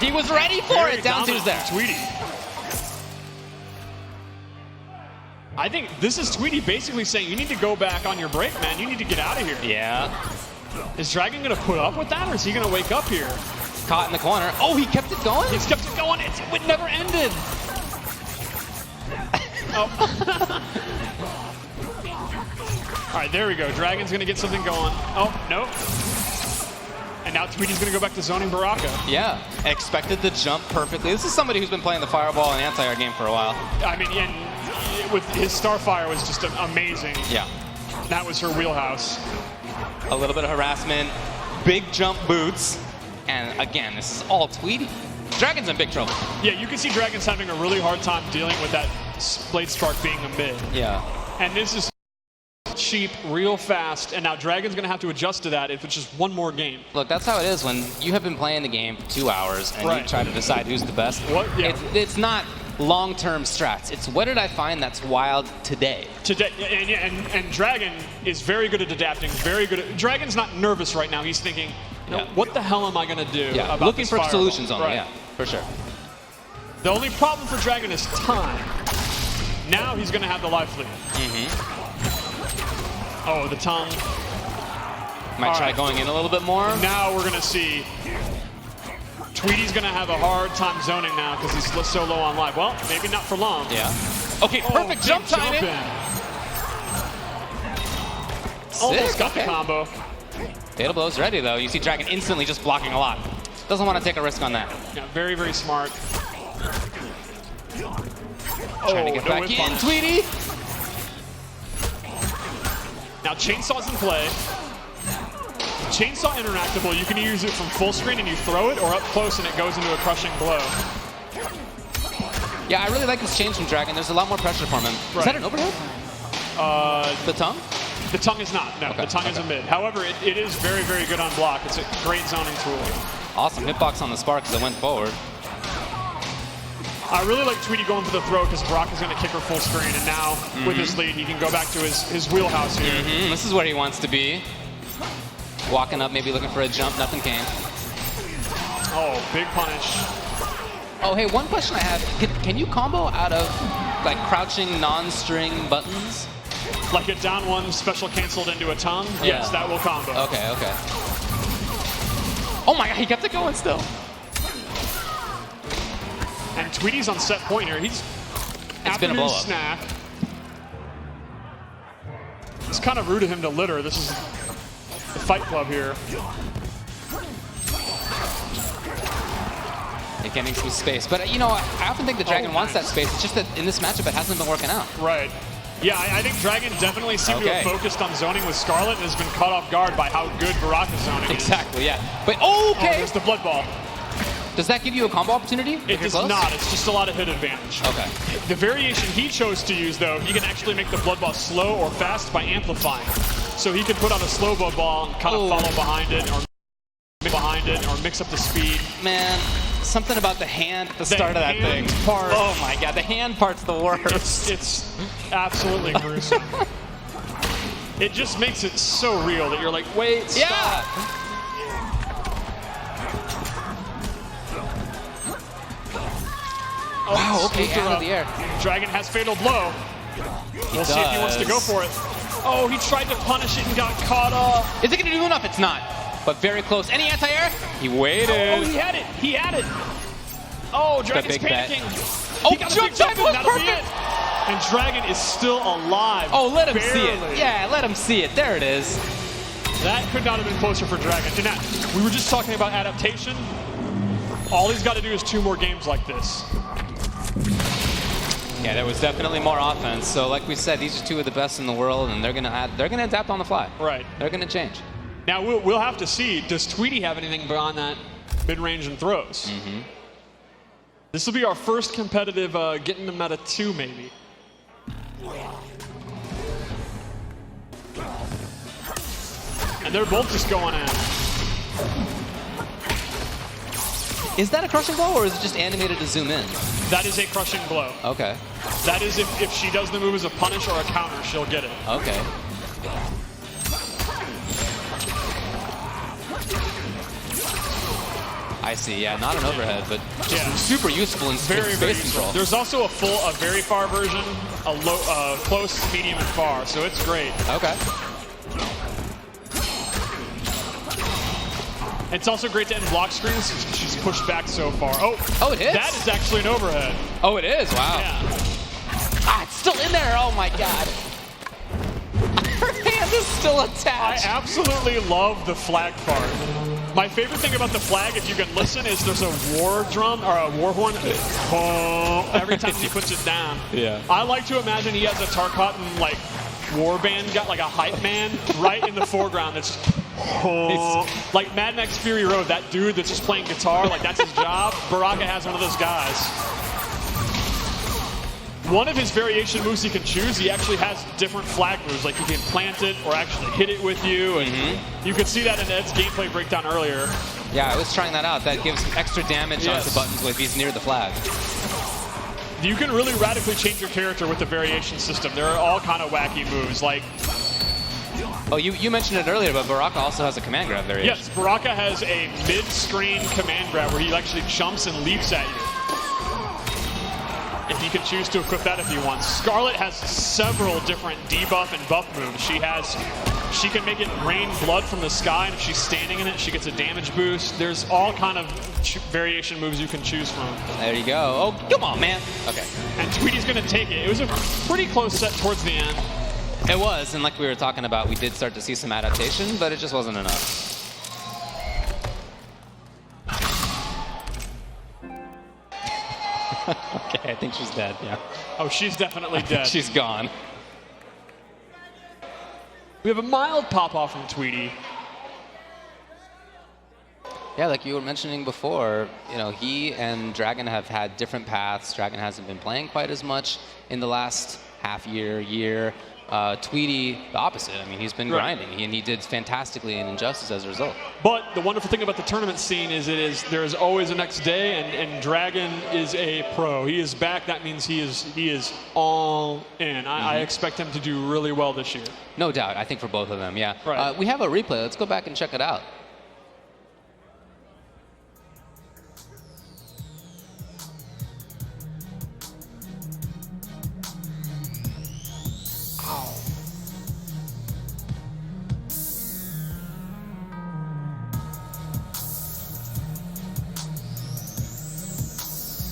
He was ready for it. Down two's there. Tweety. I think this is Tweety basically saying, you need to go back on your break, man. You need to get out of here. Yeah. Is Dragon going to put up with that, or is he going to wake up here? Caught in the corner. Oh, he kept it going? He's kept it going. It never ended. Oh. All right, there we go. Dragon's going to get something going. Oh, no. And now Tweety's going to go back to zoning Baraka. Yeah, expected the jump perfectly. This is somebody who's been playing the Fireball and Anti-Air game for a while. I mean, and with his Starfire was just amazing. Yeah. That was her wheelhouse. A little bit of harassment, big jump boots, and again, this is all Tweety. Dragon's in big trouble. Yeah, you can see Dragon's having a really hard time dealing with that Blade Spark being a mid. Yeah. And this is cheap, real fast, and now Dragon's going to have to adjust to that if it's just one more game. Look, that's how it is when you have been playing the game for 2 hours and you try to decide who's the best. What? Yeah. It's not long-term strats. It's what did I find that's wild today? Today, and Dragon is very good at adapting, very good at... Dragon's not nervous right now. He's thinking, what the hell am I going to do about looking this for fireball? solutions only, yeah, for sure. The only problem for Dragon is time. Now he's going to have the life lead. Oh, the tongue. Might try going in a little bit more. Now we're going to see Tweety's going to have a hard time zoning now because he's so low on life. Well, maybe not for long. Yeah. Okay, perfect jump timing. Almost got the combo. Fatal Blow's ready, though. You see Dragon instantly just blocking a lot. Doesn't want to take a risk on that. Yeah, very, very smart. Trying to get back in, Tweety. Now Chainsaw's in play. chainsaw interactable, you can use it from full screen and you throw it, or up close and it goes into a crushing blow. Yeah, I really like this change from Dragon. There's a lot more pressure from him. Is that an overhead? The tongue? The tongue is not. No, Okay, the tongue is a mid. However, it is very, very good on block. It's a great zoning tool. Awesome hitbox on the spark as it went forward. I really like Tweety going for the throw because Brock is going to kick her full screen, and now with his lead, he can go back to his wheelhouse here. This is where he wants to be. Walking up, maybe looking for a jump. Nothing came. Oh, big punish. Oh, hey, one question I have. Can you combo out of like crouching non-string buttons? Like a down one special canceled into a tongue? Yeah. Yes, that will combo. Okay, okay. Oh my god, he kept it going still. And Tweety's on set point here. He's It's been a blow up. Snack. It's kind of rude of him to litter. This is the Fight Club here. They're getting some space. But, you know, I often think the Dragon wants that space. It's just that in this matchup, it hasn't been working out. Right. Yeah, I think Dragon definitely seemed to have focused on zoning with Scarlet and has been caught off guard by how good Baraka's zoning is. Exactly, yeah. But, okay. Oh, there's the blood ball. Does that give you a combo opportunity? It does not. It's just a lot of hit advantage. Okay. The variation he chose to use, though, he can actually make the blood ball slow or fast by amplifying. So he could put on a slow blood ball and kind of follow behind it, or mix up the speed. Man, something about the hand at the start of that thing. Part, oh my god, the hand part's the worst. It's absolutely gruesome. It just makes it so real that you're like, wait, stop. Yeah. Oh, wow, okay, out of the air. Dragon has fatal blow. We'll see if he wants to go for it. Oh, he tried to punish it and got caught up. Is it going to do enough? It's not. But very close. Any anti-air? He waited. Oh, he had it. He had it. Oh, Dragon's panicking. Oh, he got jump was That'll be perfect. it. And Dragon is still alive. Oh, let him barely. see it. Yeah, let him see it. There it is. That could not have been closer for Dragon. And that, we were just talking about adaptation. All he's got to do is 2 more games like this. Yeah, there was definitely more offense. So, like we said, these are 2 of the best in the world, and they're gonna adapt on the fly. Right. They're gonna change. Now we'll have to see. Does Tweety have anything beyond that mid-range and throws? This will be our first competitive get into meta 2, maybe. And they're both just going in. Is that a crushing blow, or is it just animated to zoom in? That is a crushing blow. Okay. That is if she does the move as a punish or a counter, she'll get it. Okay. I see, yeah, not an overhead, but just super useful in space control. There's also a very far version, a low, close, medium, and far, so it's great. Okay. It's also great to end block screens. She's pushed back so far. Oh, it hits? That is actually an overhead. Oh, it is? Wow. Yeah. Ah, it's still in there. Oh, my God. Her hand is still attached. I absolutely love the flag part. My favorite thing about the flag, if you can listen, is there's a war drum or a war horn every time he puts it down. Yeah. I like to imagine he has a Tarkatan like war band, got like a hype man right in the foreground. That's like Mad Max Fury Road. That dude that's just playing guitar, like that's his job. Baraka has one of those guys. One of his variation moves he can choose, he actually has different flag moves. Like you can plant it or actually hit it with you. And you could see that in Ed's gameplay breakdown earlier. Yeah, I was trying that out. That gives extra damage onto buttons if he's near the flag. You can really radically change your character with the variation system. There are all kind of wacky moves. Like, oh, you mentioned it earlier, but Baraka also has a command grab variation. Yes, Baraka has a mid-screen command grab where he actually jumps and leaps at you. If you can choose to equip that if you want. Scarlet has several different debuff and buff moves. She can make it rain blood from the sky, and if she's standing in it, she gets a damage boost. There's all kind of variation moves you can choose from. There you go. Oh, come on, man. Okay. And Tweety's going to take it. It was a pretty close set towards the end. It was, and like we were talking about, we did start to see some adaptation, but it just wasn't enough. Okay, I think she's dead, yeah. Oh, she's definitely dead. She's gone. We have a mild pop-off from Tweety. Yeah, like you were mentioning before, he and Dragon have had different paths. Dragon hasn't been playing quite as much in the last year. Tweety, the opposite. I mean, he's been grinding, and he did fantastically in Injustice as a result. But the wonderful thing about the tournament scene is there is always a next day, and Dragon is a pro. He is back. That means he is all in. I expect him to do really well this year. No doubt. I think for both of them, yeah. Right. We have a replay. Let's go back and check it out.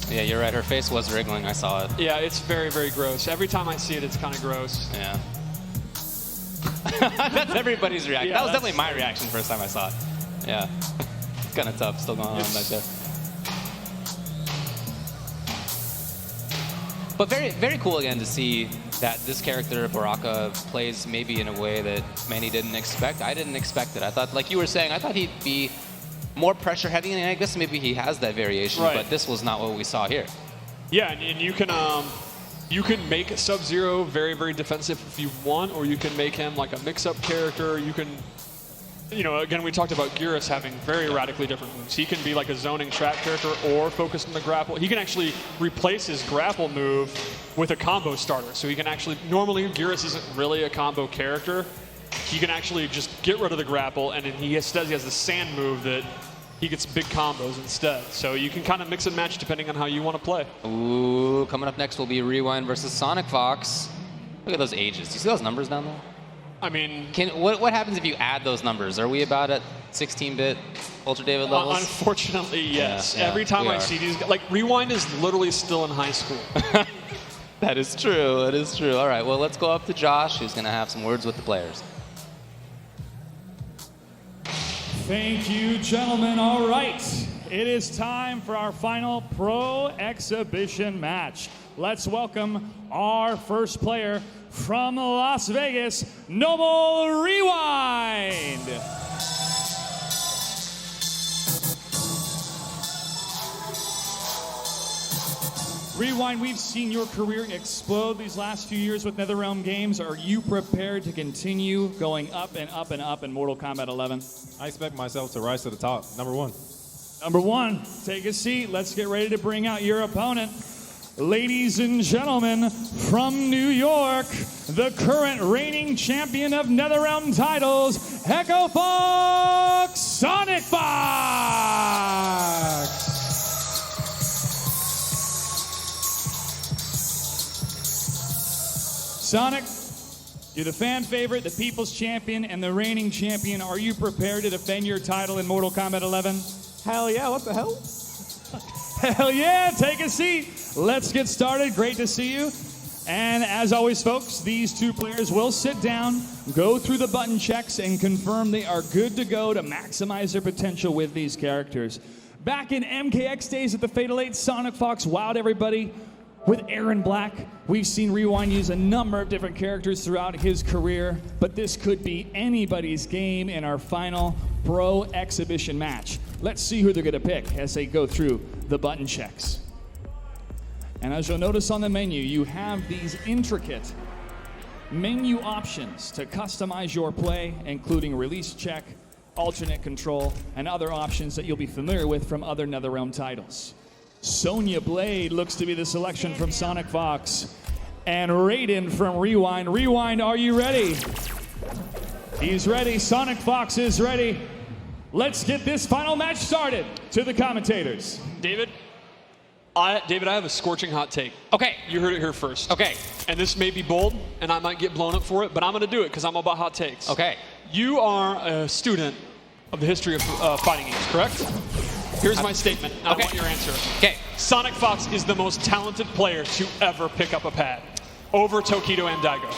Yeah, you're right. Her face was wriggling. I saw it. Yeah, it's very, very gross. Every time I see it, it's kind of gross. Yeah. That's everybody's reaction. Yeah, that was definitely my reaction first time I saw it. Yeah. It's kind of tough. Still going on back there. But very, very cool again to see that this character, Baraka, plays maybe in a way that many didn't expect. I didn't expect it. I thought, like you were saying, I thought he'd be more pressure heavy, and I guess maybe he has that variation, but this was not what we saw here. Yeah, and you can make Sub-Zero very, very defensive if you want, or you can make him like a mix-up character. You can, again, we talked about Geras having very radically different moves. He can be like a zoning trap character or focus on the grapple. He can actually replace his grapple move with a combo starter. So he can actually, normally Geras isn't really a combo character. He can actually just get rid of the grapple, and then he has the sand move that he gets big combos instead. So you can kind of mix and match depending on how you want to play. Ooh, coming up next will be Rewind versus Sonic Fox. Look at those ages. Do you see those numbers down there? I mean, what happens if you add those numbers? Are we about at 16-bit Ultra David levels? Unfortunately, yes. Yeah, Every time I see these, like Rewind is literally still in high school. That is true. That is true. All right, well, let's go up to Josh, who's going to have some words with the players. Thank you, gentlemen. All right, it is time for our final pro exhibition match. Let's welcome our first player from Las Vegas, Noble Rewind. Rewind, we've seen your career explode these last few years with NetherRealm Games. Are you prepared to continue going up and up and up in Mortal Kombat 11? I expect myself to rise to the top. Number one. Number one, take a seat. Let's get ready to bring out your opponent. Ladies and gentlemen, from New York, the current reigning champion of NetherRealm titles, Echo Fox, Sonic Fox! Sonic, you're the fan favorite, the people's champion, and the reigning champion. Are you prepared to defend your title in Mortal Kombat 11? Hell yeah, what the hell? Hell yeah, take a seat. Let's get started. Great to see you. And as always, folks, these two players will sit down, go through the button checks, and confirm they are good to go to maximize their potential with these characters. Back in MKX days at the Fatal 8, Sonic Fox wowed everybody with Aaron Black. We've seen Rewind use a number of different characters throughout his career, but this could be anybody's game in our final pro exhibition match. Let's see who they're gonna pick as they go through the button checks. And as you'll notice on the menu, you have these intricate menu options to customize your play, including release check, alternate control, and other options that you'll be familiar with from other NetherRealm titles. Sonya Blade looks to be the selection from Sonic Fox. And Raiden from Rewind. Rewind, are you ready? He's ready. Sonic Fox is ready. Let's get this final match started. To the commentators. David, I have a scorching hot take. Okay. You heard it here first. Okay. And this may be bold, and I might get blown up for it, but I'm going to do it because I'm about hot takes. Okay. You are a student of the history of fighting games, correct? Here's my statement. I want your answer. Okay. Sonic Fox is the most talented player to ever pick up a pad over Tokido and Daigo.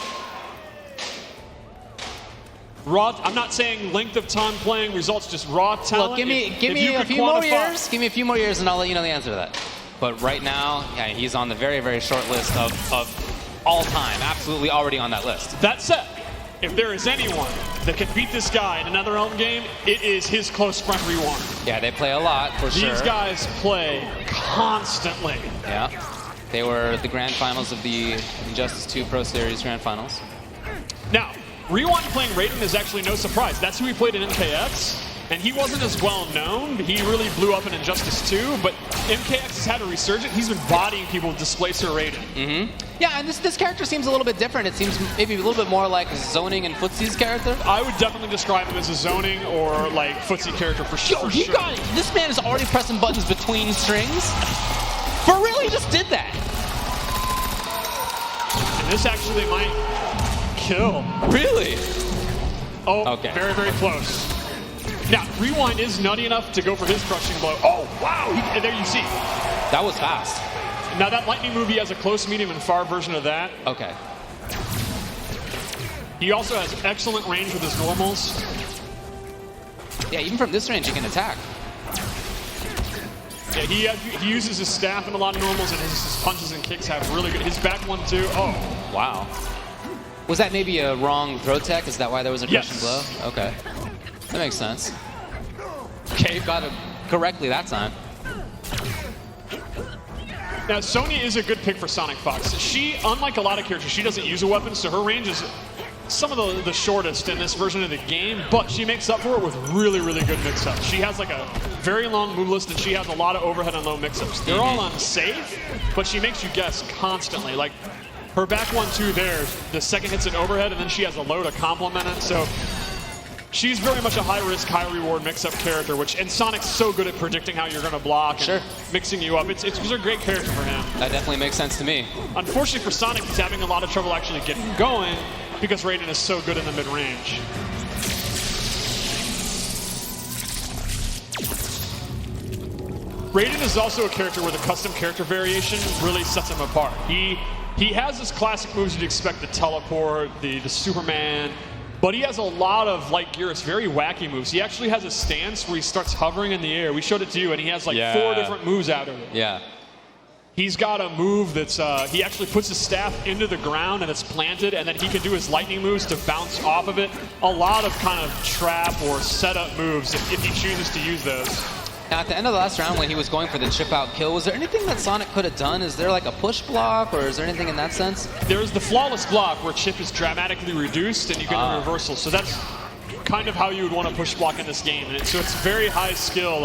I'm not saying length of time playing results, just raw talent. Look, give me a few more years. Give me a few more years, and I'll let you know the answer to that. But right now, yeah, he's on the very, very short list of all time. Absolutely already on that list. That said, if there is anyone that can beat this guy in another Elm game, it is his close friend Rewind. Yeah, they play a lot, for sure. These guys play constantly. Yeah. They were the grand finals of the Injustice 2 Pro Series grand finals. Now, Rewind playing Raiden is actually no surprise. That's who he played in MKX, and he wasn't as well known. He really blew up in Injustice 2, but MKX has had a resurgence. He's been bodying people with Displacer Raiden. Yeah, and this character seems a little bit different. It seems maybe a little bit more like Zoning and Footsie's character. I would definitely describe him as a Zoning or like Footsie character for sure. Yo, this man is already pressing buttons between strings. For real, he just did that. And this actually might kill. Really? Oh, okay. Very, very close. Now, Rewind is nutty enough to go for his crushing blow. Oh, wow! And there you see. That was fast. Now, that lightning move, he has a close, medium, and far version of that. Okay. He also has excellent range with his normals. Yeah, even from this range, he can attack. Yeah, he uses his staff in a lot of normals, and his punches and kicks have really good. His back one, too. Oh. Wow. Was that maybe a wrong throw tech? Is that why there was a crushing blow? Okay. That makes sense. Okay, got it correctly that time. Now, Sonya is a good pick for Sonic Fox. She, unlike a lot of characters, she doesn't use a weapon, so her range is some of the shortest in this version of the game, but she makes up for it with really, really good mix-ups. She has like a very long move list, and she has a lot of overhead and low mix-ups. They're all unsafe, but she makes you guess constantly. Like, her back 1-2 there, the second hits an overhead, and then she has a low to complement it, so she's very much a high-risk, high-reward mix-up character, and Sonic's so good at predicting how you're going to block and mixing you up. It's a great character for him. That definitely makes sense to me. Unfortunately for Sonic, he's having a lot of trouble actually getting going because Raiden is so good in the mid-range. Raiden is also a character where the custom character variation really sets him apart. He has his classic moves you'd expect, the teleport, the Superman, but he has a lot of, like Geras, very wacky moves. He actually has a stance where he starts hovering in the air. We showed it to you, and he has like 4 different moves out of it. Yeah. He's got a move that's, he actually puts his staff into the ground and it's planted, and then he can do his lightning moves to bounce off of it. A lot of kind of trap or setup moves if he chooses to use those. Now, at the end of the last round when he was going for the chip out kill, was there anything that Sonic could have done? Is there like a push block, or is there anything in that sense? There's the flawless block where chip is dramatically reduced and you get a reversal. So that's kind of how you would want to push block in this game. And so it's very high skill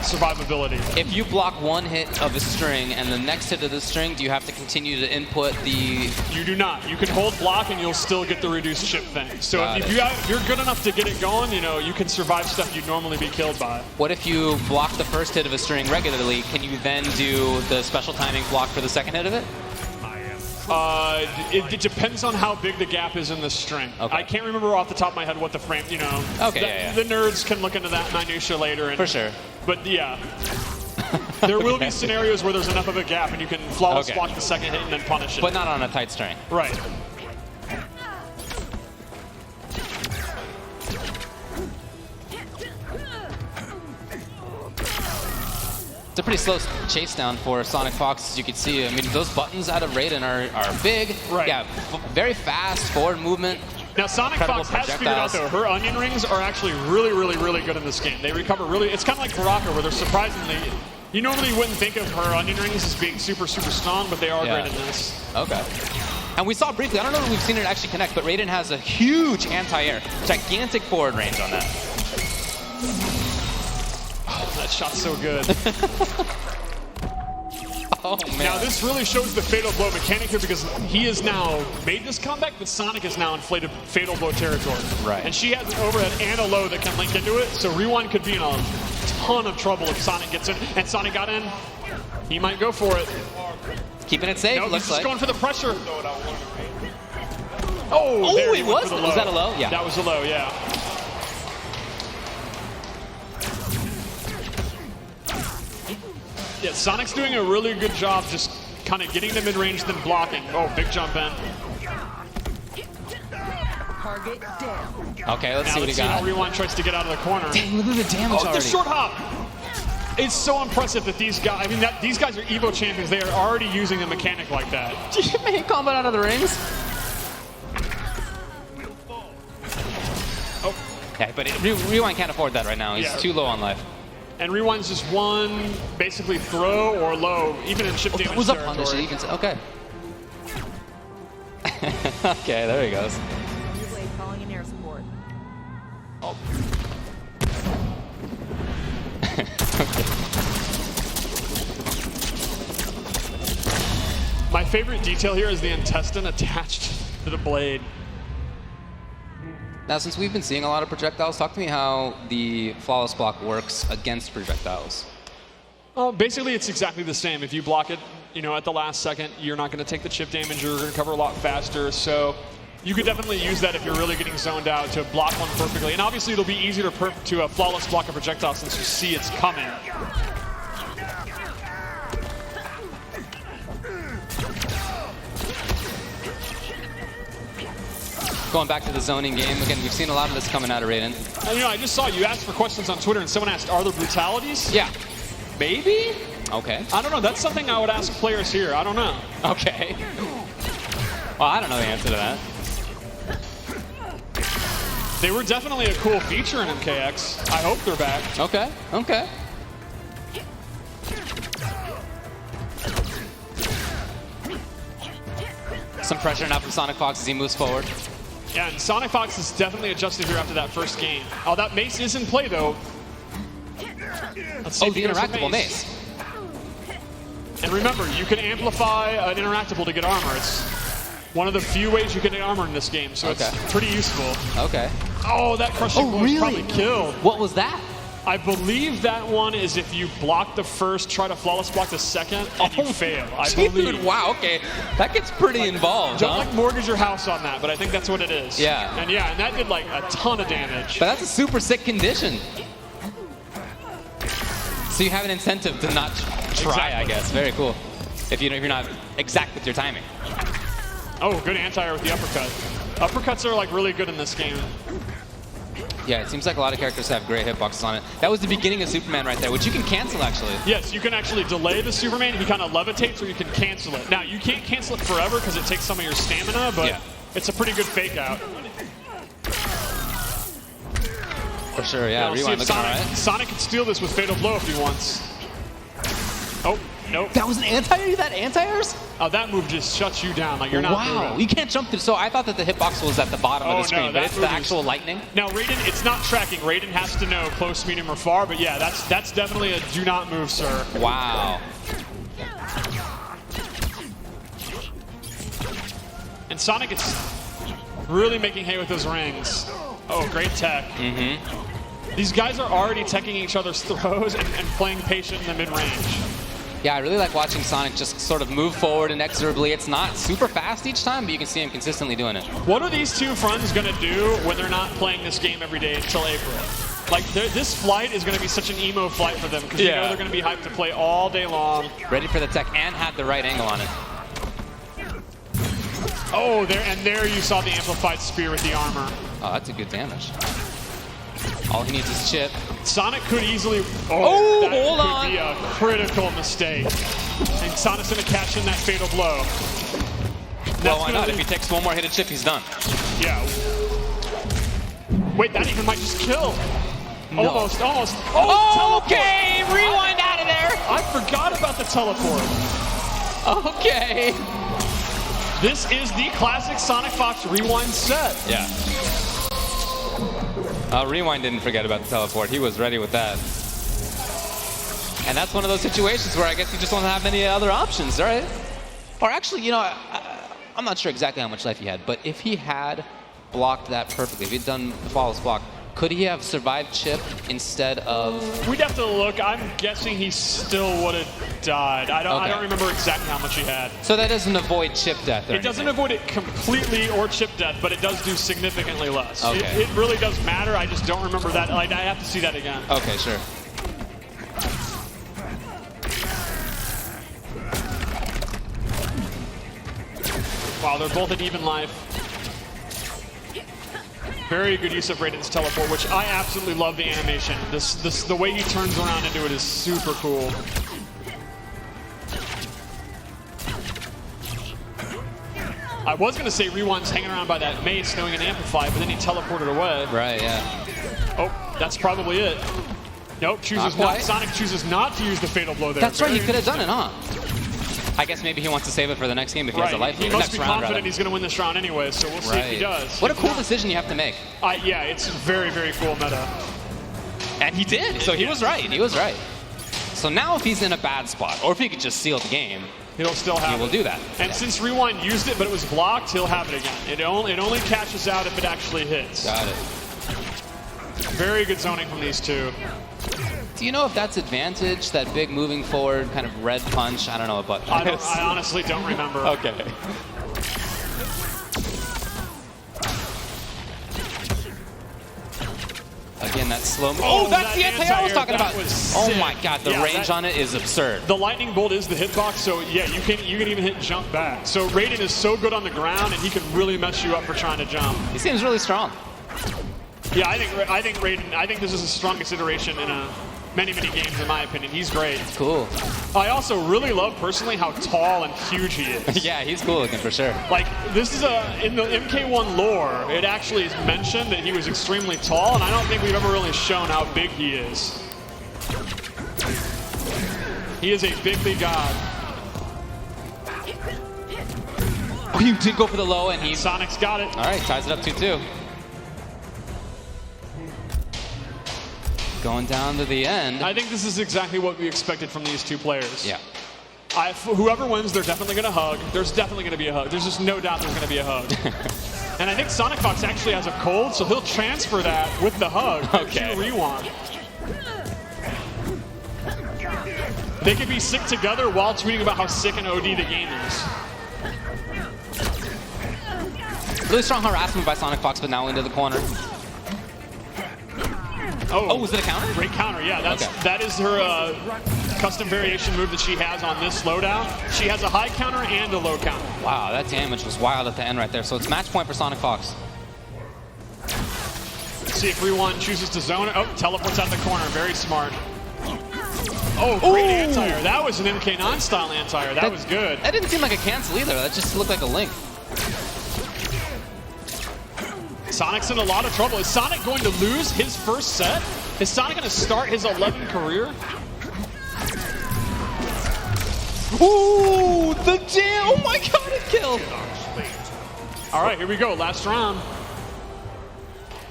survivability. If you block one hit of a string and the next hit of the string, do you have to continue to input the... You do not. You can hold block and you'll still get the reduced chip thing. So if you're good enough to get it going, you know, you can survive stuff you'd normally be killed by. What if you block the first hit of a string regularly? Can you then do the special timing block for the second hit of it? It depends on how big the gap is in the string. Okay. I can't remember off the top of my head what the frame, you know. Okay, The nerds can look into that minutia later. And, for sure. But yeah, there will be scenarios where there's enough of a gap and you can flawless block the second hit and then punish it. But not on a tight string. Right. It's a pretty slow chase down for Sonic Fox, as you can see. I mean, those buttons out of Raiden are big. Right. Yeah, very fast forward movement. Now, Sonic Fox has figured out, though, her onion rings are actually really, really, really good in this game. They recover really. It's kind of like Baraka, where they're surprisingly. You normally wouldn't think of her onion rings as being super, super strong, but they are great in this. Okay. And we saw briefly, I don't know if we've seen it actually connect, but Raiden has a huge anti-air, gigantic forward range on that. That shot's so good. Oh, man. Now, this really shows the Fatal Blow mechanic here because he has now made this comeback, but Sonic is now inflated Fatal Blow territory. Right. And she has an overhead and a low that can link into it, so Rewind could be in a ton of trouble if Sonic gets in. And Sonic got in. He might go for it. Keeping it safe, no, looks he's like. just going for the pressure. Oh, there he went for the low. Was that a low? Yeah. That was a low, yeah. Yeah, Sonic's doing a really good job just kind of getting the mid-range, then blocking. Oh, big jump in. Okay, let's see what he got. Let's see how Rewind tries to get out of the corner. Dang, look at the damage already. The short hop. It's so impressive that these guys, I mean, these guys are Evo champions. They are already using a mechanic like that. Did you make Kombat out of the rings? Yeah, but Rewind can't afford that right now. He's too low on life. And Rewind's just one, basically throw or low, even in chip damage was up territory. punish, even okay. Okay, there he goes. Calling in air support. Oh. My favorite detail here is the intestine attached to the blade. Now, since we've been seeing a lot of projectiles, talk to me how the flawless block works against projectiles. Basically, it's exactly the same. If you block it, at the last second, you're not going to take the chip damage. You're going to cover a lot faster. So you could definitely use that if you're really getting zoned out to block one perfectly. And obviously, it'll be easier to flawless block a projectile since you see it's coming. Going back to the zoning game, again, we've seen a lot of this coming out of Raiden. And, I just saw you asked for questions on Twitter, and someone asked, are there brutalities? Yeah. Maybe? Okay. I don't know. That's something I would ask players here. I don't know. Okay. Well, I don't know the answer to that. They were definitely a cool feature in MKX. I hope they're back. Okay. Okay. Some pressure now from Sonic Fox as he moves forward. Yeah, and Sonic Fox is definitely adjusted here after that first game. Oh, that mace is in play, though. Let's see the interactable mace. And remember, you can amplify an interactable to get armor. It's one of the few ways you can get armor in this game, so it's pretty useful. Okay. Oh, that crushing blow is probably killed. What was that? I believe that one is if you block the first, try to flawless block the second, and you fail. I believe. Wow, okay. That gets pretty involved, Don't mortgage your house on that, but I think that's what it is. Yeah. And that did like a ton of damage. But that's a super sick condition. So you have an incentive to not try, I guess. Very cool. If you're not exact with your timing. Oh, good anti-air with the uppercut. Uppercuts are like really good in this game. Yeah, it seems like a lot of characters have great hitboxes on it. That was the beginning of Superman right there, which you can cancel, actually. Yes, you can actually delay the Superman. He kind of levitates, or you can cancel it. Now, you can't cancel it forever because it takes some of your stamina, but it's a pretty good fake out. For sure, yeah. Now, Rewind looking all right. Sonic can steal this with Fatal Blow if he wants. Oh, nope. That was an anti-air? That anti-airs? Oh, that move just shuts you down. Like, you're not moving. You can't jump through. So I thought that the hitbox was at the bottom of the screen, but it's the actual lightning? Now, Raiden, it's not tracking. Raiden has to know close, medium, or far, but yeah, that's definitely a do not move, sir. Wow. And Sonic is really making hay with those rings. Oh, great tech. These guys are already teching each other's throws and playing patient in the mid-range. Yeah, I really like watching Sonic just sort of move forward inexorably. It's not super fast each time, but you can see him consistently doing it. What are these two friends going to do when they're not playing this game every day until April? Like, this flight is going to be such an emo flight for them because you know they're going to be hyped to play all day long. Ready for the tech and had the right angle on it. Oh, there you saw the amplified spear with the armor. Oh, that's a good damage. All he needs is chip. Sonic could easily... Oh, that hold could on. be a critical mistake. And Sonic's going to catch in that fatal blow. Well, why not? If he takes one more hit of chip, he's done. Yeah. Wait, that even might just kill. No. Almost. Oh, okay, Rewind out of there. I forgot about the teleport. Okay. This is the classic Sonic Fox Rewind set. Yeah. Rewind didn't forget about the teleport. He was ready with that. And that's one of those situations where I guess you just don't have many other options, right? Or actually, I'm not sure exactly how much life he had, but if he had blocked that perfectly, if he'd done the flawless block, could he have survived chip instead of... We'd have to look. I'm guessing he still would have died. I don't remember exactly how much he had. So that doesn't avoid chip death or It doesn't avoid it completely or chip death, but it does do significantly less. Okay. It really does matter. I just don't remember that. Like, I have to see that again. Okay, sure. Wow, they're both at even life. Very good use of Raiden's teleport, which I absolutely love the animation. The way he turns around into it is super cool. I was going to say Rewind's hanging around by that mace knowing an amplify, but then he teleported away. Right, yeah. Oh, that's probably it. Nope, Sonic chooses not to use the fatal blow there. That's right, he could have done it, huh? I guess maybe he wants to save it for the next game if he has a life. He must be confident he's going to win this round anyway, so we'll see if he does. What a cool decision you have to make. Yeah, it's very, very cool meta. And he did, so he was right. He was right. So now if he's in a bad spot, or if he could just seal the game, he'll still have he will do that. And since Rewind used it, but it was blocked, he'll have it again. It only cashes out if it actually hits. Got it. Very good zoning from these two. Do you know if that's advantage, that big moving forward kind of red punch? I don't know what button that is. I honestly don't remember. Okay. Again, that slow. Oh, that's the anti-air I was talking about. Oh my God, the range on it is absurd. The lightning bolt is the hitbox, so yeah, you can even hit jump back. So Raiden is so good on the ground, and he can really mess you up for trying to jump. He seems really strong. Yeah, I think Raiden. I think this is the strongest iteration in many games, in my opinion. He's great. Cool. I also really love personally how tall and huge he is. Yeah, he's cool looking for sure. Like, this is in the MK1 lore, it actually is mentioned that he was extremely tall, and I don't think we've ever really shown how big he is. He is a big god. Oh, you did go for the low, and Sonic's got it. All right, ties it up 2-2. Going down to the end. I think this is exactly what we expected from these two players. Yeah. Whoever wins, they're definitely going to hug. There's definitely going to be a hug. There's just no doubt there's going to be a hug. And I think Sonic Fox actually has a cold, so he'll transfer that with the hug to Rewind. They could be sick together while tweeting about how sick and OD the game is. Really strong harassment by Sonic Fox, but now into the corner. Oh, was it a counter? Great counter, yeah. That is her custom variation move that she has on this slowdown. She has a high counter and a low counter. Wow, that damage was wild at the end right there. So it's match point for Sonic Fox. See if Rewind chooses to zone it. Oh, teleports out the corner. Very smart. Oh, great anti-air. That was an MK9 style anti-air. That was good. That didn't seem like a cancel either. That just looked like a link. Sonic's in a lot of trouble. Is Sonic going to lose his first set? Is Sonic going to start his 11th career? Ooh, the jam! Oh my God, it killed! All right, here we go. Last round.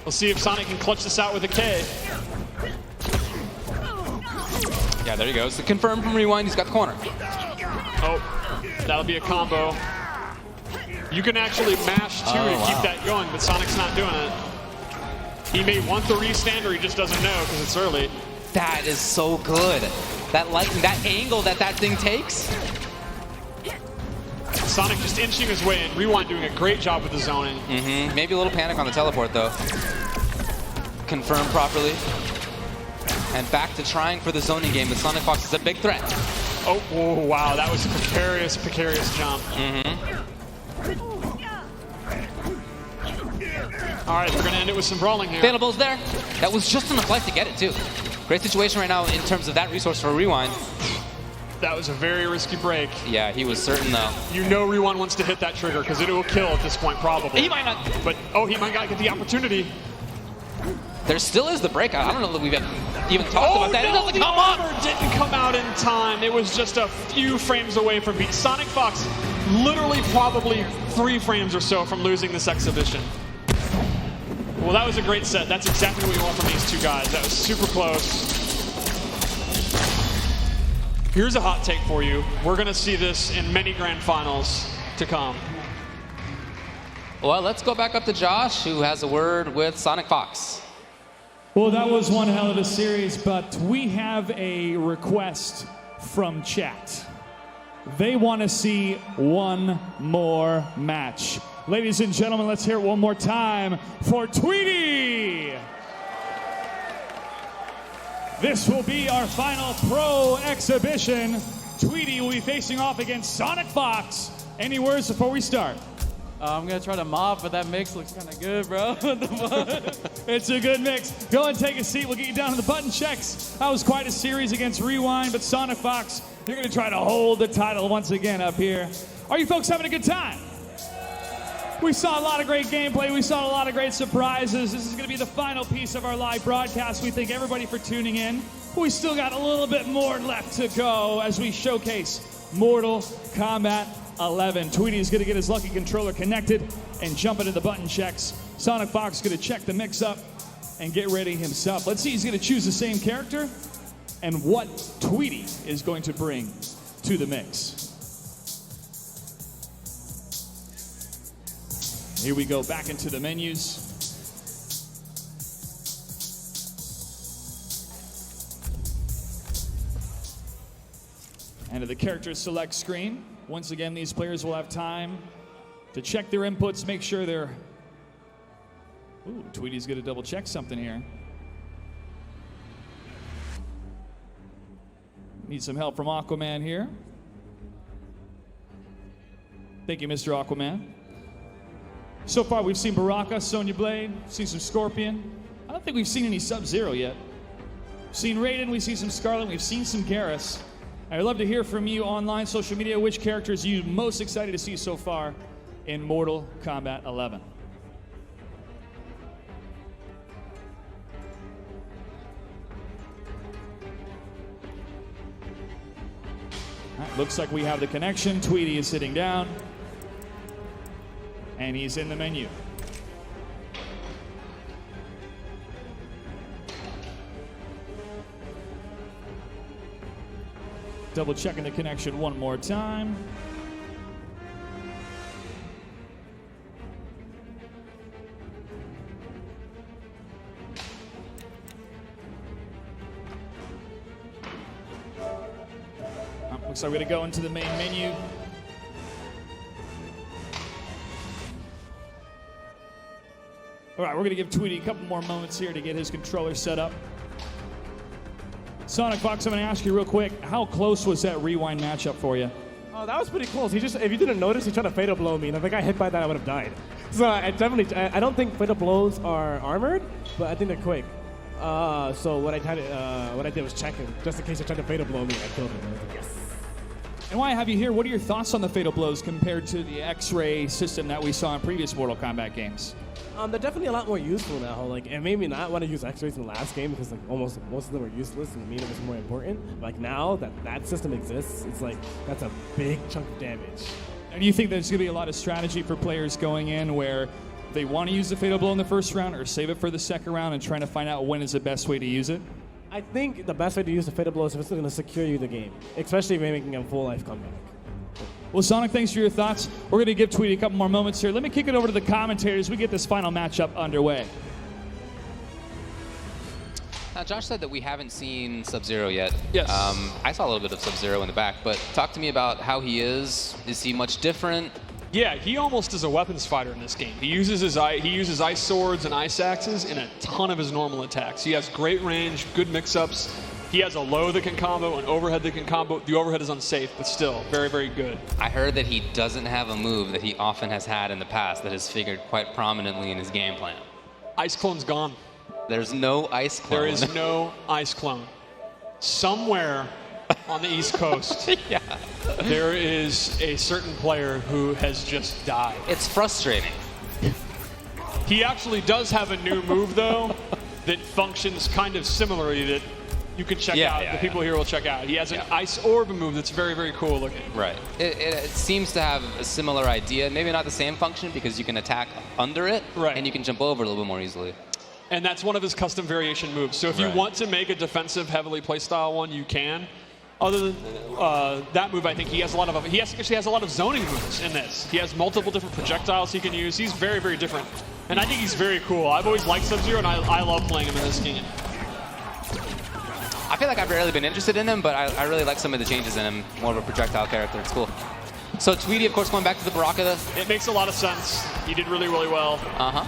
We'll see if Sonic can clutch this out with a K. Yeah, there he goes. The confirm from Rewind. He's got the corner. Oh, that'll be a combo. You can actually mash two to keep that going, but Sonic's not doing it. He may want the restand, or he just doesn't know because it's early. That is so good. That angle that thing takes. Sonic just inching his way in. Rewind doing a great job with the zoning. Maybe a little panic on the teleport though. Confirm properly. And back to trying for the zoning game, but Sonic Fox is a big threat. Oh, wow, that was a precarious jump. All right, we're going to end it with some brawling here. Fatal Bowl's there. That was just enough life to get it, too. Great situation right now in terms of that resource for Rewind. That was a very risky break. Yeah, he was certain, though. You know Rewind wants to hit that trigger because it will kill at this point, probably. He might not. But, he might not get the opportunity. There still is the breakout. I don't know that we've even talked about that. No, it doesn't come up. Didn't come out in time. It was just a few frames away from beat. Sonic Fox literally probably 3 frames or so from losing this exhibition. Well, that was a great set. That's exactly what you want from these two guys. That was super close. Here's a hot take for you. We're going to see this in many grand finals to come. Well, let's go back up to Josh, who has a word with Sonic Fox. Well, that was one hell of a series, but we have a request from chat. They want to see one more match. Ladies and gentlemen, let's hear it one more time for Tweety. This will be our final pro exhibition. Tweety will be facing off against Sonic Fox. Any words before we start? I'm going to try to mob, but that mix looks kind of good, bro. It's a good mix. Go and take a seat. We'll get you down to the button checks. That was quite a series against Rewind, but Sonic Fox, you're going to try to hold the title once again up here. Are you folks having a good time? We saw a lot of great gameplay. We saw a lot of great surprises. This is going to be the final piece of our live broadcast. We thank everybody for tuning in. We still got a little bit more left to go as we showcase Mortal Kombat 11. Tweety is going to get his lucky controller connected and jump into the button checks. Sonic Fox is going to check the mix up and get ready himself. Let's see, he's going to choose the same character and what Tweety is going to bring to the mix. Here we go, back into the menus. And to the character select screen. Once again, these players will have time to check their inputs, make sure they're... Ooh, Tweety's gonna double check something here. Need some help from Aquaman here. Thank you, Mr. Aquaman. So far, we've seen Baraka, Sonya Blade, seen some Scorpion. I don't think we've seen any Sub-Zero yet. We've seen Raiden, we've seen some Scarlet, we've seen some Garrus. I'd love to hear from you online, social media, which characters you're most excited to see so far in Mortal Kombat 11. All right, looks like we have the connection. Tweety is sitting down. And he's in the menu. Double checking the connection one more time. Looks like we're gonna go into the main menu. All right, we're gonna give Tweety a couple more moments here to get his controller set up. Sonic Fox, I'm gonna ask you real quick, how close was that rewind matchup for you? Oh, that was pretty close. If you didn't notice, he tried to fatal blow me, and if I got hit by that, I would have died. So I don't think fatal blows are armored, but I think they're quick. So what I did was check him, just in case he tried to fatal blow me, I killed him. I was like, yes. And while I have you here, what are your thoughts on the fatal blows compared to the X-ray system that we saw in previous Mortal Kombat games? They're definitely a lot more useful now. Like, it made me not want to use X-rays in the last game because like almost most of them were useless and it was more important. Like now that system exists, it's like that's a big chunk of damage. And do you think there's going to be a lot of strategy for players going in where they want to use the fatal blow in the first round or save it for the second round and trying to find out when is the best way to use it? I think the best way to use the fatal blow is if it's going to secure you the game, especially if you're making a full life comeback. Well, Sonic, thanks for your thoughts. We're going to give Tweety a couple more moments here. Let me kick it over to the commentators. We get this final matchup underway. Now, Josh said that we haven't seen Sub-Zero yet. Yes. I saw a little bit of Sub-Zero in the back, but talk to me about how he is. Is he much different? Yeah, he almost is a weapons fighter in this game. He uses ice swords and ice axes in a ton of his normal attacks. He has great range, good mix-ups. He has a low that can combo, an overhead that can combo. The overhead is unsafe, but still very, very good. I heard that he doesn't have a move that he often has had in the past that has figured quite prominently in his game plan. Ice clone's gone. There's no ice clone. There is no ice clone. Somewhere on the East Coast, yeah, there is a certain player who has just died. It's frustrating. He actually does have a new move, though, that functions kind of similarly that you can check out. The people here will check out. He has an ice orb move that's very, very cool looking. Right. It seems to have a similar idea. Maybe not the same function because you can attack under it, and you can jump over a little bit more easily. And that's one of his custom variation moves. So if you want to make a defensive, heavily playstyle one, you can. Other than that move, I think he has a lot of. He actually has a lot of zoning moves in this. He has multiple different projectiles he can use. He's very, very different. And I think he's very cool. I've always liked Sub-Zero, and I love playing him in this game. I feel like I've barely been interested in him, but I really like some of the changes in him. More of a projectile character. It's cool. So Tweety, of course, going back to the Baraka. It makes a lot of sense. He did really, really well. Uh-huh.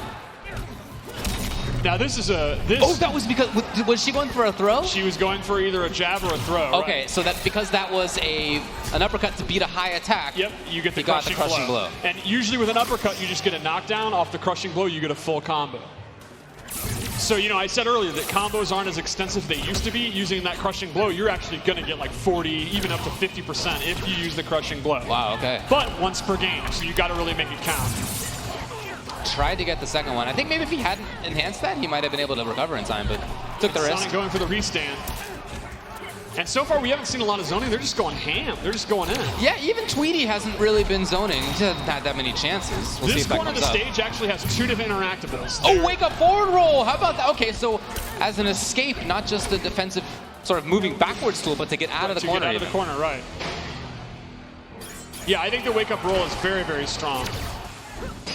Now this is a... Oh, that was because... Was she going for a throw? She was going for either a jab or a throw. Okay, right. So that because that was an uppercut to beat a high attack. Yep, you get the crushing blow. And usually with an uppercut, you just get a knockdown. Off the crushing blow, you get a full combo. So, you know, I said earlier that combos aren't as extensive as they used to be. Using that crushing blow, you're actually going to get like 40, even up to 50% if you use the crushing blow. Wow, okay. But once per game, so you got to really make it count. tried to get the second one. I think maybe if he hadn't enhanced that, he might have been able to recover in time, but took the risk. Sonic going for the restand. And so far, we haven't seen a lot of zoning. They're just going ham. They're just going in. Yeah, even Tweety hasn't really been zoning. He hasn't had that many chances. We'll see This if that corner of comes the up. stage actually has 2 different interactables. Oh, wake up forward roll. How about that? Okay, so as an escape, not just a defensive sort of moving backwards tool, but to get out of the corner. Get out of the corner, right. Yeah, I think the wake up roll is very, very strong.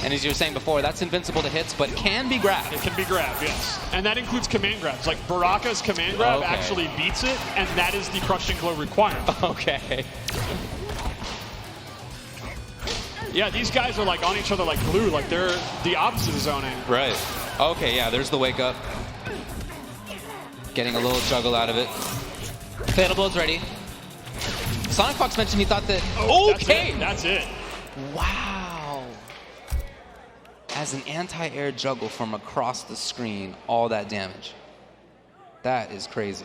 And as you were saying before, that's invincible to hits, but can be grabbed. It can be grabbed, yes. And that includes command grabs. Like Baraka's command grab actually beats it, and that is the crushing blow requirement. Okay. Yeah, these guys are like on each other like glue, like they're the opposite of zoning. Right. Okay, yeah, there's the wake up. Getting a little juggle out of it. Fatal blow's ready. Sonic Fox mentioned he thought that. Okay! That's it. Wow. As an anti-air juggle from across the screen, all that damage. That is crazy.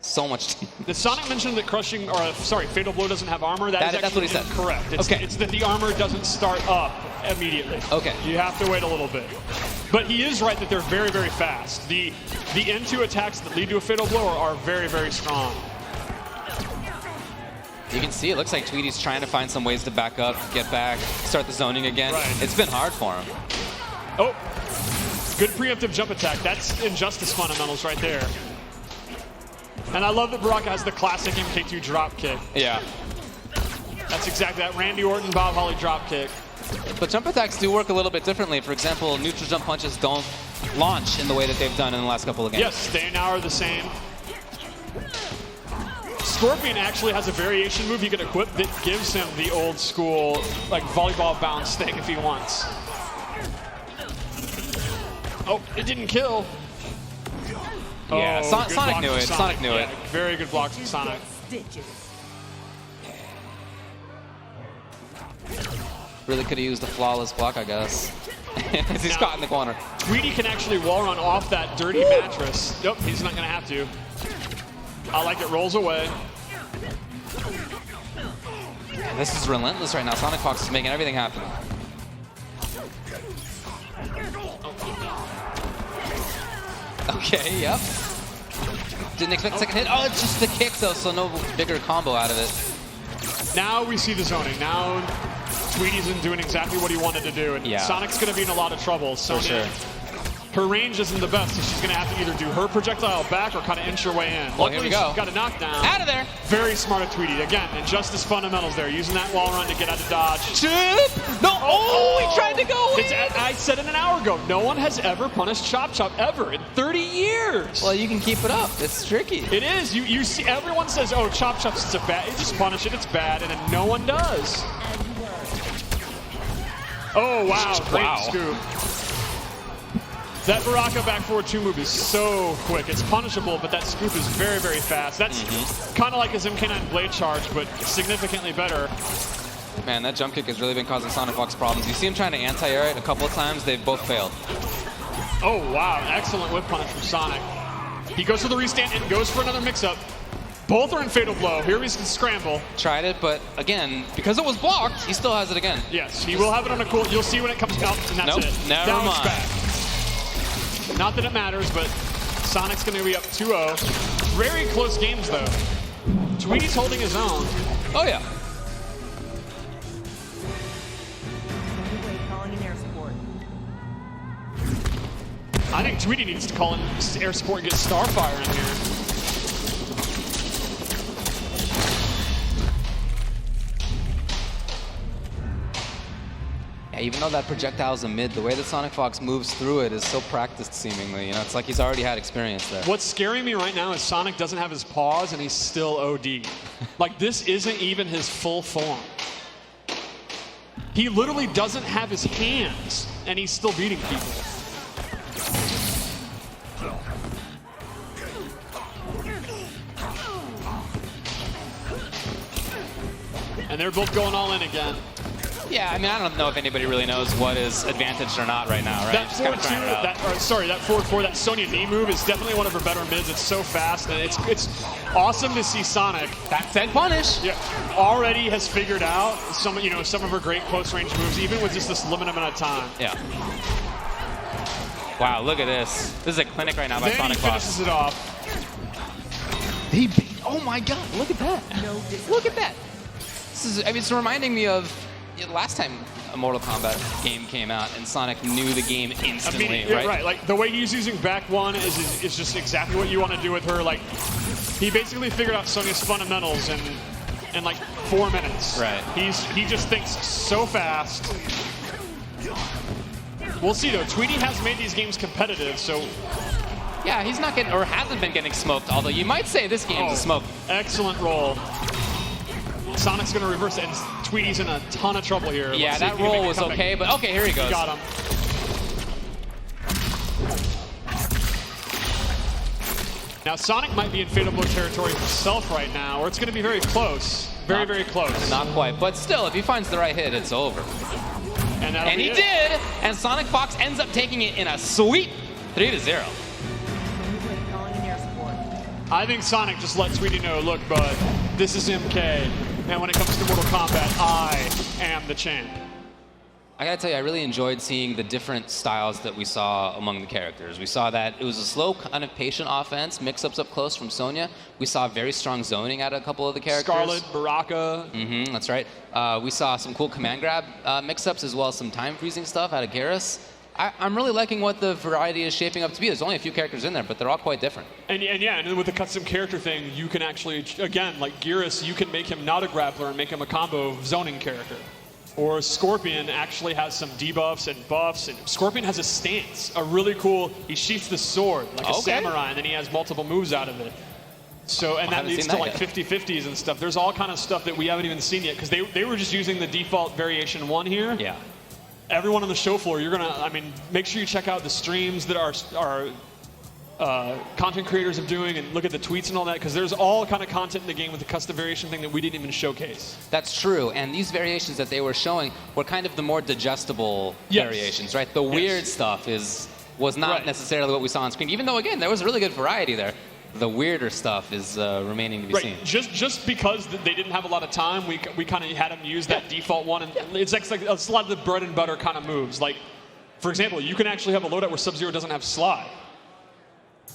So much. Did Sonic mention that crushing, or sorry, Fatal Blow doesn't have armor? That's what he said. Correct. It's that the armor doesn't start up immediately. Okay. You have to wait a little bit. But he is right that they're very, very fast. The N2 attacks that lead to a Fatal Blow are very, very strong. You can see it looks like Tweety's trying to find some ways to back up, get back, start the zoning again. Right. It's been hard for him. Oh, good preemptive jump attack. That's Injustice fundamentals right there. And I love that Baraka has the classic MK2 drop kick. Yeah. That's exactly that Randy Orton, Bob Holly drop kick. But jump attacks do work a little bit differently. For example, neutral jump punches don't launch in the way that they've done in the last couple of games. Yes, they now are the same. Scorpion actually has a variation move he can equip that gives him the old school, like volleyball bounce thing if he wants. Oh, it didn't kill. Yeah, Oh, Sonic knew it. Sonic knew it. Very good blocks from Sonic. Really could have used a flawless block, I guess. He's caught in the corner. Tweety can actually wall run off that dirty mattress. Nope, he's not going to have to. I like it rolls away. And this is relentless right now. Sonic Fox is making everything happen. Okay, yep. Didn't expect the second hit. Oh, it's just the kick though, so no bigger combo out of it. Now we see the zoning. Now Tweety's in doing exactly what he wanted to do, and Sonic's going to be in a lot of trouble. So for sure. Her range isn't the best, so she's going to have to either do her projectile back or kind of inch her way in. Well, here we go. She's got a knockdown. Out of there. Very smart of Tweety. Again, Injustice fundamentals there, using that wall run to get out of dodge. Chip! No! Oh, he tried to go in! I said it an hour ago. No one has ever punished Chop Chop ever in 30 years. Well, you can keep it up. It's tricky. It is. You see, everyone says, "Oh, Chop Chop's it's a bad. Just punish it. It's bad," and then no one does. Oh wow! Great scoop. That Baraka back forward 2 move is so quick. It's punishable, but that scoop is very, very fast. That's kind of like his MK9 blade charge, but significantly better. Man, that jump kick has really been causing Sonic Fox problems. You see him trying to anti-air it a couple of times. They've both failed. Oh, wow. Excellent whip punish from Sonic. He goes for the restand and goes for another mix-up. Both are in Fatal Blow. Here he's going to scramble. Tried it, but again, because it was blocked, he still has it again. Yes, he will have it on a cool. You'll see when it comes out, and that's nope, it. Never Down mind. back. Not that it matters, but Sonic's going to be up 2-0. Very close games, though. Tweety's holding his own. Oh, yeah. Calling in air support. I think Tweety needs to call in air support and get Starfire in here. Yeah, even though that projectile's a mid, the way that Sonic Fox moves through it is so practiced, seemingly. You know, it's like he's already had experience there. What's scaring me right now is Sonic doesn't have his paws and he's still OD. Like, this isn't even his full form. He literally doesn't have his hands, and he's still beating people. And they're both going all in again. Yeah, I mean, I don't know if anybody really knows what is advantaged or not right now, right? That Just kinda trying it out. that forward 4, that Sonya knee move is definitely one of her better mids. It's so fast, and it's awesome to see Sonic. That said, punish. Yeah, already has figured out some of her great close range moves, even with just this limited amount of time. Yeah. Wow, look at this. This is a clinic right now by Then Sonic he finishes it off. Oh my God! Look at that! Look at that! This is. I mean, it's reminding me of last time a Mortal Kombat game came out and Sonic knew the game instantly, right? Right. Like the way he's using back one is just exactly what you want to do with her. Like he basically figured out Sonya's fundamentals in like 4 minutes. Right. He just thinks so fast. We'll see though. Tweety has made these games competitive, so. Yeah, he's not getting, or hasn't been getting smoked, although you might say this game's a smoke. Excellent roll. Sonic's going to reverse it, and Tweety's in a ton of trouble here. Yeah, that roll was okay, but okay, here he goes. Got him. Now, Sonic might be in Fatal Blow territory himself right now, or it's going to be very close. Very close. Not quite, but still, if he finds the right hit, it's over. And he did, and Sonic Fox ends up taking it in a sweet 3-0. I think Sonic just let Tweety know, look, bud, this is MK, and when it comes to Mortal Kombat, I am the champ. I gotta tell you, I really enjoyed seeing the different styles that we saw among the characters. We saw that it was a slow, kind of patient offense, mix-ups up close from Sonya. We saw very strong zoning out of a couple of the characters. Scarlet, Baraka. That's right. We saw some cool command grab mix-ups as well as some time freezing stuff out of Garrus. I'm really liking what the variety is shaping up to be. There's only a few characters in there, but they're all quite different. And then with the custom character thing, you can actually, again, like Garrus, you can make him not a grappler and make him a combo zoning character. Or Scorpion actually has some debuffs and buffs, and Scorpion has a stance, a really cool, he sheaths the sword like a samurai, and then he has multiple moves out of it. So, and that leads to like 50-50s and stuff. There's all kind of stuff that we haven't even seen yet, because they were just using the default variation 1 here. Yeah. Everyone on the show floor, make sure you check out the streams that our content creators are doing and look at the tweets and all that, because there's all kind of content in the game with the custom variation thing that we didn't even showcase. That's true, and these variations that they were showing were kind of the more digestible variations, right? The weird stuff was not necessarily what we saw on screen, even though, again, there was a really good variety there. The weirder stuff is remaining to be seen. Just because they didn't have a lot of time, we kind of had them use that default one, and it's like a lot of the bread and butter kind of moves. Like, for example, you can actually have a loadout where Sub-Zero doesn't have slide.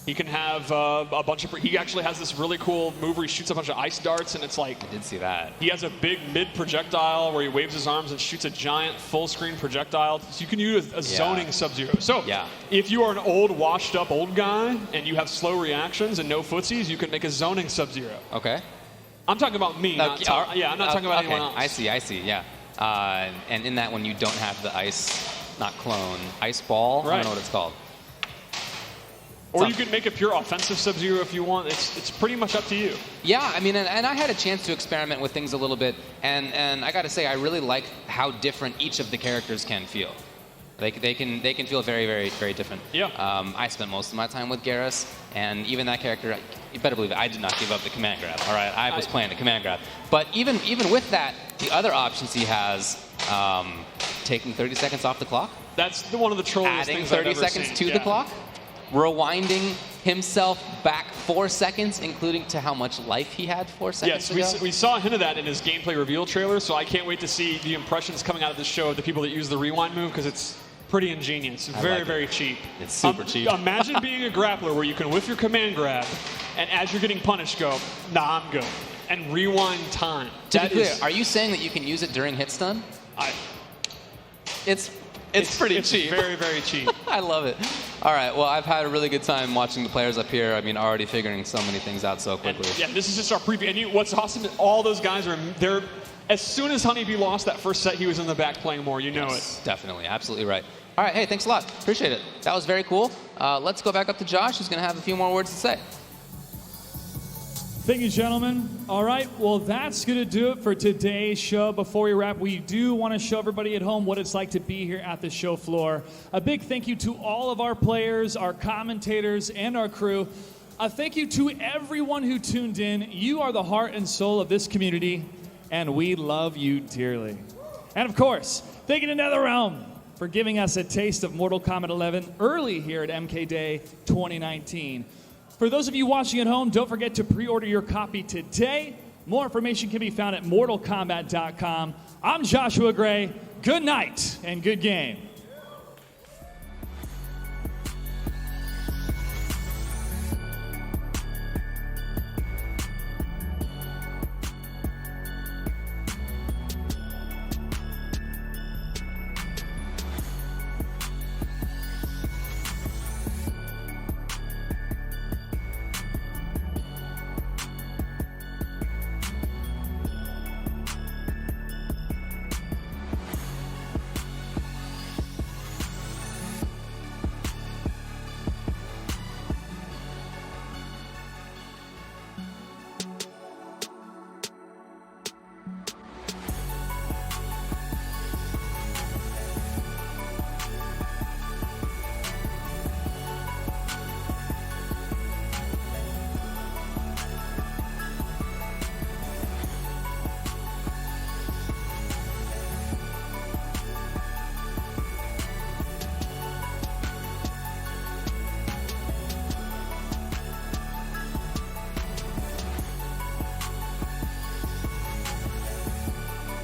He can have a bunch of. He actually has this really cool move where he shoots a bunch of ice darts, and it's like. I did see that. He has a big mid projectile where he waves his arms and shoots a giant full screen projectile. So you can use a zoning Sub-Zero. So if you are an old, washed up old guy and you have slow reactions and no footsies, you can make a zoning Sub-Zero. Okay. I'm talking about me. I'm not talking about anyone else. I see. Yeah. And in that one, you don't have the ice, not clone, ice ball. I don't know what it's called. Or you can make a pure offensive Sub-Zero if you want. It's pretty much up to you. Yeah, I mean, and I had a chance to experiment with things a little bit, and I got to say, I really like how different each of the characters can feel. They can feel very, very, very different. Yeah. I spent most of my time with Garrus, and even that character, you better believe it, I did not give up the command grab. All right, I was playing the command grab. But even with that, the other options he has, taking 30 seconds off the clock. That's one of the trolliest things I've ever seen. Adding 30 seconds to the clock. Rewinding himself back 4 seconds, including to how much life he had 4 seconds ago. Yes, we saw a hint of that in his gameplay reveal trailer, so I can't wait to see the impressions coming out of the show of the people that use the rewind move, because it's pretty ingenious. Very cheap. It's super cheap. Imagine being a grappler where you can whiff your command grab, and as you're getting punished, go, nah, I'm good, and rewind time. To be clear, are you saying that you can use it during hit stun? It's pretty cheap. Very, very cheap. I love it. All right, well, I've had a really good time watching the players up here. I mean, already figuring so many things out so quickly. And, this is just our preview. And what's awesome is all those guys they're as soon as Honeybee lost that first set, he was in the back playing more. You know it. Definitely, absolutely right. All right, hey, thanks a lot. Appreciate it. That was very cool. Let's go back up to Josh, who's going to have a few more words to say. Thank you, gentlemen. All right, well, that's going to do it for today's show. Before we wrap, we do want to show everybody at home what it's like to be here at the show floor. A big thank you to all of our players, our commentators, and our crew. A thank you to everyone who tuned in. You are the heart and soul of this community, and we love you dearly. And of course, thank you to NetherRealm for giving us a taste of Mortal Kombat 11 early here at MK Day 2019. For those of you watching at home, don't forget to pre-order your copy today. More information can be found at mortalkombat.com. I'm Joshua Gray. Good night and good game.